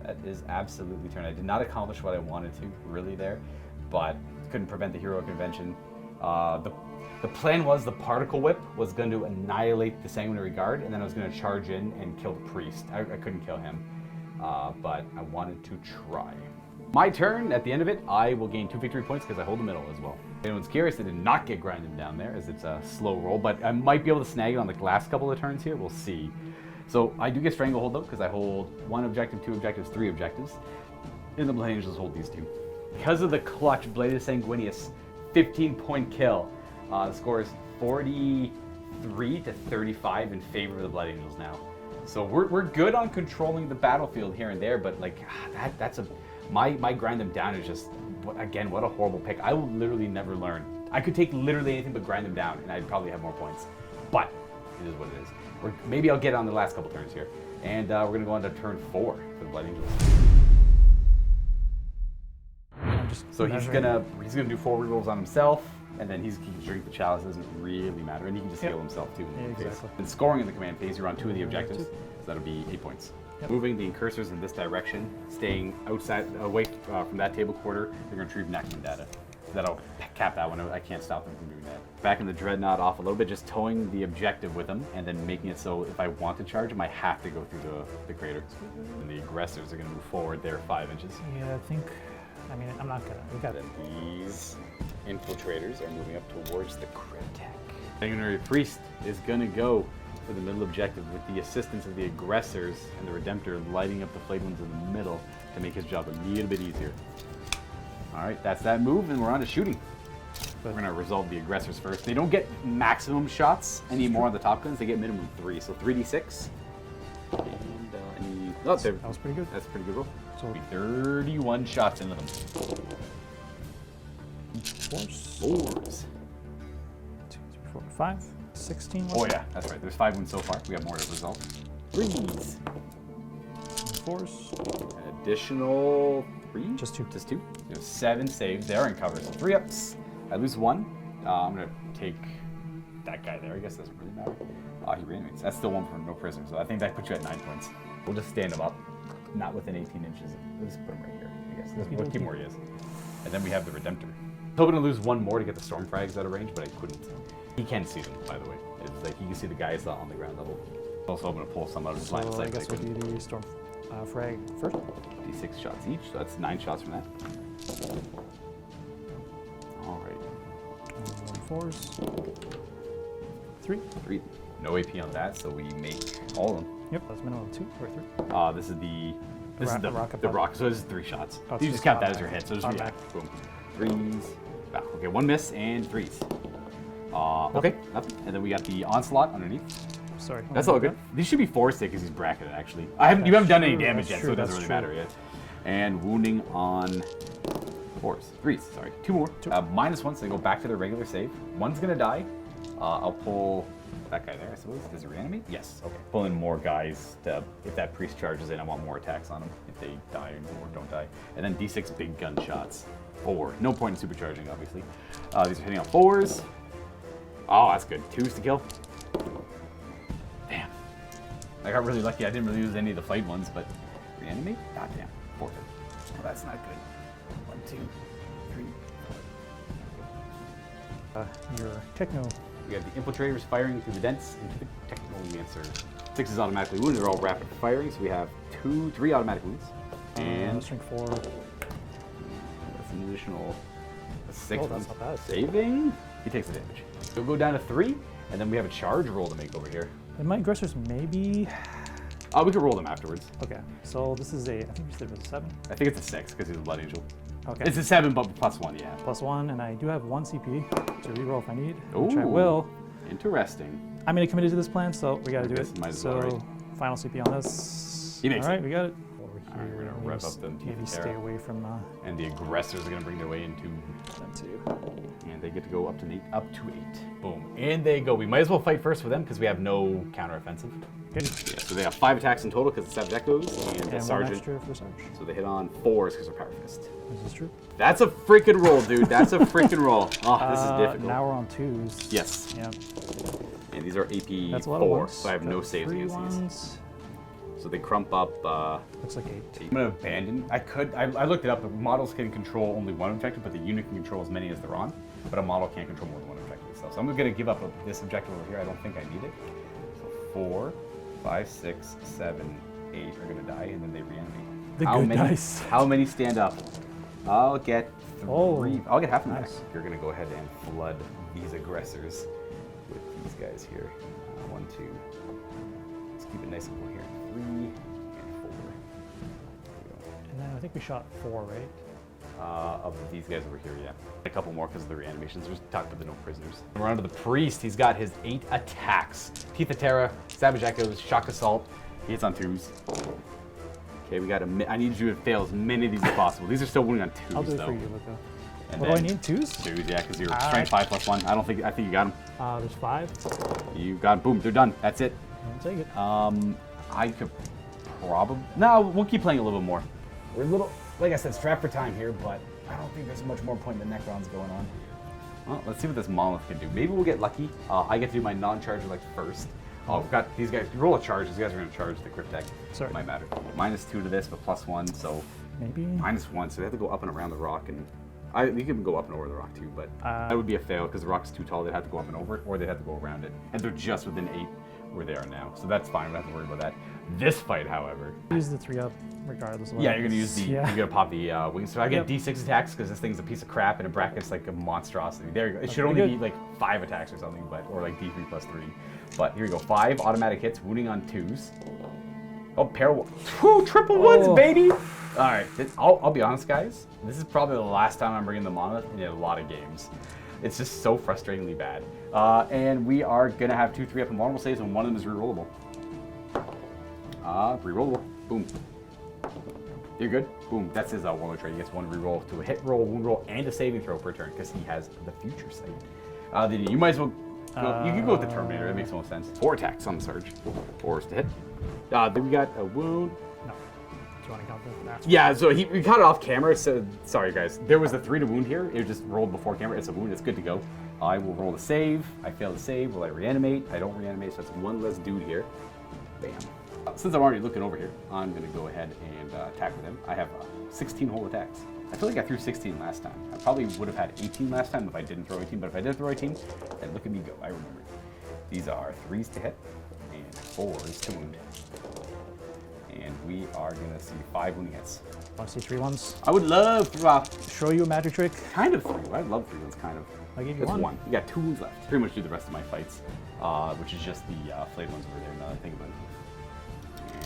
That is absolutely turn. I did not accomplish what I wanted to, really, there. But couldn't prevent the heroic convention. The plan was the particle whip was going to annihilate the Sanguinary Guard, and then I was going to charge in and kill the priest. I couldn't kill him, but I wanted to try. My turn, at the end of it, I will gain 2 victory points because I hold the middle as well. If anyone's curious, I did not get grinded down there as it's a slow roll, but I might be able to snag it on the last couple of turns here. We'll see. So I do get Stranglehold though, because I hold 1 objective, 2 objectives, 3 objectives. And the Blood Angels hold these 2. Because of the clutch, Bladed Sanguineus, 15-point kill. The score is 43 to 35 in favor of the Blood Angels now. So we're good on controlling the battlefield here and there, but like that's my grind them down is just, again, what a horrible pick. I will literally never learn. I could take literally anything but grind them down, and I'd probably have more points. But it is what it is. Maybe I'll get on the last couple turns here, and we're gonna go on to turn 4 for the Blood Angels. So he's gonna do 4 rerolls on himself, and then he can drink the chalice. Doesn't really matter, and he can just heal himself too. In the phase. Exactly. And scoring in the command phase, you're on 2 of the objectives, so that'll be 8 points. Yep. Moving the incursors in this direction, staying outside, away from that table quarter, they're gonna retrieve Necron data. That'll cap that one out. I can't stop them from doing that. Back in the Dreadnought off a little bit, just towing the objective with them, and then making it so if I want to charge them, I have to go through the crater. And the aggressors are gonna move forward. They're 5 inches. Yeah, I mean, I'm not gonna. We got it. Then these infiltrators are moving up towards the cryptek. Sanguinary Priest is gonna go for the middle objective with the assistance of the aggressors and the Redemptor lighting up the flayed ones in the middle to make his job a little bit easier. All right, that's that move, and we're on to shooting. We're gonna resolve the aggressors first. They don't get maximum shots anymore on the top guns. They get minimum 3, so 3d6. And That was pretty good. That's a pretty good roll. So 31 shots into them. 4s. 4s. 2, 3, 4, 5. 16. Oh yeah, that's right. There's 5 wounds so far. We have more to resolve. 3s. 4s. An additional 3? Just 2. Just 2. There's 7 saves. They're in cover. So 3 ups. I lose 1. I'm gonna take that guy there. I guess it doesn't really matter. He reanimates. That's still 1 for no prisoner. So I think that puts you at 9 points. We'll just stand him up. not within 18 inches. Let's put him right here, I guess. We'll keep him where he is. And then we have the Redemptor. Hoping to lose one more to get the Storm Frags out of range, but I couldn't. He can see them, by the way. It's like you can see the guys on the ground level. Also hoping to pull some out of his line of sight. I guess we'll do the Storm Frag first. D6 shots each, so that's 9 shots from that. All right. 1 4s. 3. 3. No AP on that, so we make all of them. Yep, that's minimum of 2 or 3. This is the rocket the pop. rock. So this is 3 shots. Oh, You it's just count that as automatic. your hit. So just Automatic. boom, 3s. Ah, okay, 1 miss and 3s. Okay, nothing. And then we got the onslaught underneath. Sorry. That's all good. These should be 4 stick because he's bracketed actually. You haven't done any damage yet, so it doesn't really matter yet. And wounding on 4s, 3s. Sorry, 2 more. -1, so they go back to their regular save. One's gonna die. I'll pull that guy there, I suppose. Does he reanimate? Yes. Okay. Pull in more guys to, if that priest charges in, I want more attacks on him if they die or don't die. And then D6 big gun shots. 4. No point in supercharging, obviously. These are hitting on 4s. Oh, that's good. 2s to kill. Damn. I got really lucky. I didn't really use any of the fight ones, but reanimate? God damn. 4. Oh, that's not good. 1, 2, 3. Your Techno. We have the infiltrators firing through the dents into the Technomancer. 6 is automatically wounded. They're all rapid firing, so we have 3 automatic wounds. And Strength 4. that's an additional 6. Oh, that's not bad. Saving. He takes the damage. So we'll go down to 3, and then we have a charge roll to make over here. And my aggressors maybe. We can roll them afterwards. Okay, so this is I think you said it was a 7. I think it's a 6 because he's a Blood Angel. Okay. It's a 7, but +1, yeah. +1, and I do have 1 CP to reroll if I need, which I Ooh. will. Interesting. I'm gonna commit to this plan, so we gotta do guess it. might as So well, right? final CP on this. He makes All right, it. we got it. Over All right, we're gonna here, rev up them maybe Teeth of stay Terror. away from And the aggressors are gonna bring their way into, them too. and they get to go up to 8. Boom, and they go. We might as well fight first with them because we have no counteroffensive. Okay. Yeah, so they have 5 attacks in total because the 7 echoes and the And 1 sergeant. extra for Sarge. So they hit on 4s because they're Power Fist. This is true. That's a freaking roll, dude. That's a freaking roll. Oh, this is difficult. Now we're on 2s. Yes. Yeah. And these are AP That's a lot of 4, ones. so I have no That's saves 3 against these. ones. So they crump up. Looks like 8. I'm gonna abandon. I looked it up. The models can control only 1 objective, but the unit can control as many as they're on. But a model can't control more than 1 objective itself. So I'm gonna give up this objective over here. I don't think I need it. So 4, 5, 6, 7, 8 are gonna die, and then they reanimate. The good dice. How many stand up? I'll get 3. Oh, I'll get half of them nice. back. You're gonna go ahead and flood these aggressors with these guys here. 1, 2. Let's keep it nice and cool here. 3 and 4. And then I think we shot 4, right? Of these guys over here, yeah. A couple more because of the reanimations. There's talk about the no prisoners. We're on to the priest. He's got his 8 attacks. Teeth of Terror, Savage Echoes, Shock Assault. He hits on 2s. Okay, we got I need you to fail as many of these as possible. These are still wounding on 2s, I'll do it though. for you, Luca. And What do I then need? 2s? 2s, yeah, because you're strength 5 + 1. I think you got him. There's 5. You got him. Boom, they're done. That's it. I'll take it. I could probably... No, we'll keep playing a little bit more. We're a little, like I said, strapped for time here, but I don't think there's much more point in the Necrons going on. Well, let's see what this Monolith can do. Maybe we'll get lucky. I get to do my non-charger like first. I've got these guys, roll a charge. These guys are going to charge the Crypt Deck. Sorry. It might matter. -2 to this, but +1, so Maybe. -1. So they have to go up and around the rock, and you can go up and over the rock too, but that would be a fail because the rock's too tall. They'd have to go up and over it, or they'd have to go around it. And they're just within 8 where they are now, so that's fine. We don't have to worry about that. This fight, however, Use the 3-up regardless of what yeah, you're gonna use the Yeah. you're gonna pop the wings. So I get Yep. D6 attacks because this thing's a piece of crap and it brackets like a monstrosity. There you go. It should pretty only good. be like 5 attacks or something, but or like D3 + 3. But here we go. 5 automatic hits, wounding on 2s. Oh, triple ones, Oh. baby! All right, I'll be honest, guys. This is probably the last time I'm bringing the Monolith in a lot of games. It's just so frustratingly bad. And we are gonna have 2 3-up invulnerable saves, and one of them is rerollable. Rerollable. Boom. You're good. Boom. That's his warlord trait. He gets 1 reroll to a hit roll, wound roll, and a saving throw per turn because he has the future sight. Then you might as well. You can go with the Terminator. That makes no sense. 4 attacks on the Surge. 4s to hit. Then we got a wound. No. Do you want to count that? Yeah, so we caught it off camera, so sorry guys. There was a 3 to wound here. It just rolled before camera. It's a wound, it's good to go. I will roll the save. I fail the save. Will I reanimate? I don't reanimate, so that's 1 less dude here. Bam. Since I'm already looking over here, I'm going to go ahead and attack with him. I have 16 whole attacks. I feel like I threw 16 last time. I probably would have had 18 last time if I didn't throw 18, but if I did throw 18, then look at me go. I remember. These are 3s to hit and 4s to wound. And we are going to see 5 wounding hits. Want to see 3 ones? I would love to Show you a magic trick. kind of 3. I'd love 3 ones, kind of. I'll give you It's one. 1. You got 2 wounds left. Pretty much do the rest of my fights, which is just the flayed ones over there, now that I think about it.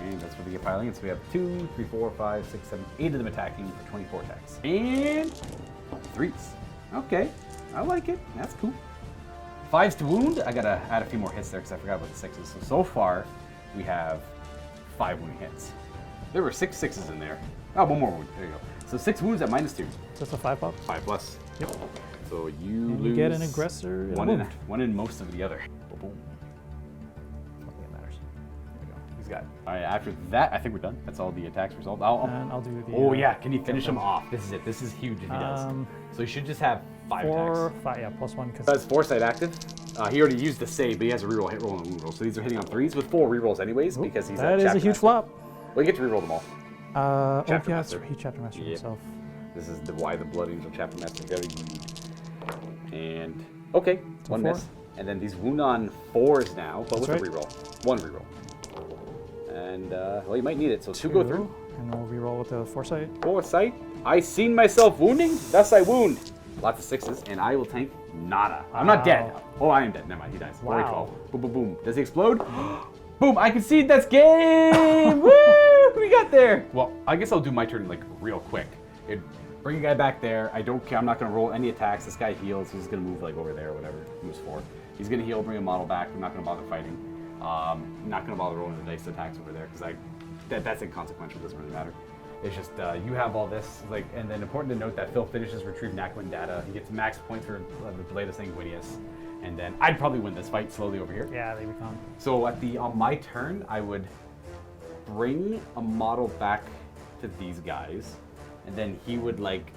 And that's where they get piling in. So we have 2, 3, 4, 5, 6, 7, 8 of them attacking for 24 attacks. And 3s. Okay, I like it. That's cool. 5s to wound. I gotta add a few more hits there because I forgot about the 6s. So far, we have 5 wounding hits. There were 6 6s in there. Oh, one more wound. There you go. So 6 wounds at -2. Just a 5 pop. 5 plus. Yep. So you And lose you get an aggressor and a wound. one in most of the other. Boom, boom. I don't think it matters. There you go. He's got it. All right, after that, I think we're done. That's all the attacks resolved. I'll And I'll do the. oh, yeah. Can you finish him off? This is it. This is huge if he does. So he should just have 5 4, attacks. 5, yeah, +1. That's Because foresight active. He already used the save, but he has a reroll, hit roll, and wound roll. So these are hitting on 3s with 4 rerolls anyways because he's that is a chapter huge master. flop. Well, you get to reroll them all. Chapter yeah, master. he chapter master Yep. himself. This is why the Blood Angel Chapter Master is very good. And, okay, 1 4. miss. And then these wound on 4s now, but That's with right. a reroll. 1 reroll. And, well, you might need it, so 2 go through. And then we'll reroll with the foresight. Foresight. I seen myself wounding, thus I wound. Lots of 6s, and I will tank nada. I'm not dead. Wow. Oh, I am dead. Never mind, he dies. Already Wow. 12. Boom, boom, boom. Does he explode? Boom, I concede, that's game! Woo! We got there! Well, I guess I'll do my turn, like, real quick. Bring a guy back there. I don't care. I'm not going to roll any attacks. This guy heals. He's going to move, like, over there or whatever. He moves forward. He's going to heal, bring a model back. I'm not going to bother fighting. I'm not going to bother rolling the dice attacks over there because that's inconsequential. Doesn't really matter. It's just you have all this, like, and then important to note that Phil finishes retrieve Necron data. He gets max points for the Blade of Sanguineus, and then I'd probably win this fight slowly over here. Yeah, they become. So on my turn, I would bring a model back to these guys, and then he would like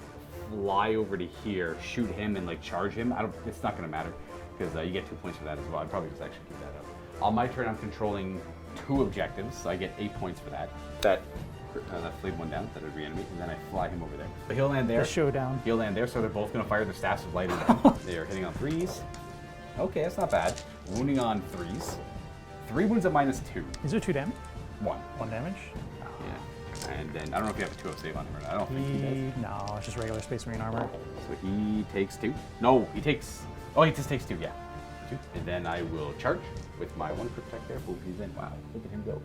fly over to here, shoot him, and like charge him. It's not gonna matter because you get 2 points for that as well. I'd probably just actually keep that up. On my turn, I'm controlling 2 objectives, so I get 8 points for that. That flayed one down, that would reanimate, and then I fly him over there. But he'll land there. The showdown. He'll land there, so they're both going to fire their staffs of light at him. They are hitting on 3s. Okay, that's not bad. Wounding on 3s. 3 wounds at -2. Is there 2 damage? 1. 1 damage? Yeah. And then, I don't know if you have a 2-up save on him or not. I don't think he does. No, it's just regular Space Marine armor. So he takes 2. No, he takes... Oh, he just takes 2, yeah. 2. And then I will charge with my 1 quick attack there. Boom, he's in. Wow, look at him go.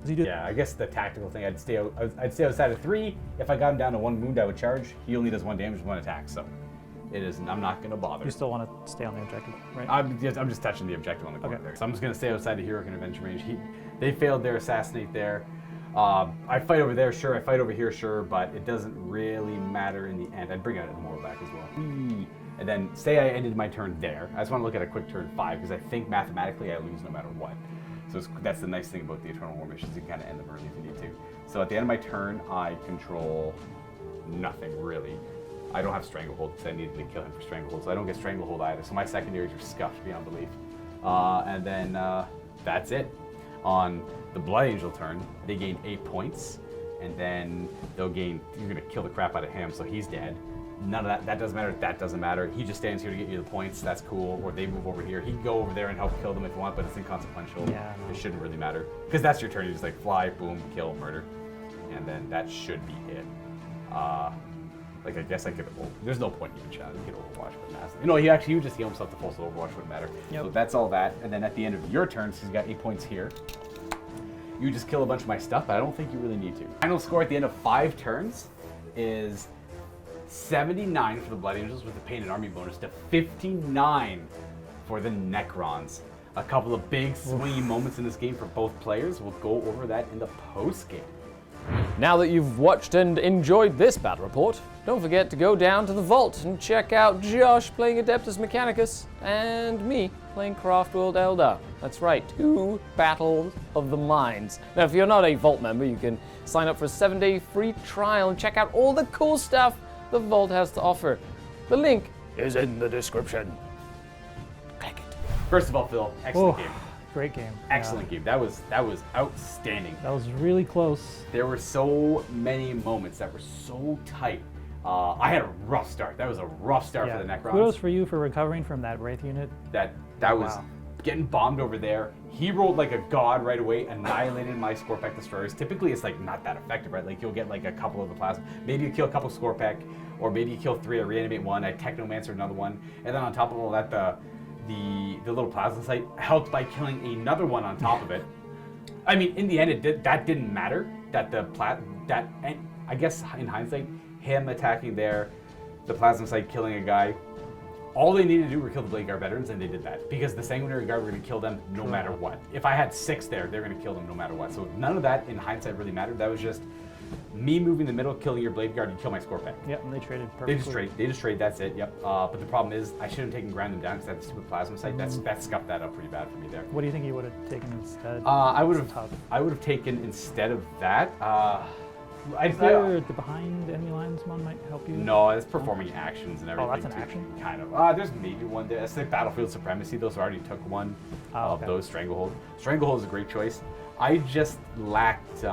Does he do? Yeah, I guess the tactical thing, I'd stay outside of 3. If I got him down to 1 wound, I would charge. He only does 1 damage, 1 attack, so I'm not gonna bother. You still want to stay on the objective, right? I'm just touching the objective on the corner Okay. there. So I'm just gonna stay outside of Heroic Intervention range. They failed their assassinate there. I fight over there, sure. I fight over here, sure, but it doesn't really matter in the end. I'd bring out a moral back as well. And then say I ended my turn there. I just want to look at a quick turn 5 because I think mathematically I lose no matter what. So that's the nice thing about the Eternal War missions. You can kind of end them early if you need to. So at the end of my turn, I control nothing really. I don't have Stranglehold because I needed to kill him for Stranglehold, so I don't get Stranglehold either. So my secondaries are scuffed beyond belief. And then that's it. On the Blood Angel turn, they gain 8 points, and then you're gonna kill the crap out of him, so he's dead. None of that doesn't matter, that doesn't matter. He just stands here to get you the points, that's cool. Or they move over here. He can go over there and help kill them if you want, but it's inconsequential. Yeah, no. It shouldn't really matter. Because that's your turn, you just like fly, boom, kill, murder. And then that should be it. Like I guess I could, there's no point even chatting, you could Overwatch with Mass. You know, he would just heal himself to full, so Overwatch wouldn't matter. Yep. So that's all that. And then at the end of your turn, so he's got 8 points here, you just kill a bunch of my stuff, but I don't think you really need to. Final score at the end of 5 turns is 79 for the Blood Angels with the Painted Army bonus to 59 for the Necrons. A couple of big swingy moments in this game for both players. We'll go over that in the post-game. Now that you've watched and enjoyed this battle report, don't forget to go down to the vault and check out Josh playing Adeptus Mechanicus and me playing Craftworld Eldar. That's right, 2 battles of the minds. Now, if you're not a vault member, you can sign up for a 7-day free trial and check out all the cool stuff the vault has to offer. The link is in the description. Click it. First of all, Phil, excellent game. Great game. Excellent game. That was outstanding. That was really close. There were so many moments that were so tight. I had a rough start. That was a rough start for the Necrons. Kudos for you for recovering from that Wraith unit. That was getting bombed over there. He rolled like a god right away, annihilated my Scorpec destroyers. Typically, it's like not that effective, right? Like you'll get like a couple of the plasma. Maybe you kill a couple Scorpec, or maybe you kill 3. I reanimate 1. I Technomancer another one, and then on top of all that, the little plasma site helped by killing another one on top of it. I mean, in the end, that didn't matter. And I guess in hindsight, him attacking there, the plasma site killing a guy. All they needed to do were kill the Blade Guard veterans, and they did that. Because the Sanguinary Guard were going to kill them no matter what. If I had 6 there, they were going to kill them no matter what. So none of that, in hindsight, really mattered. That was just me moving the middle, killing your Blade Guard, and kill my Scorpec. Yep, and they traded perfectly. They just trade, that's it, yep. But the problem is, I should have taken Grind Them Down, because that stupid plasma site, that scuffed that up pretty bad for me there. What do you think you would have taken instead? I would It's tough. have taken, instead of that, Is there the behind enemy lines one might help you? No, it's performing actions and everything. that's an too, action? Kind of. There's maybe one there. It's like Battlefield Supremacy, though, so I already took one of those. Stranglehold. Stranglehold is a great choice. I just lacked